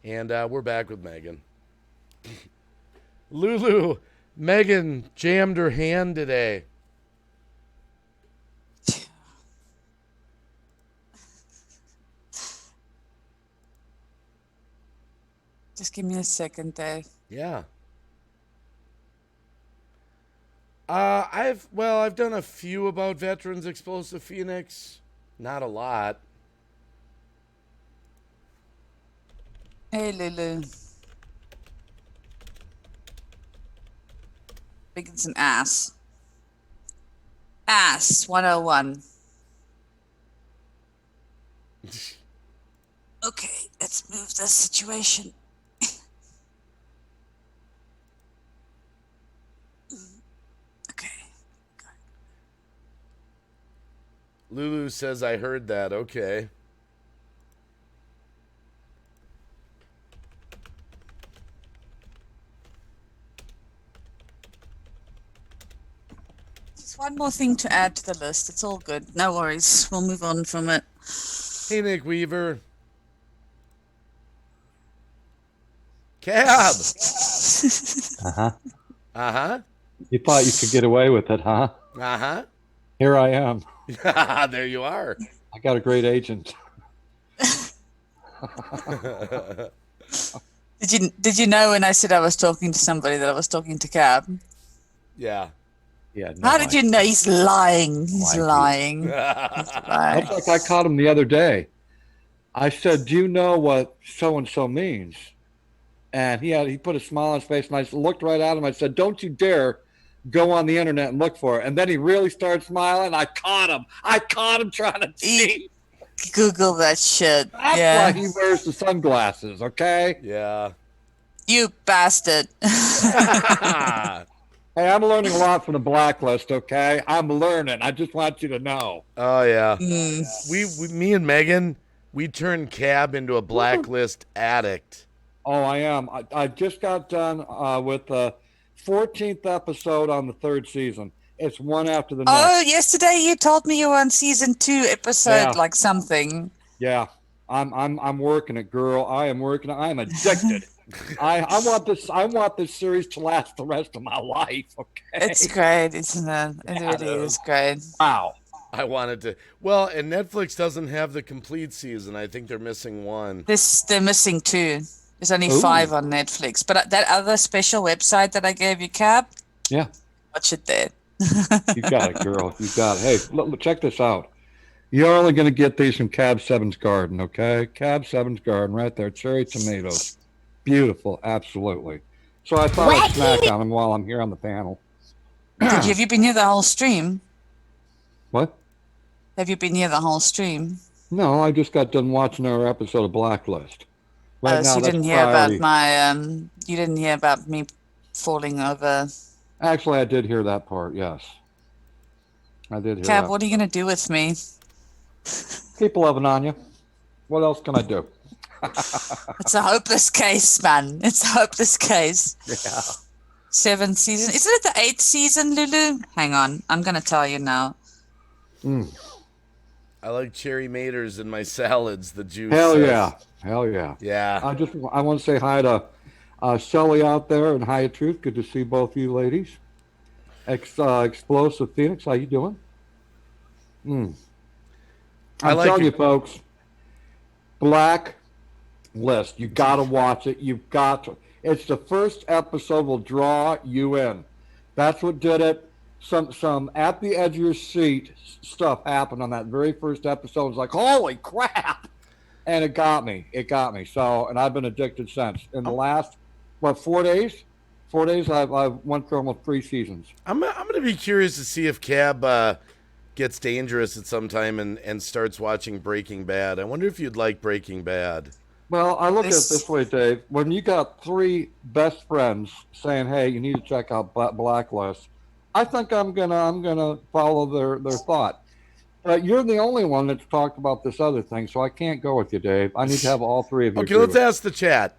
And we're back with Megan. Lulu, Megan jammed her hand today. Just give me a second, Dave. Yeah. I've done a few about veterans, Explosive Phoenix. Not a lot. Hey, Lulu. Meggyns an ass. Ass 101. Okay, let's move this situation. Okay. Lulu says I heard that. Okay. Just one more thing to add to the list. It's all good. No worries. We'll move on from it. Hey, Nick Weaver. Cab. Uh-huh. Uh-huh. You thought you could get away with it, huh? Uh-huh. Here I am. There you are. I got a great agent. Did you know when I said I was talking to somebody that I was talking to Cab? Yeah. Yeah. No, How did you know? He's lying. He's Lying. lying. He's That's lying. like I caught him the other day. I said, "Do you know what so and so means?" And he put a smile on his face, and I looked right at him. I said, "Don't you dare go on the internet and look for it." And then he really started smiling. I caught him. I caught him trying to cheat. Google that shit. That's Yeah. why he wears the sunglasses. Okay. Yeah. You bastard. Hey, I'm learning a lot from the blacklist. Okay, I'm learning. I just want you to know. Oh, yeah. Mm. Me and Megan, we turned Cab into a blacklist addict. Oh, I am. I just got done with the 14th episode on the 3rd season. It's one after the next. Oh, yesterday you told me you were on season 2, episode Yeah. like something. Yeah, I'm working it, girl. I am working it. I'm addicted. I want this series to last the rest of my life. Okay. It's great, isn't it? It really is great. Wow. I wanted to. Well, and Netflix doesn't have the complete season. I think they're missing one. They're missing 2. There's only Ooh. 5 on Netflix. But that other special website that I gave you, Cab, Yeah. watch it there. You got it, girl. You got it. Hey, look, check this out. You're only going to get these from Cab 7's Garden, okay? Cab 7's Garden right there. Cherry tomatoes. Beautiful. Absolutely. So I thought I'd snack on them while I'm here on the panel. Have you been here the whole stream? What? Have you been here the whole stream? No, I just got done watching our episode of Blacklist. So now, you that's didn't hear priority. about my you didn't hear about me falling over. Actually, I did hear that part, yes. I did hear Cab, that. what are you gonna do with me? Keep loving on you. What else can I do? It's a hopeless case, man. It's a hopeless case. Yeah. 7th season. Isn't it the 8th season, Lulu? Hang on. I'm gonna tell you now. I like cherry maters in my salads. The juice. Hell says. yeah. Hell yeah. Yeah. I want to say hi to Shelly out there and hi to Truth. Good to see both you ladies. Explosive Phoenix, how you doing? I'm like telling it. you, folks, Black List. You got to watch it. You've got to. It's the first episode will draw you in. That's what did it. Some at the edge of your seat stuff happened on that very first episode. It's like, holy crap. And it got me. It got me. So, and I've been addicted since. In the last, 4 days? 4 days, I've went through almost 3 seasons. I'm gonna be curious to see if Cab gets dangerous at some time and starts watching Breaking Bad. I wonder if you'd like Breaking Bad. Well, I look at it this way, Dave. When you got 3 best friends saying, "Hey, you need to check out Blacklist," I think I'm gonna follow their thought. But you're the only one that's talked about this other thing, so I can't go with you, Dave. I need to have all 3 of you. Okay, let's ask the chat.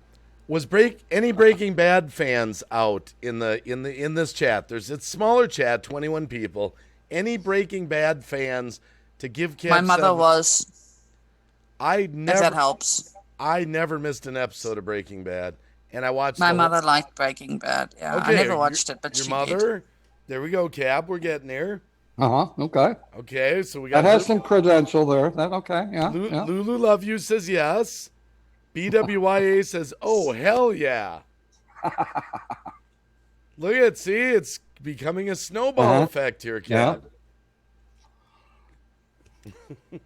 Was any Breaking Bad fans out in this chat? It's smaller chat, 21 people. Any Breaking Bad fans to give Cab? My mother was. I If never. that helps. I never missed an episode of Breaking Bad, and I watched. My mother liked Breaking Bad. Yeah, I never watched it, but your she mother. did. There we go, Cab. We're getting there. Okay. Okay, so we got. That has some credential there. Okay. Yeah. Lulu Love You says yes. BWYA says, "Oh hell yeah!" Look at it's becoming a snowball effect here, Cab. Yeah.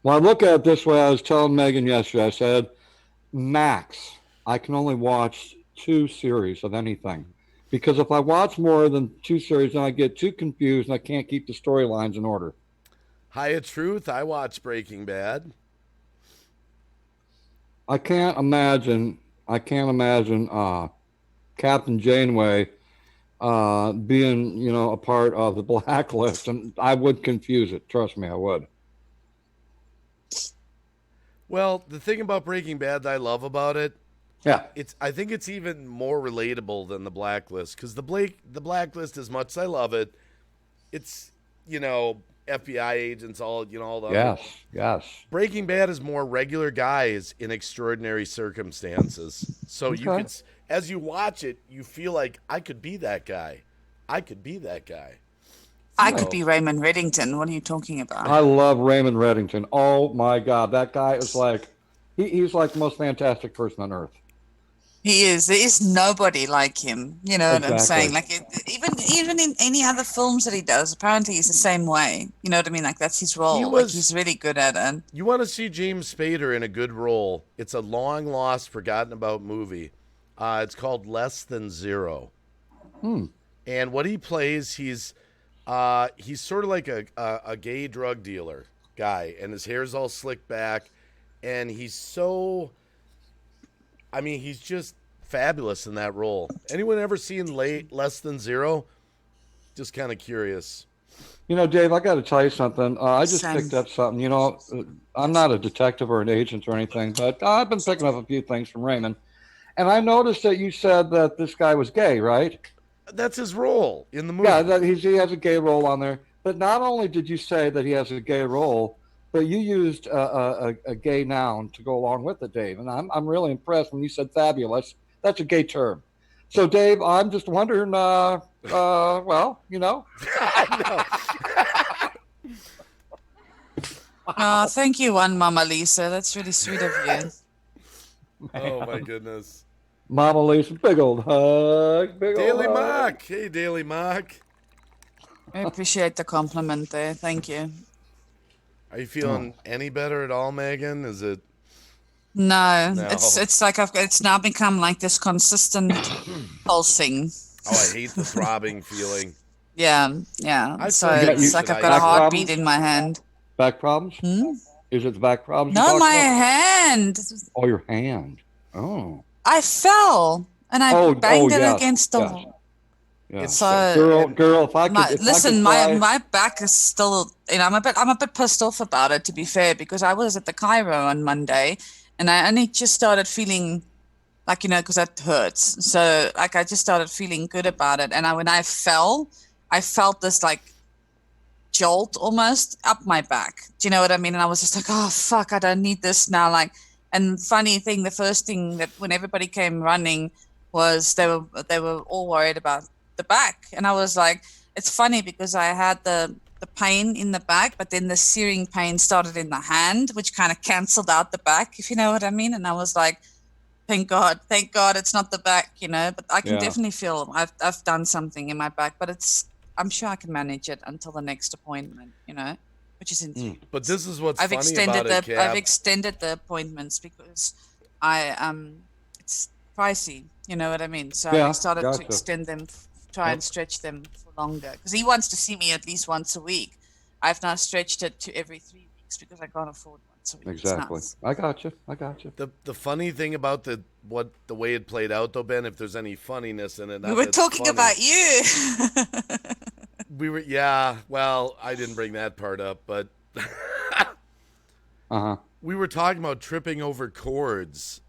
Well, I look at it this way. I was telling Megan yesterday. I said, max, I can only watch 2 series of anything, because if I watch more than 2 series, then I get too confused and I can't keep the storylines in order. Hi, Truth. I watch Breaking Bad. I can't imagine Captain Janeway being, a part of the Blacklist, and I would confuse it. Trust me, I would. Well, the thing about Breaking Bad that I love about it, Yeah. I think it's even more relatable than the Blacklist, because the Blacklist, as much as I love it, it's, FBI agents, all the Yes. Yes. Breaking Bad is more regular guys in extraordinary circumstances. So you Okay. could, as you watch it, you feel like I could be that guy. I could be that guy. I So- could be Raymond Reddington. What are you talking about? I love Raymond Reddington. Oh my God, that guy is like, he's like the most fantastic person on earth. He is. There is nobody like him. You know what I'm Exactly. saying? Like even in any other films that he does, apparently he's the same way. You know what I mean? Like that's his role. Like he's really good at it. You want to see James Spader in a good role? It's a long lost, forgotten about movie. It's called Less Than Zero. And what he plays, he's sort of like a gay drug dealer guy, and his hair's all slicked back, and he's just fabulous in that role. Anyone ever seen Less Than Zero? Just kind of curious. Dave, I got to tell you something. I just Same. picked up something. I'm not a detective or an agent or anything, but I've been picking up a few things from Raymond. And I noticed that you said that this guy was gay, right? That's his role in the movie. Yeah, that he has a gay role on there. But not only did you say that he has a gay role, but you used a gay noun to go along with it, Dave. And I'm really impressed when you said fabulous. That's a gay term. So, Dave, I'm just wondering, well, I know. Oh, thank you, one Mama Lisa. That's really sweet of you. Oh my goodness. Mama Lisa, big old hug, big Daily old hug. Mock. Hey, Daily Mock. I appreciate the compliment there. Thank you. Are you feeling any better at all, Megan? Is it? No, No. it's like it's now become like this consistent pulsing. Oh, I hate the throbbing feeling. Yeah. I So feel it's you like should I've got a back heartbeat problems? in my hand. Back problems? Is it the back problems? No, you're my talking about? hand. Oh, your hand. Oh. I fell and I Oh, banged it yes, against the yes. wall. Yeah. It's So Girl, if I could, listen, try, my back is still, I'm a bit pissed off about it, to be fair, because I was at the Cairo on Monday and I only just started feeling like, because that hurts. So like I just started feeling good about it. And when I fell, I felt this like jolt almost up my back. Do you know what I mean? And I was just like, oh fuck, I don't need this now. Like, and funny thing, the first thing that when everybody came running was they were all worried about the back. And I was like, it's funny because I had the pain in the back, but then the searing pain started in the hand, which kind of canceled out the back, if you know what I mean. And I was like, thank God it's not the back, but I can definitely feel I've done something in my back, but I'm sure I can manage it until the next appointment, which is in 3 weeks. But this is what's I've funny extended about it, Cap. I've extended the appointments because it's pricey, you know what I mean? So Yeah, I started gotcha. to extend them, try and stretch them for longer because he wants to see me at least once a week. I've now stretched it to every 3 weeks because I can't afford once a week. Exactly. It's nuts. I got you. The funny thing about the way it played out, though, Ben, if there's any funniness in it, We were talking about you. Well, I didn't bring that part up, but Uh-huh. we were talking about tripping over cords.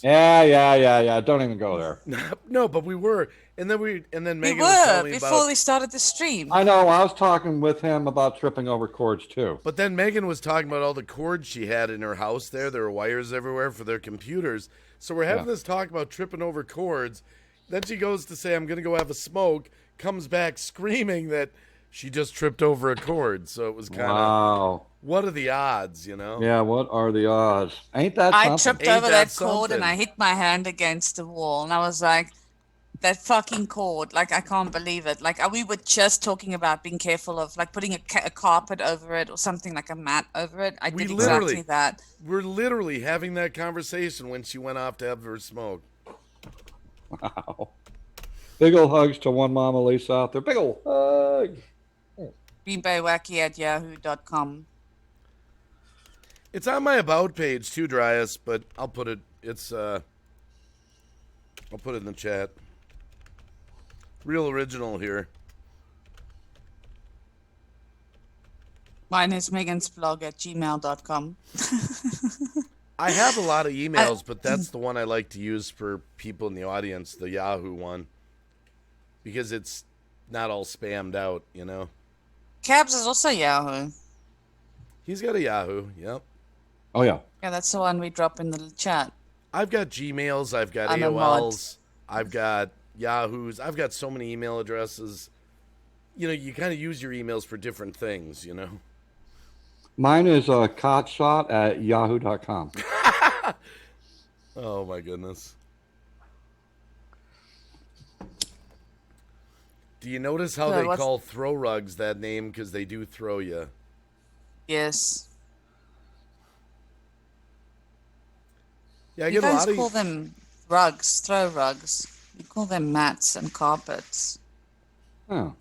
Yeah. Don't even go there. No, but we were, and then Megan We was were telling me before about. we started the stream. I know. I was talking with him about tripping over cords too. But then Megan was talking about all the cords she had in her house there. There were wires everywhere for their computers. So we're having this talk about tripping over cords. Then she goes to say, I'm going to go have a smoke, comes back screaming that she just tripped over a cord. So it was kind of, Wow. what are the odds, Yeah. What are the odds? Ain't that I something? tripped Ain't over that that cord and something? I hit my hand against the wall. And I was like, that fucking cord. Like, I can't believe it. Like, we were just talking about being careful of, like, putting a carpet over it or something like a mat over it. I did exactly that. We're literally having that conversation when she went off to have her smoke. Wow. Big ol' hugs to one Mama Lisa out there. Big ol' hug. Wacky@yahoo.com. It's on my about page too, Dryas, but I'll put it. I'll put it in the chat. Real original here. Mine is meggynsblog@gmail.com. I have a lot of emails, but that's the one I like to use for people in the audience, the Yahoo one, because it's not all spammed out, you know. Cabs is also Yahoo. He's got a Yahoo, yep. Oh yeah. Yeah, that's the one we drop in the chat. I've got Gmails, I've got I'm a mod. AOLs, I've got Yahoos, I've got so many email addresses. You know, you kind of use your emails for different things, you know. Mine is cotshot@yahoo.com. Oh my goodness. Do you notice how they call throw rugs that name because they do throw you? Yes. Yeah, I You get a guys lot of. call them rugs, throw rugs. You call them mats and carpets. Oh.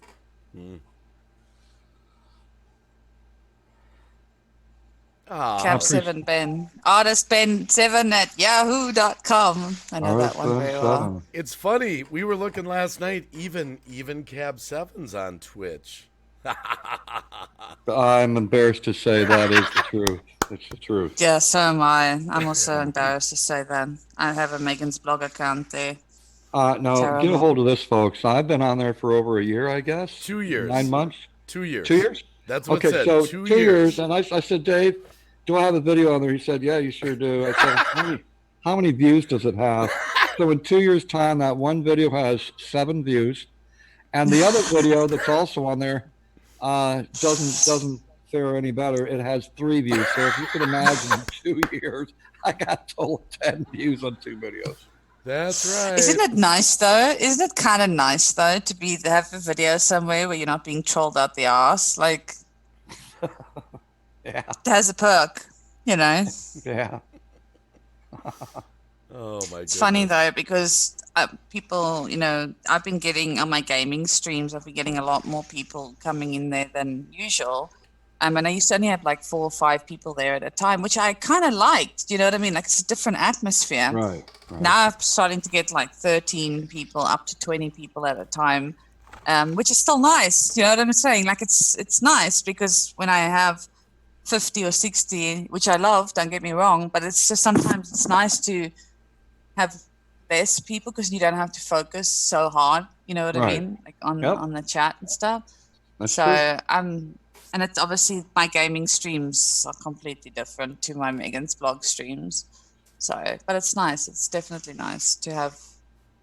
Ah, Cab7 Ben. Artist Ben7@yahoo.com. I know that one very well. it's funny. We were looking last night. Even Cab Seven's on Twitch. I'm embarrassed to say that is the truth. It's the truth. Yeah, so am I. I'm also embarrassed to say that. I have a Meggyns blog account there. No, Terrible. get a hold of this, folks. I've been on there for over a year, I guess. 2 years. 9 months. 2 years. 2 years? That's what Okay, it said. so 2 2 years. years. And I said, Dave, do I have a video on there? He said, yeah, you sure do. I said, how many views does it have? So in 2 years' time, that one video has 7 views. And the other video that's also on there doesn't fare any better. It has 3 views. So if you can imagine, in 2 years, I got total 10 views on 2 videos. That's right. Isn't it nice though? Isn't it kind of nice though to have a video somewhere where you're not being trolled out the ass? Like, Yeah. it has a perk, you know. Yeah. Oh my god. It's funny though because people, you know, I've been getting on my gaming streams. I've been getting a lot more people coming in there than usual. And I used to only have like 4 or 5 people there at a time, which I kind of liked. You know what I mean? Like it's a different atmosphere. Right. Now I'm starting to get like 13 people, up to 20 people at a time, which is still nice. You know what I'm saying? Like it's nice because when I have 50 or 60, which I love, don't get me wrong, but it's just sometimes it's nice to have less people because you don't have to focus so hard. You know what I Right. mean? Like on the chat and stuff. That's So true. and it's obviously my gaming streams are completely different to my Meggyns blog streams. So, but it's nice. It's definitely nice to have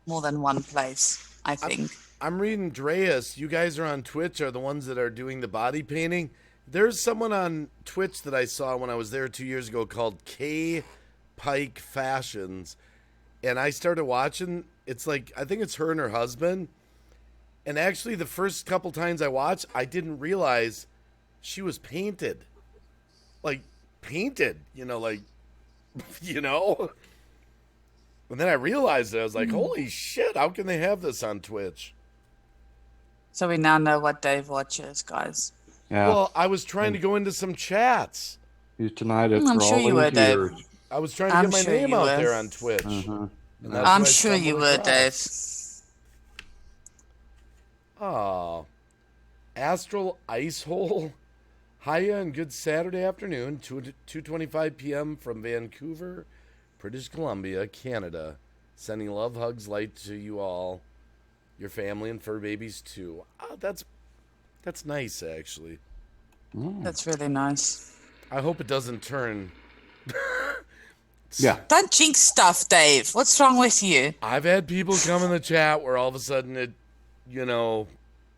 more than one place, I think. I'm reading Dreas. You guys are on Twitch are the ones that are doing the body painting. There's someone on Twitch that I saw when I was there 2 years ago called K Pike Fashions. And I started watching. It's like, I think it's her and her husband. And actually the first couple times I watched, I didn't realize she was painted. Like, painted, you know, like, you know? And then I realized it. I was like, holy shit, how can they have this on Twitch? So we now know what Dave watches, guys. Yeah. Well, I was trying to go into some chats. He's denied it I'm for sure all you were, these Dave. years. I was trying to I'm get my sure name you out were. there on Twitch. Uh-huh. And that's I'm what I sure you stumbled were, Dave. across. Oh. Astral Ice Hole. Hiya and good Saturday afternoon, 2:25 p.m. from Vancouver, British Columbia, Canada. Sending love, hugs, light to you all, your family and fur babies too. Oh, that's nice, actually. That's really nice. I hope it doesn't turn. Yeah. Don't jinx stuff, Dave. What's wrong with you? I've had people come in the chat where all of a sudden it, you know,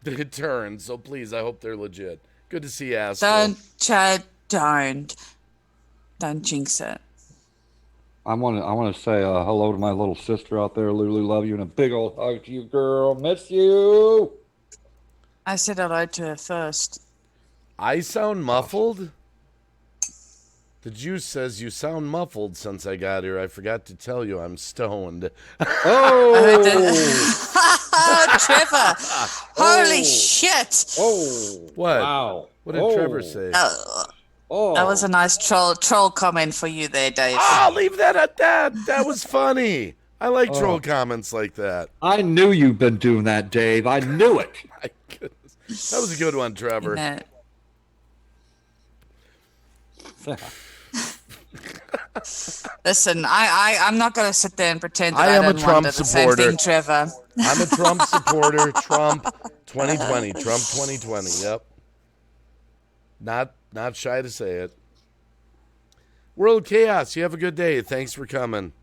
it turns. So please, I hope they're legit. Good to see you, Astro. Don't, Chad, don't. Don't jinx it. I want to say hello to my little sister out there, Lulu. Love you, and a big old hug to you, girl. Miss you. I said hello to her first. I sound muffled? The juice says you sound muffled since I got here. I forgot to tell you I'm stoned. Oh. Oh, Trevor! Holy shit! Oh. What? Wow. What did Trevor say? Oh. That was a nice troll comment for you there, Dave. Ah, leave that at that. That was funny. I like troll comments like that. I knew you've been doing that, Dave. I knew it. My goodness. That was a good one, Trevor. You know, that? Listen, I'm not going to sit there and pretend that I am a don't Trump wonder the same supporter. thing, Trevor. I'm a Trump supporter. Trump 2020. Trump 2020. Yep. Not shy to say it. World Chaos, you have a good day. Thanks for coming.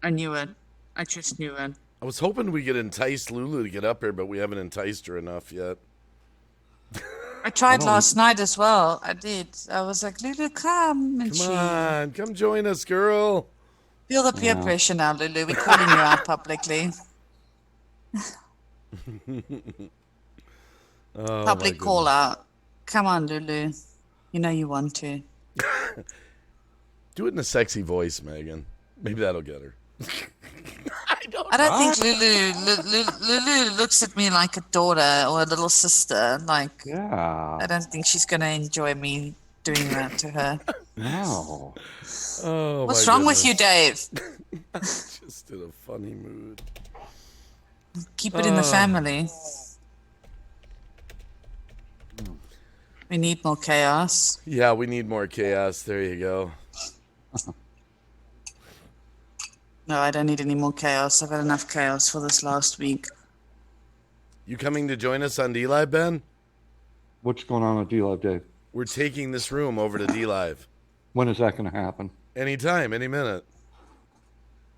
I knew it. I just knew it. I was hoping we could entice Lulu to get up here, but we haven't enticed her enough yet. I tried last night as well. I did. I was like, Lulu, come. And Come on, come join us, girl. Feel the peer pressure now, Lulu. We're calling you out publicly. Oh, Public call out. Come on, Lulu. You know you want to. Do it in a sexy voice, Megan. Maybe that'll get her. I don't think Lulu looks at me like a daughter or a little sister. Like, Yeah. I don't think she's going to enjoy me doing that to her. No. Oh, What's my wrong with you, goodness. Dave? Just in a funny mood. Keep it in the family. We need more chaos. Yeah, we need more chaos. There you go. No, I don't need any more chaos. I've had enough chaos for this last week. You coming to join us on D-Live, Ben? What's going on with D-Live, Dave? We're taking this room over to D-Live. When is that going to happen? Anytime, any minute.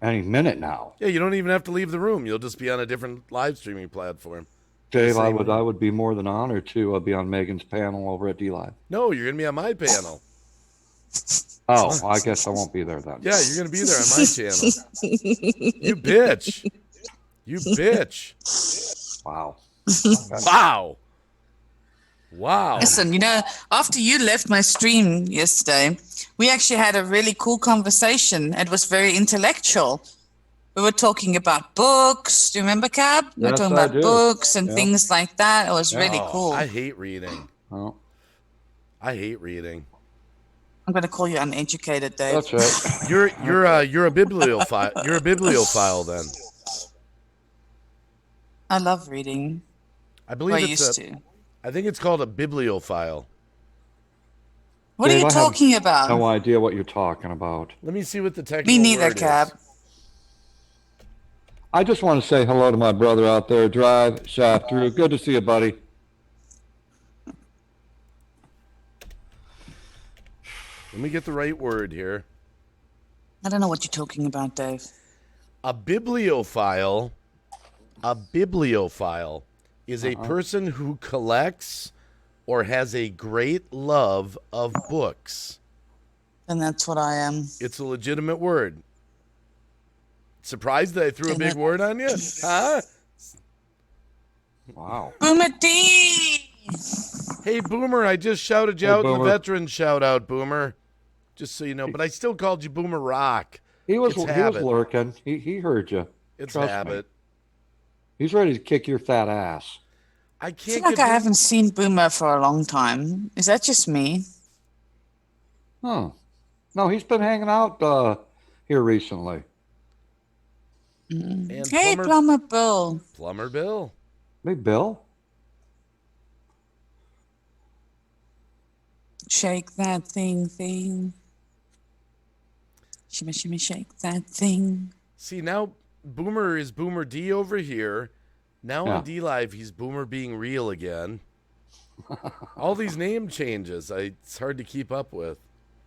Any minute now. Yeah, you don't even have to leave the room. You'll just be on a different live streaming platform. Dave, I would be more than honored to be on Megan's panel over at D-Live. No, you're going to be on my panel. Oh, I guess I won't be there then. Yeah, you're going to be there on my channel. You bitch. You bitch. Wow. Wow. Wow. Listen, after you left my stream yesterday, we actually had a really cool conversation. It was very intellectual. We were talking about books. Do you remember, Cab? We were Yes, talking I about do. books and things like that. It was really cool. I hate reading. Oh, I hate reading. I'm going to call you uneducated, Dave. that's right. You're a bibliophile. You're a bibliophile then. I love reading. I believe I it's used to. I think it's called a bibliophile. What Dave, are you I have talking about? No idea what you're talking about. Let me see what the technical Me neither, word Cab. is. I just want to say hello to my brother out there, Drive Shaft Through. Good to see you, buddy. Let me get the right word here. I don't know what you're talking about, Dave. A bibliophile is a person who collects or has a great love of books. And that's what I am. It's a legitimate word. Surprised that I threw a big word on you? Huh? Wow. Boomer D! Hey, Boomer, I just shouted you Hey, out in the Boomer. veteran shout out, Boomer. Just so you know. But I still called you Boomer Rock. He was It's habit. lurking. He heard you. It's Trust me. habit. He's ready to kick your fat ass. I I can't feel like get I haven't seen Boomer for a long time. Is that just me? Huh. No, he's been hanging out here recently. And Hey, Plumber Bill. Plumber Bill. Hey, Bill. Shake that thing. Shimmy, shimmy, shake that thing. See, now Boomer is Boomer D over here. Now Yeah. on D Live, he's Boomer being real again. All these name changes, it's hard to keep up with.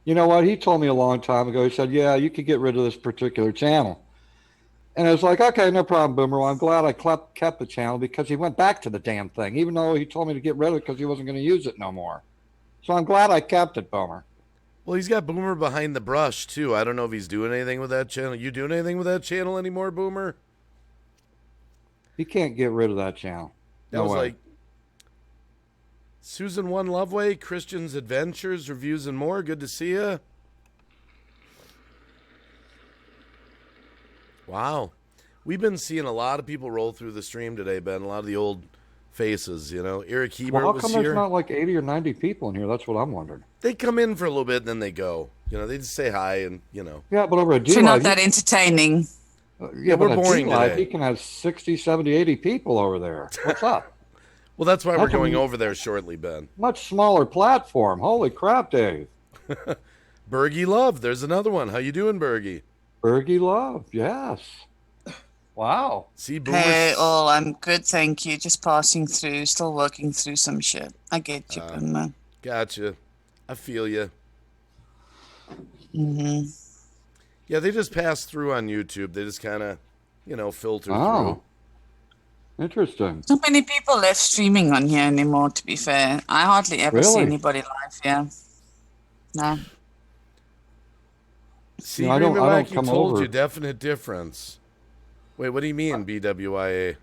You know what? He told me a long time ago. He said, yeah, you could get rid of this particular channel. And I was like, okay, no problem, Boomer. Well, I'm glad I kept the channel because he went back to the damn thing, even though he told me to get rid of it because he wasn't going to use it no more. So I'm glad I kept it, Boomer. Well, he's got Boomer behind the brush, too. I don't know if he's doing anything with that channel. You doing anything with that channel anymore, Boomer? He can't get rid of that channel. That No was way. like Susan One Loveway, Christian's Adventures, Reviews, and More. Good to see you. Wow. We've been seeing a lot of people roll through the stream today, Ben. A lot of the old faces, Eric Hebert Well, how was come here. there's not like 80 or 90 people in here? That's what I'm wondering. They come in for a little bit and then they go. They just say hi and. Yeah, but over at If you're not D-Live, that entertaining. Yeah, we're but at boring D-Live, today. you can have 60, 70, 80 people over there. What's up? Well, that's why we're That's a going over there shortly, Ben. much smaller platform. Holy crap, Dave. Bergie Love, there's another one. How you doing, Bergie? Bergie Love, yes. Wow. See, Boomer. Hey, all, I'm good, thank you. Just passing through, still working through some shit. I get you, Boomer. Gotcha. I feel you. Mm-hmm. Yeah, they just pass through on YouTube. They just kind of, filter Oh, interesting. Not many people left streaming on here anymore, to be fair. I hardly ever see Really? anybody live here. No. through. See, I don't Wacky come told over. you, definite difference. Wait, what do you mean, BWIA?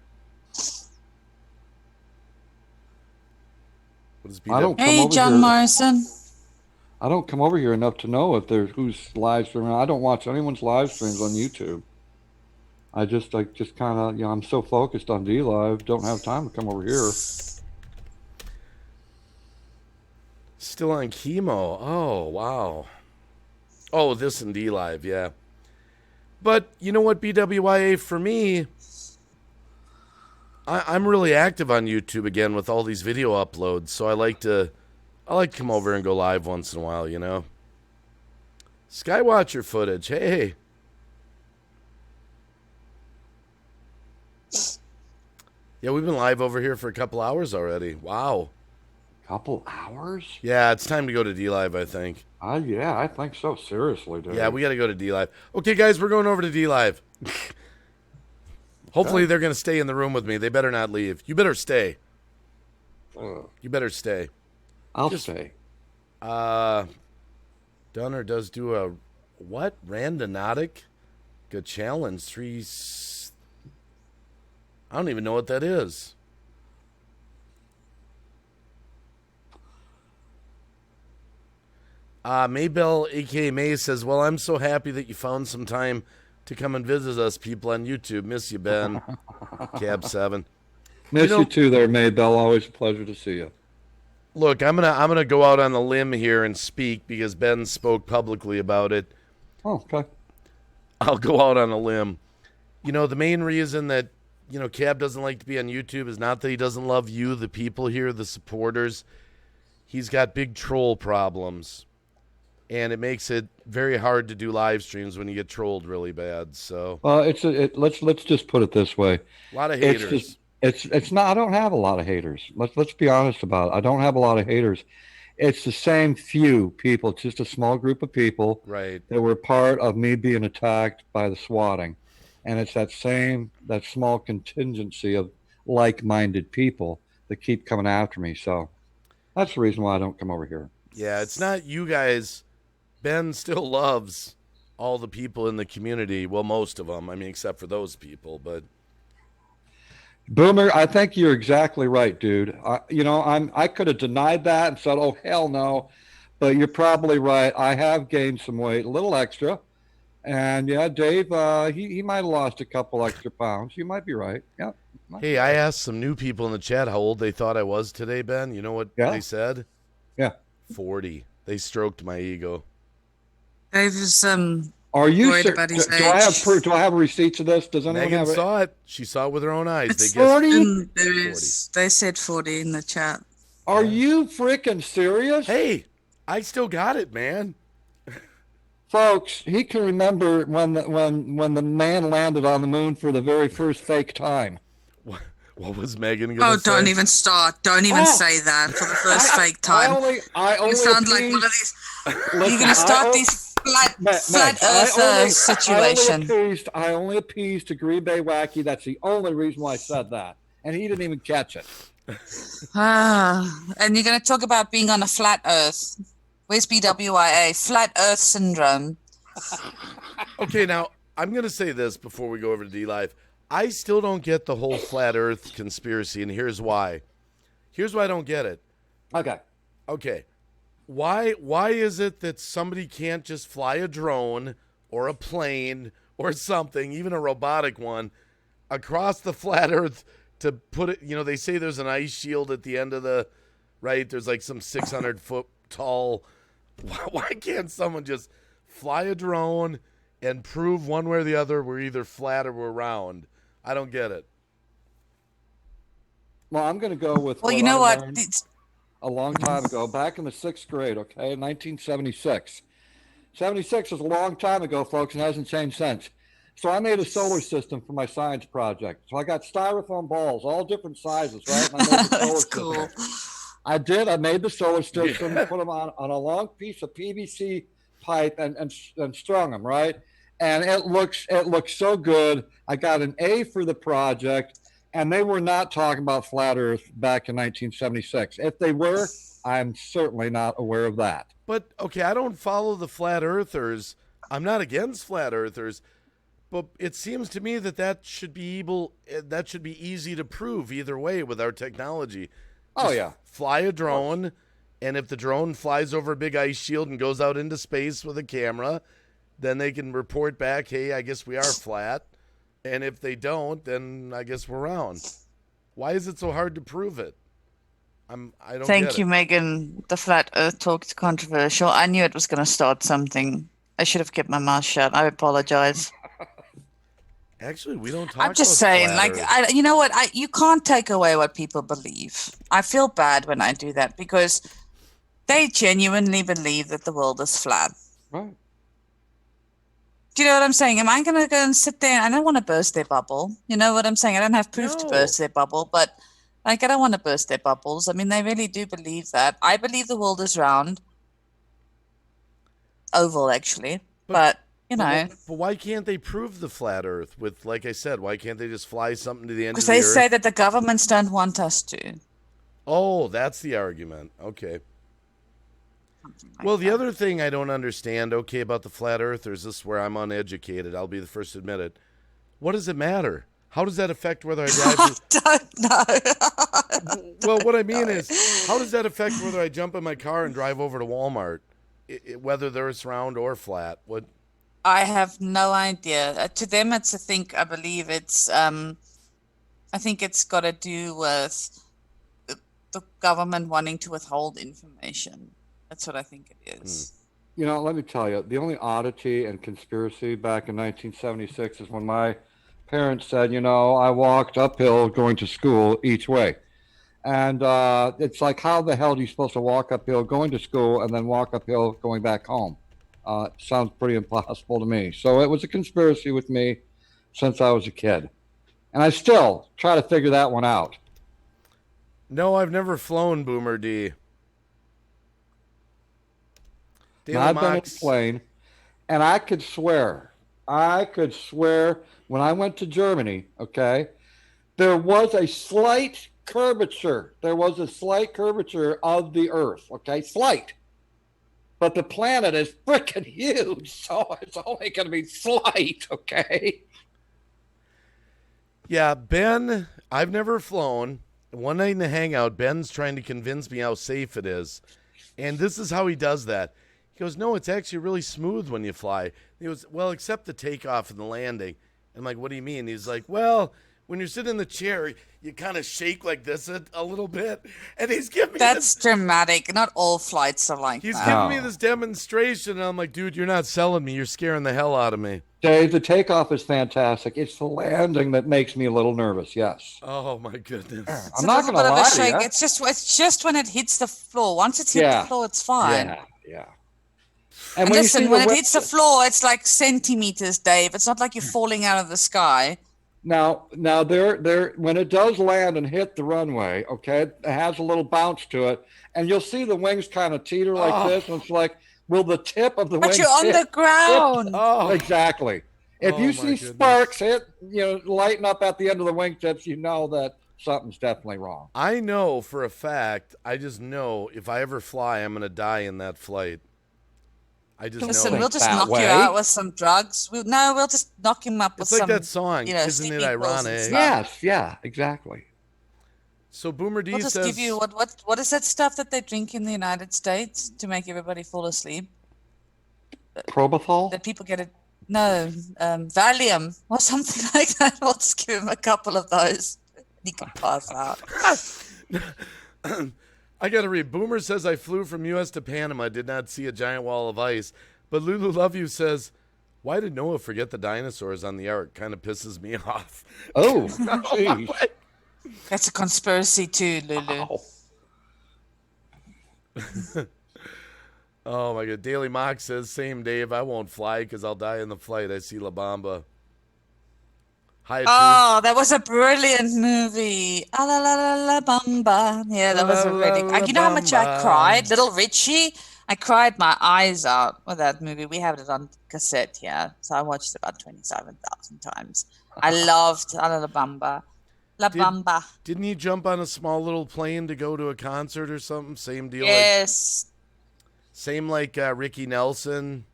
What is BWIA? I don't come Hey, over John here. Morrison. I don't come over here enough to know if there's who's live streaming. I don't watch anyone's live streams on YouTube. I just kind of, I'm so focused on D Live, don't have time to come over here. Still on chemo. Oh, wow. Oh, this and D Live, yeah. But you know what, BWIA, for me, I'm really active on YouTube again with all these video uploads, so I like to come over and go live once in a while, Skywatcher footage, hey. Yeah, we've been live over here for a couple hours already. Wow. Couple hours? Yeah, it's time to go to D Live, I think. Yeah, I think so. Seriously, dude. Yeah, we got to go to D Live. Okay, guys, we're going over to D Live. Hopefully they're going to stay in the room with me. They better not leave. You better stay. You better stay. I'll stay. Dunner does do a what? Randonautic? Good challenge. I don't even know what that is. Maybell, aka May, says, well, I'm so happy that you found some time to come and visit us people on YouTube. Miss you, Ben. Cab 7. Miss you too there, Maybell. Always a pleasure to see you. Look, I'm gonna go out on a limb here and speak because Ben spoke publicly about it. Oh, okay. I'll go out on a limb. The main reason that, Cab doesn't like to be on YouTube is not that he doesn't love you, the people here, the supporters. He's got big troll problems. And it makes it very hard to do live streams when you get trolled really bad. So let's just put it this way. A lot of haters. It's not. I don't have a lot of haters. Let's be honest about it. I don't have a lot of haters. It's the same few people, just a small group of people, right, that were part of me being attacked by the swatting, and it's that small contingency of like-minded people that keep coming after me. So that's the reason why I don't come over here. Yeah, it's not you guys. Ben still loves all the people in the community. Well, most of them. I mean, except for those people. But Boomer, I think you're exactly right, dude. I could have denied that and said, "Oh hell no," but you're probably right. I have gained some weight, a little extra, and yeah, Dave, he might have lost a couple extra pounds. You might be right. Yeah. Hey, I asked some new people in the chat how old they thought I was today, Ben. You know what they said? Yeah. 40. They stroked my ego. Dave was Are you worried sure? about his Do I have age. proof? Do I have receipts of this? Does anyone Megan have it? saw it. She saw it with her own eyes. It's They guessed 40? They said 40 in the chat. Are you freaking serious? Hey, I still got it, man. Folks, he can remember when the man landed on the moon for the very first fake time. What was Megan going to say? Don't even start. Don't even say that for the first fake time. I only You sound like one of these. You're going to start this flat earther situation. I only appeased to Green Bay Wacky. That's the only reason why I said that. And he didn't even catch it. And you're going to talk about being on a flat earth. Where's BWIA? Flat earth syndrome. Okay, now, I'm going to say this before we go over to D-Live. I still don't get the whole flat earth conspiracy, and here's why. Here's why I don't get it. Okay. Why is it that somebody can't just fly a drone or a plane or something, even a robotic one, across the flat earth to put it, they say there's an ice shield at the end of right? There's like some 600-foot tall. Why can't someone just fly a drone and prove one way or the other we're either flat or we're round. I don't get it. Well, I'm going to go with Well, what you know I what? learned a long time ago, back in the 6th grade, okay, in 1976. 76 is a long time ago, folks, and hasn't changed since. So I made a solar system for my science project. So I got styrofoam balls, all different sizes, right? And I made the solar That's cool. system. I did. I made the solar system, put them on a long piece of PVC pipe and strung them, right? And it looks so good. I got an A for the project, and they were not talking about flat Earth back in 1976. If they were, I'm certainly not aware of that. But okay, I don't follow the flat earthers. I'm not against flat earthers, but it seems to me that should be easy to prove either way with our technology. Oh yeah. Fly a drone, and if the drone flies over a big ice shield and goes out into space with a camera, then they can report back, hey, I guess we are flat. And if they don't, then I guess we're round. Why is it so hard to prove it? I don't Thank get you, it. Megan. The flat Earth talk is controversial. I knew it was going to start something. I should have kept my mouth shut. I apologize. Actually, we don't talk I'm just about saying, flat like, Earth. you know what? You can't take away what people believe. I feel bad when I do that because they genuinely believe that the world is flat. Right. Do you know what I'm saying? Am I going to go and sit there? I don't want to burst their bubble. You know what I'm saying? I don't have proof to No. burst their bubble, but like, I don't want to burst their bubbles. I mean, they really do believe that. I believe the world is round. Oval, actually. But you know. But why can't they prove the flat Earth with, like I said, why can't they just fly something to the end of Because the they Earth? say that the governments don't want us to. Oh, that's the argument. Okay. Like Well, the that. other thing I don't understand, okay, about the flat earthers, this is where I'm uneducated. I'll be the first to admit it. What does it matter? How does that affect whether I drive? Don't know. Well, what I mean is, how does that affect whether I jump in my car and drive over to Walmart, whether it's round or flat? What? I have no idea. To them, it's I believe it's, I think it's got to do with the government wanting to withhold information. That's what I think it is. You know, let me tell you, the only oddity and conspiracy back in 1976 is when my parents said, you know, I walked uphill going to school each way. And it's like, how the hell are you supposed to walk uphill going to school and then walk uphill going back home? Sounds pretty impossible to me. So it was a conspiracy with me since I was a kid. And I still try to figure that one out. No, I've never flown, Boomer D. Now, I've been in a plane, and I could swear when I went to Germany, okay, there was a slight curvature. There was a slight curvature of the Earth, okay, slight. But the planet is freaking huge, so it's only going to be slight, okay? Yeah, Ben, I've never flown. One night in the hangout, Ben's trying to convince me how safe it is. And this is how he does that. He goes, no, it's actually really smooth when you fly. He goes, well, except the takeoff and the landing. I'm like, what do you mean? He's like, well, when you're sitting in the chair, you kind of shake like this a little bit. And he's giving me That's dramatic. Not all flights are like He's that. giving me this demonstration, and I'm like, dude, you're not selling me. You're scaring the hell out of me. Dave, the takeoff is fantastic. It's the landing that makes me a little nervous, yes. Oh, my goodness. I'm not going to lie to you. It's just when it hits the floor. Once it's hit the floor, it's fine. Yeah. And listen, when it hits the floor, it's like centimeters, Dave. It's not like you're falling out of the sky. Now, there. When it does land and hit the runway, okay, it has a little bounce to it, and you'll see the wings kind of teeter like this. And it's like, will the tip of the wing? But you're on the ground. Oh, exactly. If you see sparks hit, lighten up at the end of the wingtips, you know that something's definitely wrong. I know for a fact. I just know if I ever fly, I'm going to die in that flight. I just Listen, know. we'll just knock you out with some drugs. We'll just knock him up with some. It's like that song, isn't it ironic? Yes, yeah, exactly. So Boomer D we'll just says, give you what is that stuff that they drink in the United States to make everybody fall asleep? Propofol? That people get it. No, Valium or something like that. We'll just give him a couple of those. He can pass out. I got to read. Boomer says, I flew from U.S. to Panama, did not see a giant wall of ice. But Lulu Love You says, Why did Noah forget the dinosaurs on the ark? Kind of pisses me off. Oh, geez. That's a conspiracy too, Lulu. Oh my god. Daily Mock says, same Dave, I won't fly because I'll die in the flight. I see La Bamba. Hi, Oh, that was a brilliant movie. Ah, la la la la bamba. Yeah, that was La a la really. la You know how much I cried, Bamba. Little Richie. I cried my eyes out with that movie. We have it on cassette here, so I watched it about 27,000 times. I loved Ah, la bamba, la bamba. Didn't he jump on a small little plane to go to a concert or something? Same deal. Yes. Same like Ricky Nelson.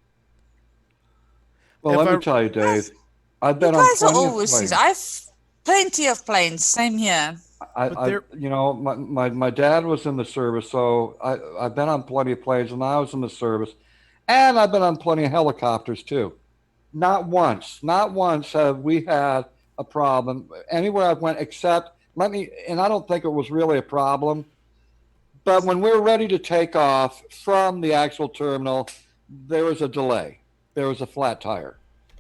Well, If let me I- tell you, Dave. I've You been on guys are plenty of always. planes. I've plenty of planes. Same here. But they're- My dad was in the service, so I've been on plenty of planes, and I was in the service, and I've been on plenty of helicopters too. Not once have we had a problem anywhere I've went except and I don't think it was really a problem, but when we were ready to take off from the actual terminal, there was a delay. There was a flat tire.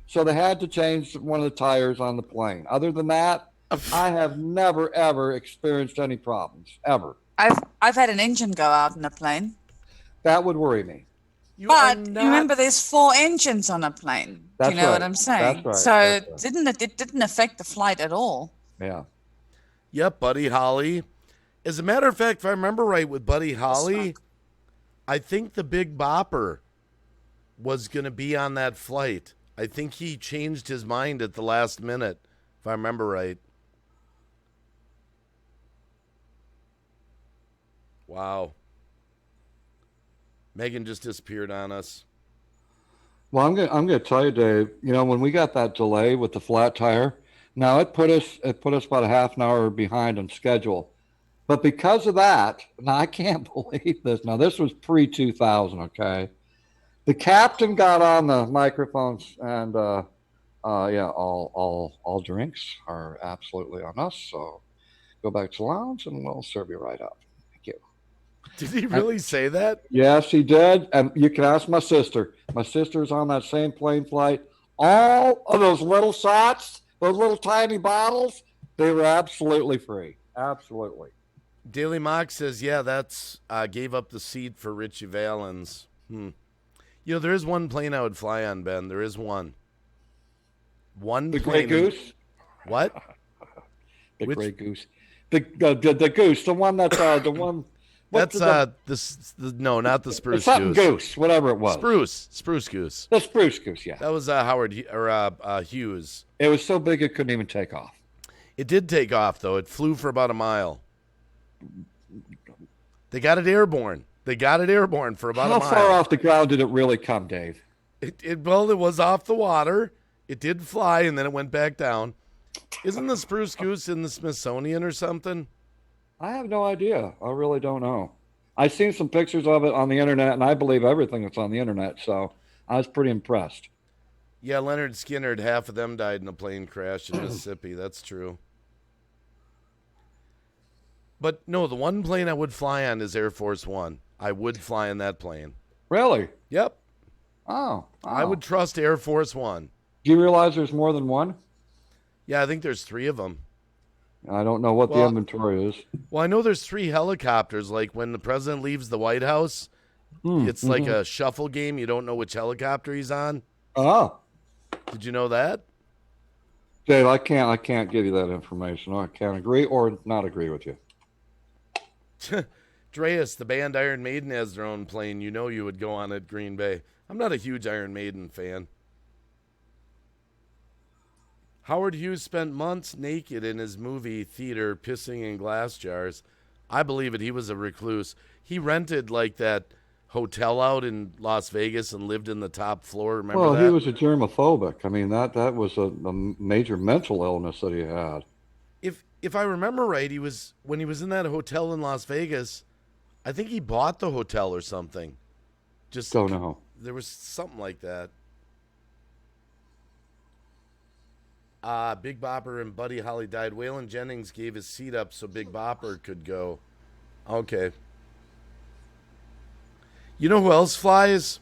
So they had to change one of the tires on the plane. Other than that, I have never ever experienced any problems ever. I've had an engine go out in a plane. That would worry me. You are But not- you remember, there's 4 engines on a plane. Do you That's know what right. I'm saying? That's right. So That's right. it didn't affect the flight at all. Yeah. Yep, Buddy Holly. As a matter of fact, if I remember right with Buddy Holly, I think the Big Bopper was going to be on that flight. I think he changed his mind at the last minute, if I remember right. Wow. Megan just disappeared on us. Well, I'm gonna tell you, Dave. You know, when we got that delay with the flat tire, now it put us about a half an hour behind on schedule. But because of that, now I can't believe this. Now this was pre-2000, okay? The captain got on the microphones and yeah, all drinks are absolutely on us. So go back to the lounge and we'll serve you right up. Thank you. Did he really say that? Yes, he did. And you can ask my sister. My sister's on that same plane flight. All of those little shots, those little tiny bottles, they were absolutely free. Absolutely. Daily Mock says, yeah, that's gave up the seat for Richie Valens. You know, there is one plane I would fly on, Ben. There is one. One The plane. Grey Goose? What? The Which- Grey Goose. The goose. The one that's the one. That's no, not the spruce something goose. goose, whatever it was. Spruce goose. The spruce goose, yeah. That was Howard Hughes. It was so big it couldn't even take off. It did take off though. It flew for about a mile. They got it airborne. For about a How mile. far off the ground did it really come, Dave? It was off the water. It did fly and then it went back down. Isn't the spruce goose in the Smithsonian or something? I have no idea. I really don't know. I've seen some pictures of it on the internet, and I believe everything that's on the internet, so I was pretty impressed. Yeah, Leonard Skinner, half of them died in a plane crash in Mississippi. That's true. But no, the one plane I would fly on is Air Force One. I would fly in that plane. Really? Yep. Oh. I would trust Air Force One. Do you realize there's more than one? Yeah, I think there's 3 of them. I don't know what the inventory is. Well, I know there's 3 helicopters. Like when the president leaves the White House, it's like a shuffle game. You don't know which helicopter he's on. Oh. Did you know that? Dave, I can't give you that information. I can't agree or not agree with you. Dreas, the band Iron Maiden has their own plane. You know you would go on at Green Bay. I'm not a huge Iron Maiden fan. Howard Hughes spent months naked in his movie theater pissing in glass jars. I believe it. He was a recluse. He rented like that hotel out in Las Vegas and lived in the top floor. Remember that? He was a germophobic. I mean, that was a major mental illness that he had. If I remember right, when he was in that hotel in Las Vegas, I think he bought the hotel or something. Just Don't know. There was something like that. Big Bopper and Buddy Holly died. Waylon Jennings gave his seat up so Big Bopper could go. Okay. You know who else flies?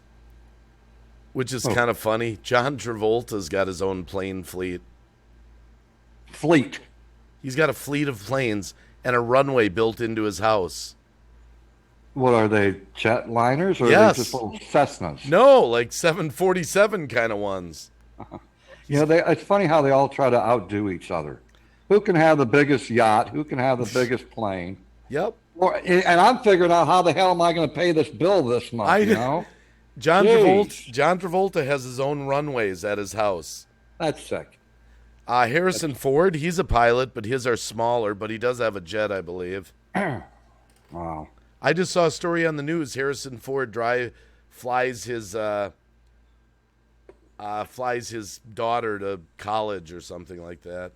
which is kind of funny. John Travolta's got his own plane fleet. Fleet. He's got a fleet of planes and a runway built into his house. What are they, jetliners, or are Yes. they just little Cessnas? No, like 747 kind of ones. You know, it's funny how they all try to outdo each other. Who can have the biggest yacht? Who can have the biggest plane? Yep. And I'm figuring out how the hell am I going to pay this bill this month, you know? John Jeez. Travolta has his own runways at his house. That's sick. Harrison Ford, he's a pilot, but his are smaller, but he does have a jet, I believe. Wow. I just saw a story on the news. Harrison Ford flies his daughter to college or something like that.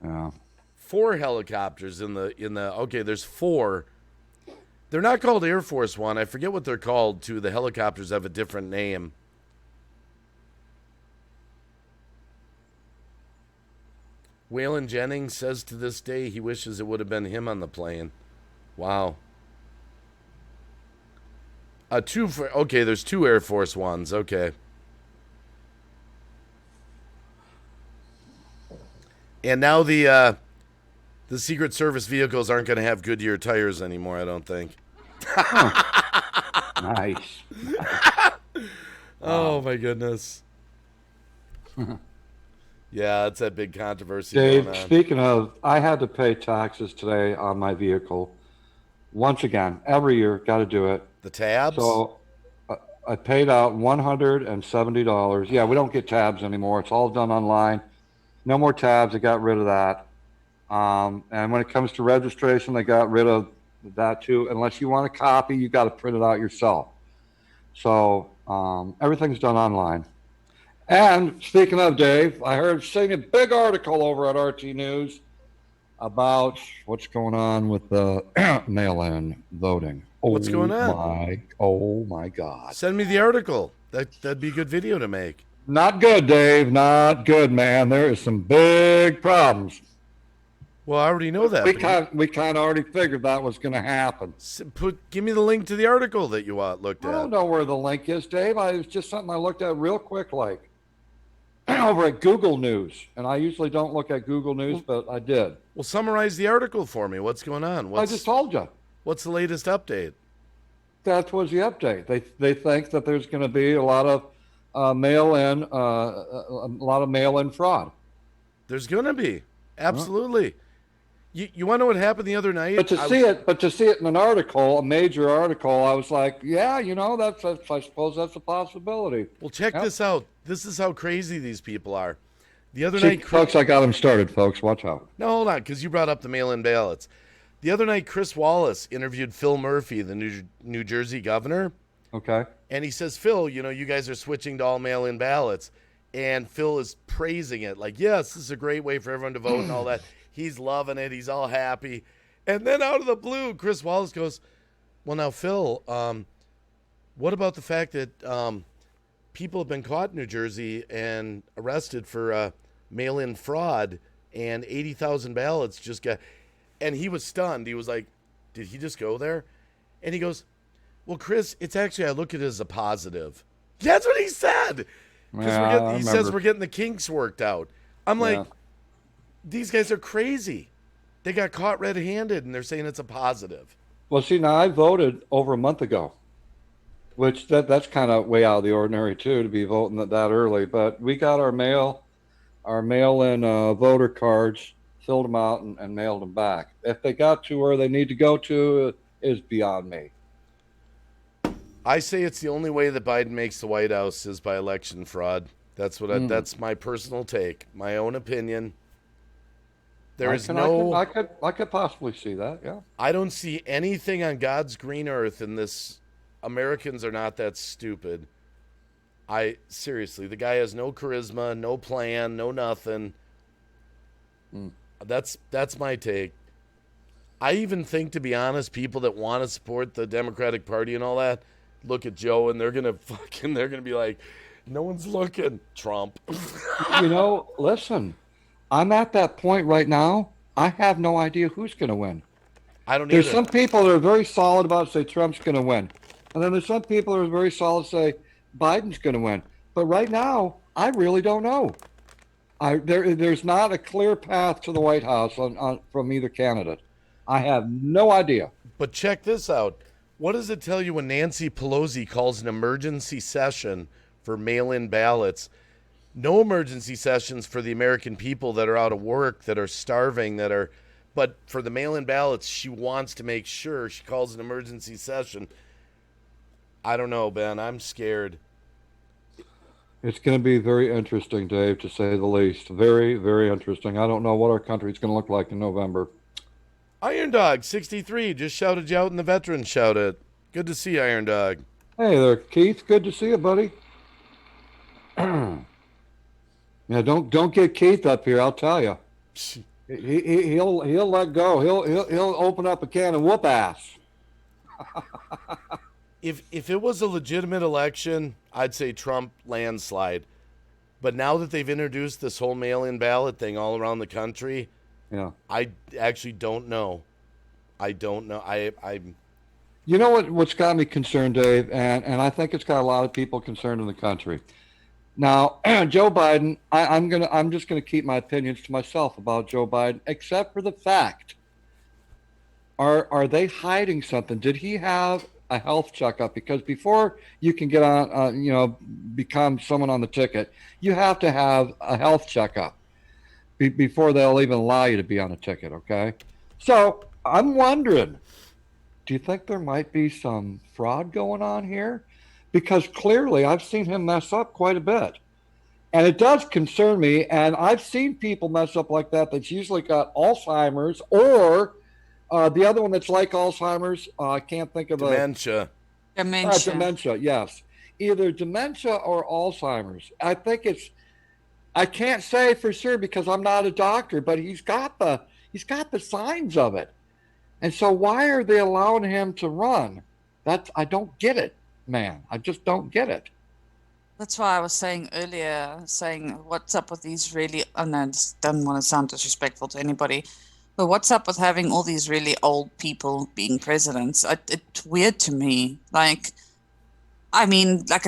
Yeah. 4 helicopters in the okay, there's 4. They're not called Air Force One. I forget what they're called too. The helicopters have a different name. Waylon Jennings says to this day he wishes it would have been him on the plane. Wow. There's 2 Air Force Ones. Okay. And now the Secret Service vehicles aren't going to have Goodyear tires anymore, I don't think. Nice. Oh, my goodness. Yeah, it's that big controversy Dave, going on. speaking of, I had to pay taxes today on my vehicle. Once again, every year, got to do it. The tabs? So I paid out $170. Yeah, we don't get tabs anymore. It's all done online. No more tabs. They got rid of that. And when it comes to registration, they got rid of that too. Unless you want a copy, you got to print it out yourself. So everything's done online. And speaking of, Dave, I heard seeing a big article over at RT News about what's going on with the mail-in voting. What's going on? Oh my God. Send me the article. That'd be a good video to make. Not good, Dave. Not good, man. There is some big problems. Well, I already know that. We kind of already figured that was going to happen. Give me the link to the article that you looked I at. don't know where the link is, Dave. It's just something I looked at real quick, like over at Google News. And I usually don't look at Google News, but I did. Well, summarize the article for me. What's going on? I just told you. What's the latest update? That was the update. They think that there's going to be a lot of mail-in fraud. There's going to be. Absolutely. You want to know what happened the other night? But to see it in an article, a major article, I was like, yeah, I suppose that's a possibility. Well, check this out. This is how crazy these people are. The other See, night, folks, I got them started, folks. Watch out. No, hold on, because you brought up the mail-in ballots. The other night, Chris Wallace interviewed Phil Murphy, the New Jersey governor. Okay. And he says, Phil, you guys are switching to all mail-in ballots. And Phil is praising it. Like, yes, this is a great way for everyone to vote and all that. He's loving it. He's all happy. And then out of the blue, Chris Wallace goes, well, now, Phil, what about the fact that people have been caught in New Jersey and arrested for mail-in fraud, and 80,000 ballots just got... And he was stunned. He was like, did he just go there? And he goes, well, Chris, it's actually, I look at it as a positive. That's what he said. He says we're getting the kinks worked out. I'm like, these guys are crazy. They got caught red-handed, and they're saying it's a positive. Well, see, now I voted over a month ago, which that's kind of way out of the ordinary, too, to be voting that early. But we got our mail-in voter cards, filled them out, and mailed them back. If they got to where they need to go to is beyond me. I say it's the only way that Biden makes the White House is by election fraud. That's what that's my personal take, my own opinion. I could possibly see that. Yeah. I don't see anything on God's green earth in this. Americans are not that stupid. Seriously, the guy has no charisma, no plan, no nothing. That's my take. I even think, to be honest, people that want to support the Democratic Party and all that look at Joe and they're gonna be like, no one's looking, Trump. Listen, I'm at that point right now. I have no idea who's going to win. I don't There's either. some people that are very solid about say Trump's going to win. And then there's some people who are very solid say Biden's going to win. But right now, I really don't know. There's not a clear path to the White House from either candidate. I have no idea. But check this out. What does it tell you when Nancy Pelosi calls an emergency session for mail-in ballots? No emergency sessions for the American people that are out of work, that are starving, but for the mail-in ballots, she wants to make sure. She calls an emergency session. I don't know, Ben. I'm scared. It's going to be very interesting, Dave, to say the least. Very, very interesting. I don't know what our country's going to look like in November. Iron Dog 63 just shouted you out in the veteran shouted. Good to see you, Iron Dog. Hey there, Keith. Good to see you, buddy. Yeah, don't get Keith up here. I'll tell you. He'll let go. He'll open up a can and whoop ass. If it was a legitimate election, I'd say Trump landslide. But now that they've introduced this whole mail-in ballot thing all around the country, yeah, I actually don't know. I don't know. I'm. You know what's got me concerned, Dave, and I think it's got a lot of people concerned in the country. Now, Joe Biden, I'm just gonna keep my opinions to myself about Joe Biden, except for the fact, are they hiding something? Did he have a health checkup? Because before you can get on, become someone on the ticket, you have to have a health checkup before they'll even allow you to be on the ticket. Okay, so I'm wondering, do you think there might be some fraud going on here? Because clearly I've seen him mess up quite a bit. And it does concern me. And I've seen people mess up like that that's usually got Alzheimer's or the other one that's like Alzheimer's. I can't think of dementia. Dementia, yes. Either dementia or Alzheimer's. I can't say for sure because I'm not a doctor, but he's got the signs of it. And so why are they allowing him to run? I don't get it. Man, I just don't get it. That's why I was saying earlier, what's up with these really, I don't want to sound disrespectful to anybody, but what's up with having all these really old people being presidents? It's weird to me. Like I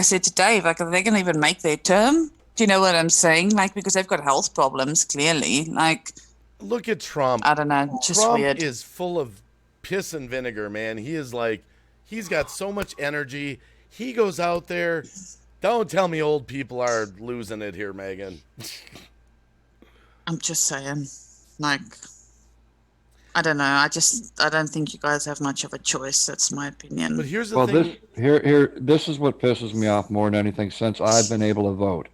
said to Dave, like, are they going to even make their term? Do you know what I'm saying? Like, because they've got health problems, clearly. Like, look at Trump. I don't know, just Trump weird. is full of piss and vinegar, man. He is like, he's got so much energy. He goes out there. Don't tell me old people are losing it here, Megan. I'm just saying, like, I don't know. I don't think you guys have much of a choice. That's my opinion. But here's the thing. This is what pisses me off more than anything since I've been able to vote,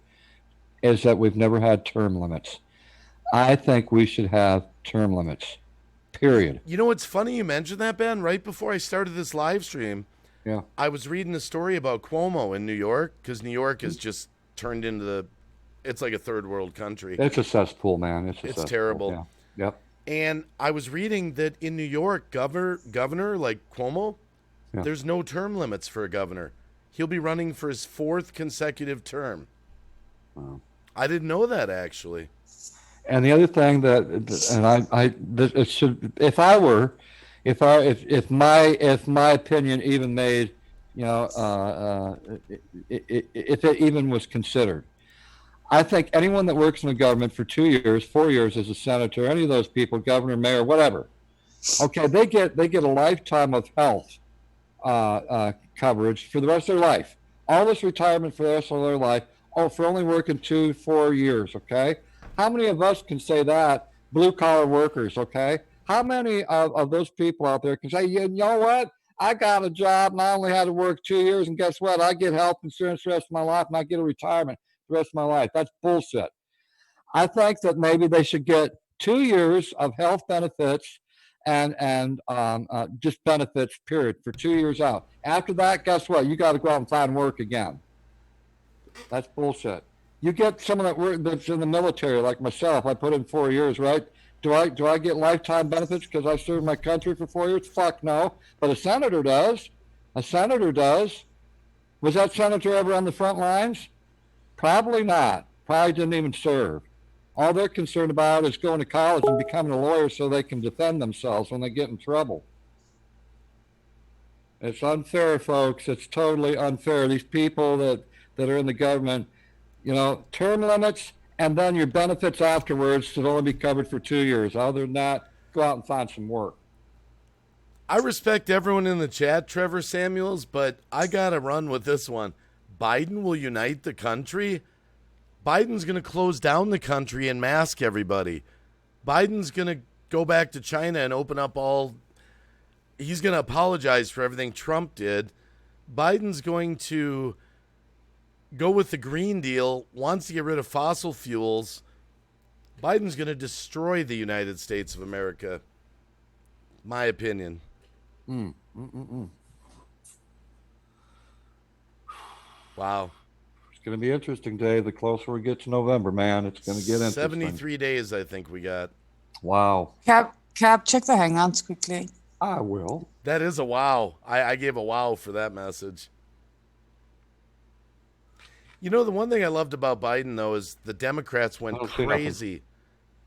is that we've never had term limits. I think we should have term limits. Period. You know, it's funny you mentioned that, Ben. Right before I started this live stream, yeah, I was reading a story about Cuomo in New York, because New York has just turned into it's like a third world country. It's a cesspool, man. It's terrible. Yeah. Yep. And I was reading that in New York, governor like Cuomo, there's no term limits for a governor. He'll be running for his 4th consecutive term. Wow. I didn't know that, actually. And the other thing it should, if my opinion even made, if it even was considered, I think anyone that works in the government for 2 years, 4 years as a senator, any of those people, governor, mayor, whatever, okay, they get a lifetime of health coverage for the rest of their life. All this retirement for the rest of their life, for only working 2-4 years, okay? How many of us can say that? Blue-collar workers, okay? How many of those people out there can say, you know what? I got a job and I only had to work 2 years, and guess what? I get health insurance the rest of my life and I get a retirement the rest of my life. That's bullshit. I think that maybe they should get 2 years of health benefits and just benefits, period, for 2 years out. After that, guess what? You got to go out and find work again. That's bullshit. You get someone that's in the military like myself. I put in 4 years, right? Do I get lifetime benefits because I served my country for 4 years? Fuck no. But a senator does. A senator does. Was that senator ever on the front lines? Probably not. Probably didn't even serve. All they're concerned about is going to college and becoming a lawyer so they can defend themselves when they get in trouble. It's unfair, folks. It's totally unfair. These people that are in the government, term limits and then your benefits afterwards should only be covered for 2 years. Other than that, go out and find some work. I respect everyone in the chat, Trevor Samuels, but I got to run with this one. Biden will unite the country? Biden's going to close down the country and mask everybody. Biden's going to go back to China and open up all... He's going to apologize for everything Trump did. Biden's going to go with the Green Deal, wants to get rid of fossil fuels. Biden's going to destroy the United States of America. My opinion. Wow. It's going to be interesting, Dave. The closer we get to November, man, it's going to get interesting. 73 days, I think we got. Wow. Cap, check the hangouts quickly. I will. That is a wow. I gave a wow for that message. You know, the one thing I loved about Biden, though, is the Democrats went crazy.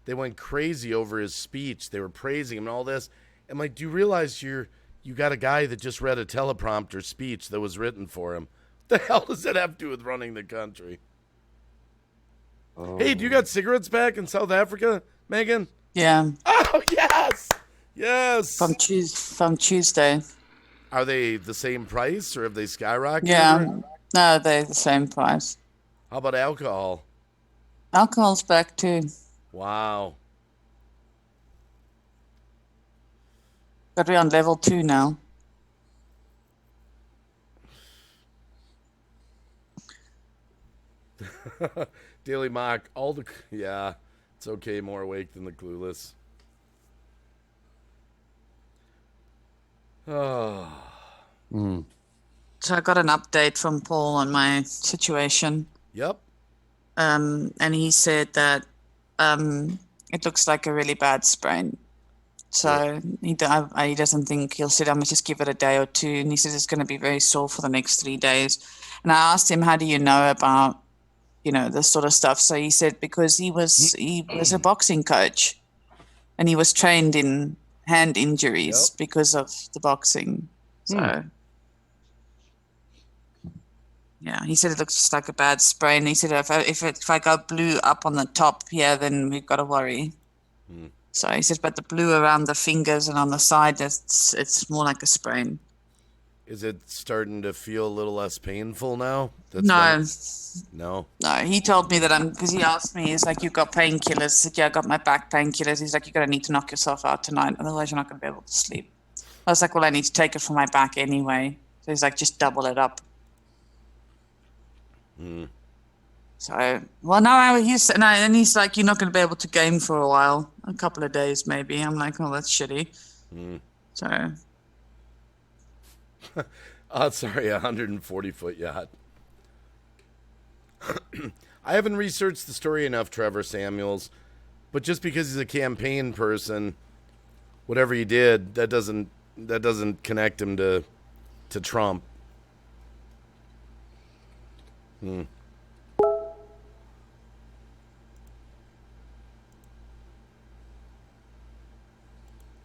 They went crazy over his speech. They were praising him and all this. I'm like, do you realize you got a guy that just read a teleprompter speech that was written for him? What the hell does that have to do with running the country? Hey, do you got cigarettes back in South Africa, Megan? Yeah. Oh, yes! Yes! From Tuesday. Are they the same price, or have they skyrocketed? Yeah. No, they're the same price. How about alcohol? Alcohol's back too. Wow. But we're on level 2 now. Daily Mock, it's okay, more awake than the clueless. Oh. So I got an update from Paul on my situation. Yep. And he said that it looks like a really bad sprain. So he doesn't think he'll sit. I must just give it a day or two. And he says it's going to be very sore for the next 3 days. And I asked him, how do you know about, this sort of stuff? So he said, because he was a boxing coach and he was trained in hand injuries because of the boxing. So, yeah, he said it looks just like a bad sprain. He said if I go blue up on the top here, then we've got to worry. So he said, but the blue around the fingers and on the side, it's more like a sprain. Is it starting to feel a little less painful now? No. No, he told me that because he asked me, he's like, you've got painkillers. I said, yeah, I got my back painkillers. He's like, you're going to need to knock yourself out tonight. Otherwise, you're not going to be able to sleep. I was like, well, I need to take it for my back anyway. So he's like, just double it up. So, well, now he's like, you're not going to be able to game for a while, a couple of days maybe. I'm like, oh, that's shitty. So. Oh, sorry, 140-foot yacht. I haven't researched the story enough, Trevor Samuels, but just because he's a campaign person, whatever he did, that doesn't connect him to Trump.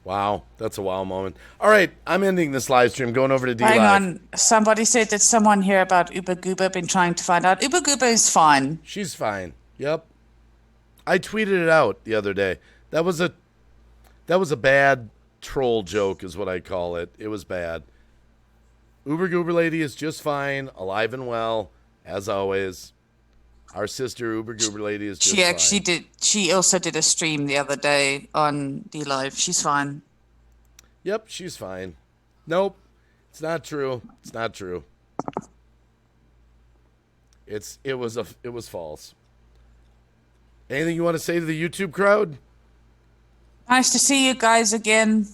Wow, that's a wow moment. All right, I'm ending this live stream, going over to D Live. Hang on, somebody said that someone here about Uber Goober been trying to find out. Uber Goober is fine. She's fine. Yep. I tweeted it out the other day. That was a bad troll joke is what I call it. It was bad. Uber Goober lady is just fine, alive and well, as always. Our sister Uber Goober lady is just fine. She also did a stream the other day on D Live. She's fine. Yep, she's fine. Nope, it's not true. It's not true. It was false. Anything you want to say to the YouTube crowd? Nice to see you guys again.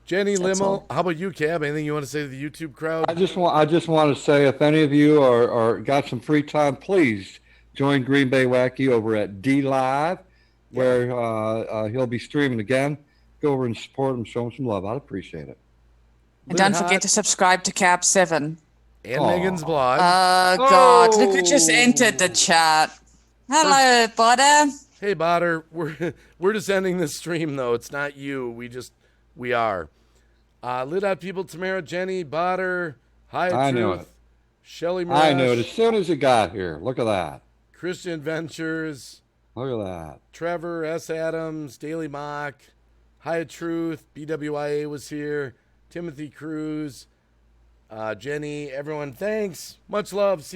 Jenny Limmel, how about you, Cab? Anything you want to say to the YouTube crowd? I just want to say, if any of you are got some free time, please join Green Bay Wacky over at D Live, where he'll be streaming again. Go over and support him, show him some love. I'd appreciate it. And don't forget to subscribe to Cap 7 and Meggyns blog. God, look who just entered the chat. Hello, Botter. Hey, Botter. We're just ending this stream though. It's not you. We are. Lit Out People, Tamara, Jenny, Botter, High I knew Truth, it. Shelly I knew it as Marash, soon as he got here. Look at that. Christian Adventures, Look at that. Trevor, S. Adams, Daily Mock, High Truth, BWIA was here, Timothy Cruz, Jenny, everyone, thanks. Much love. See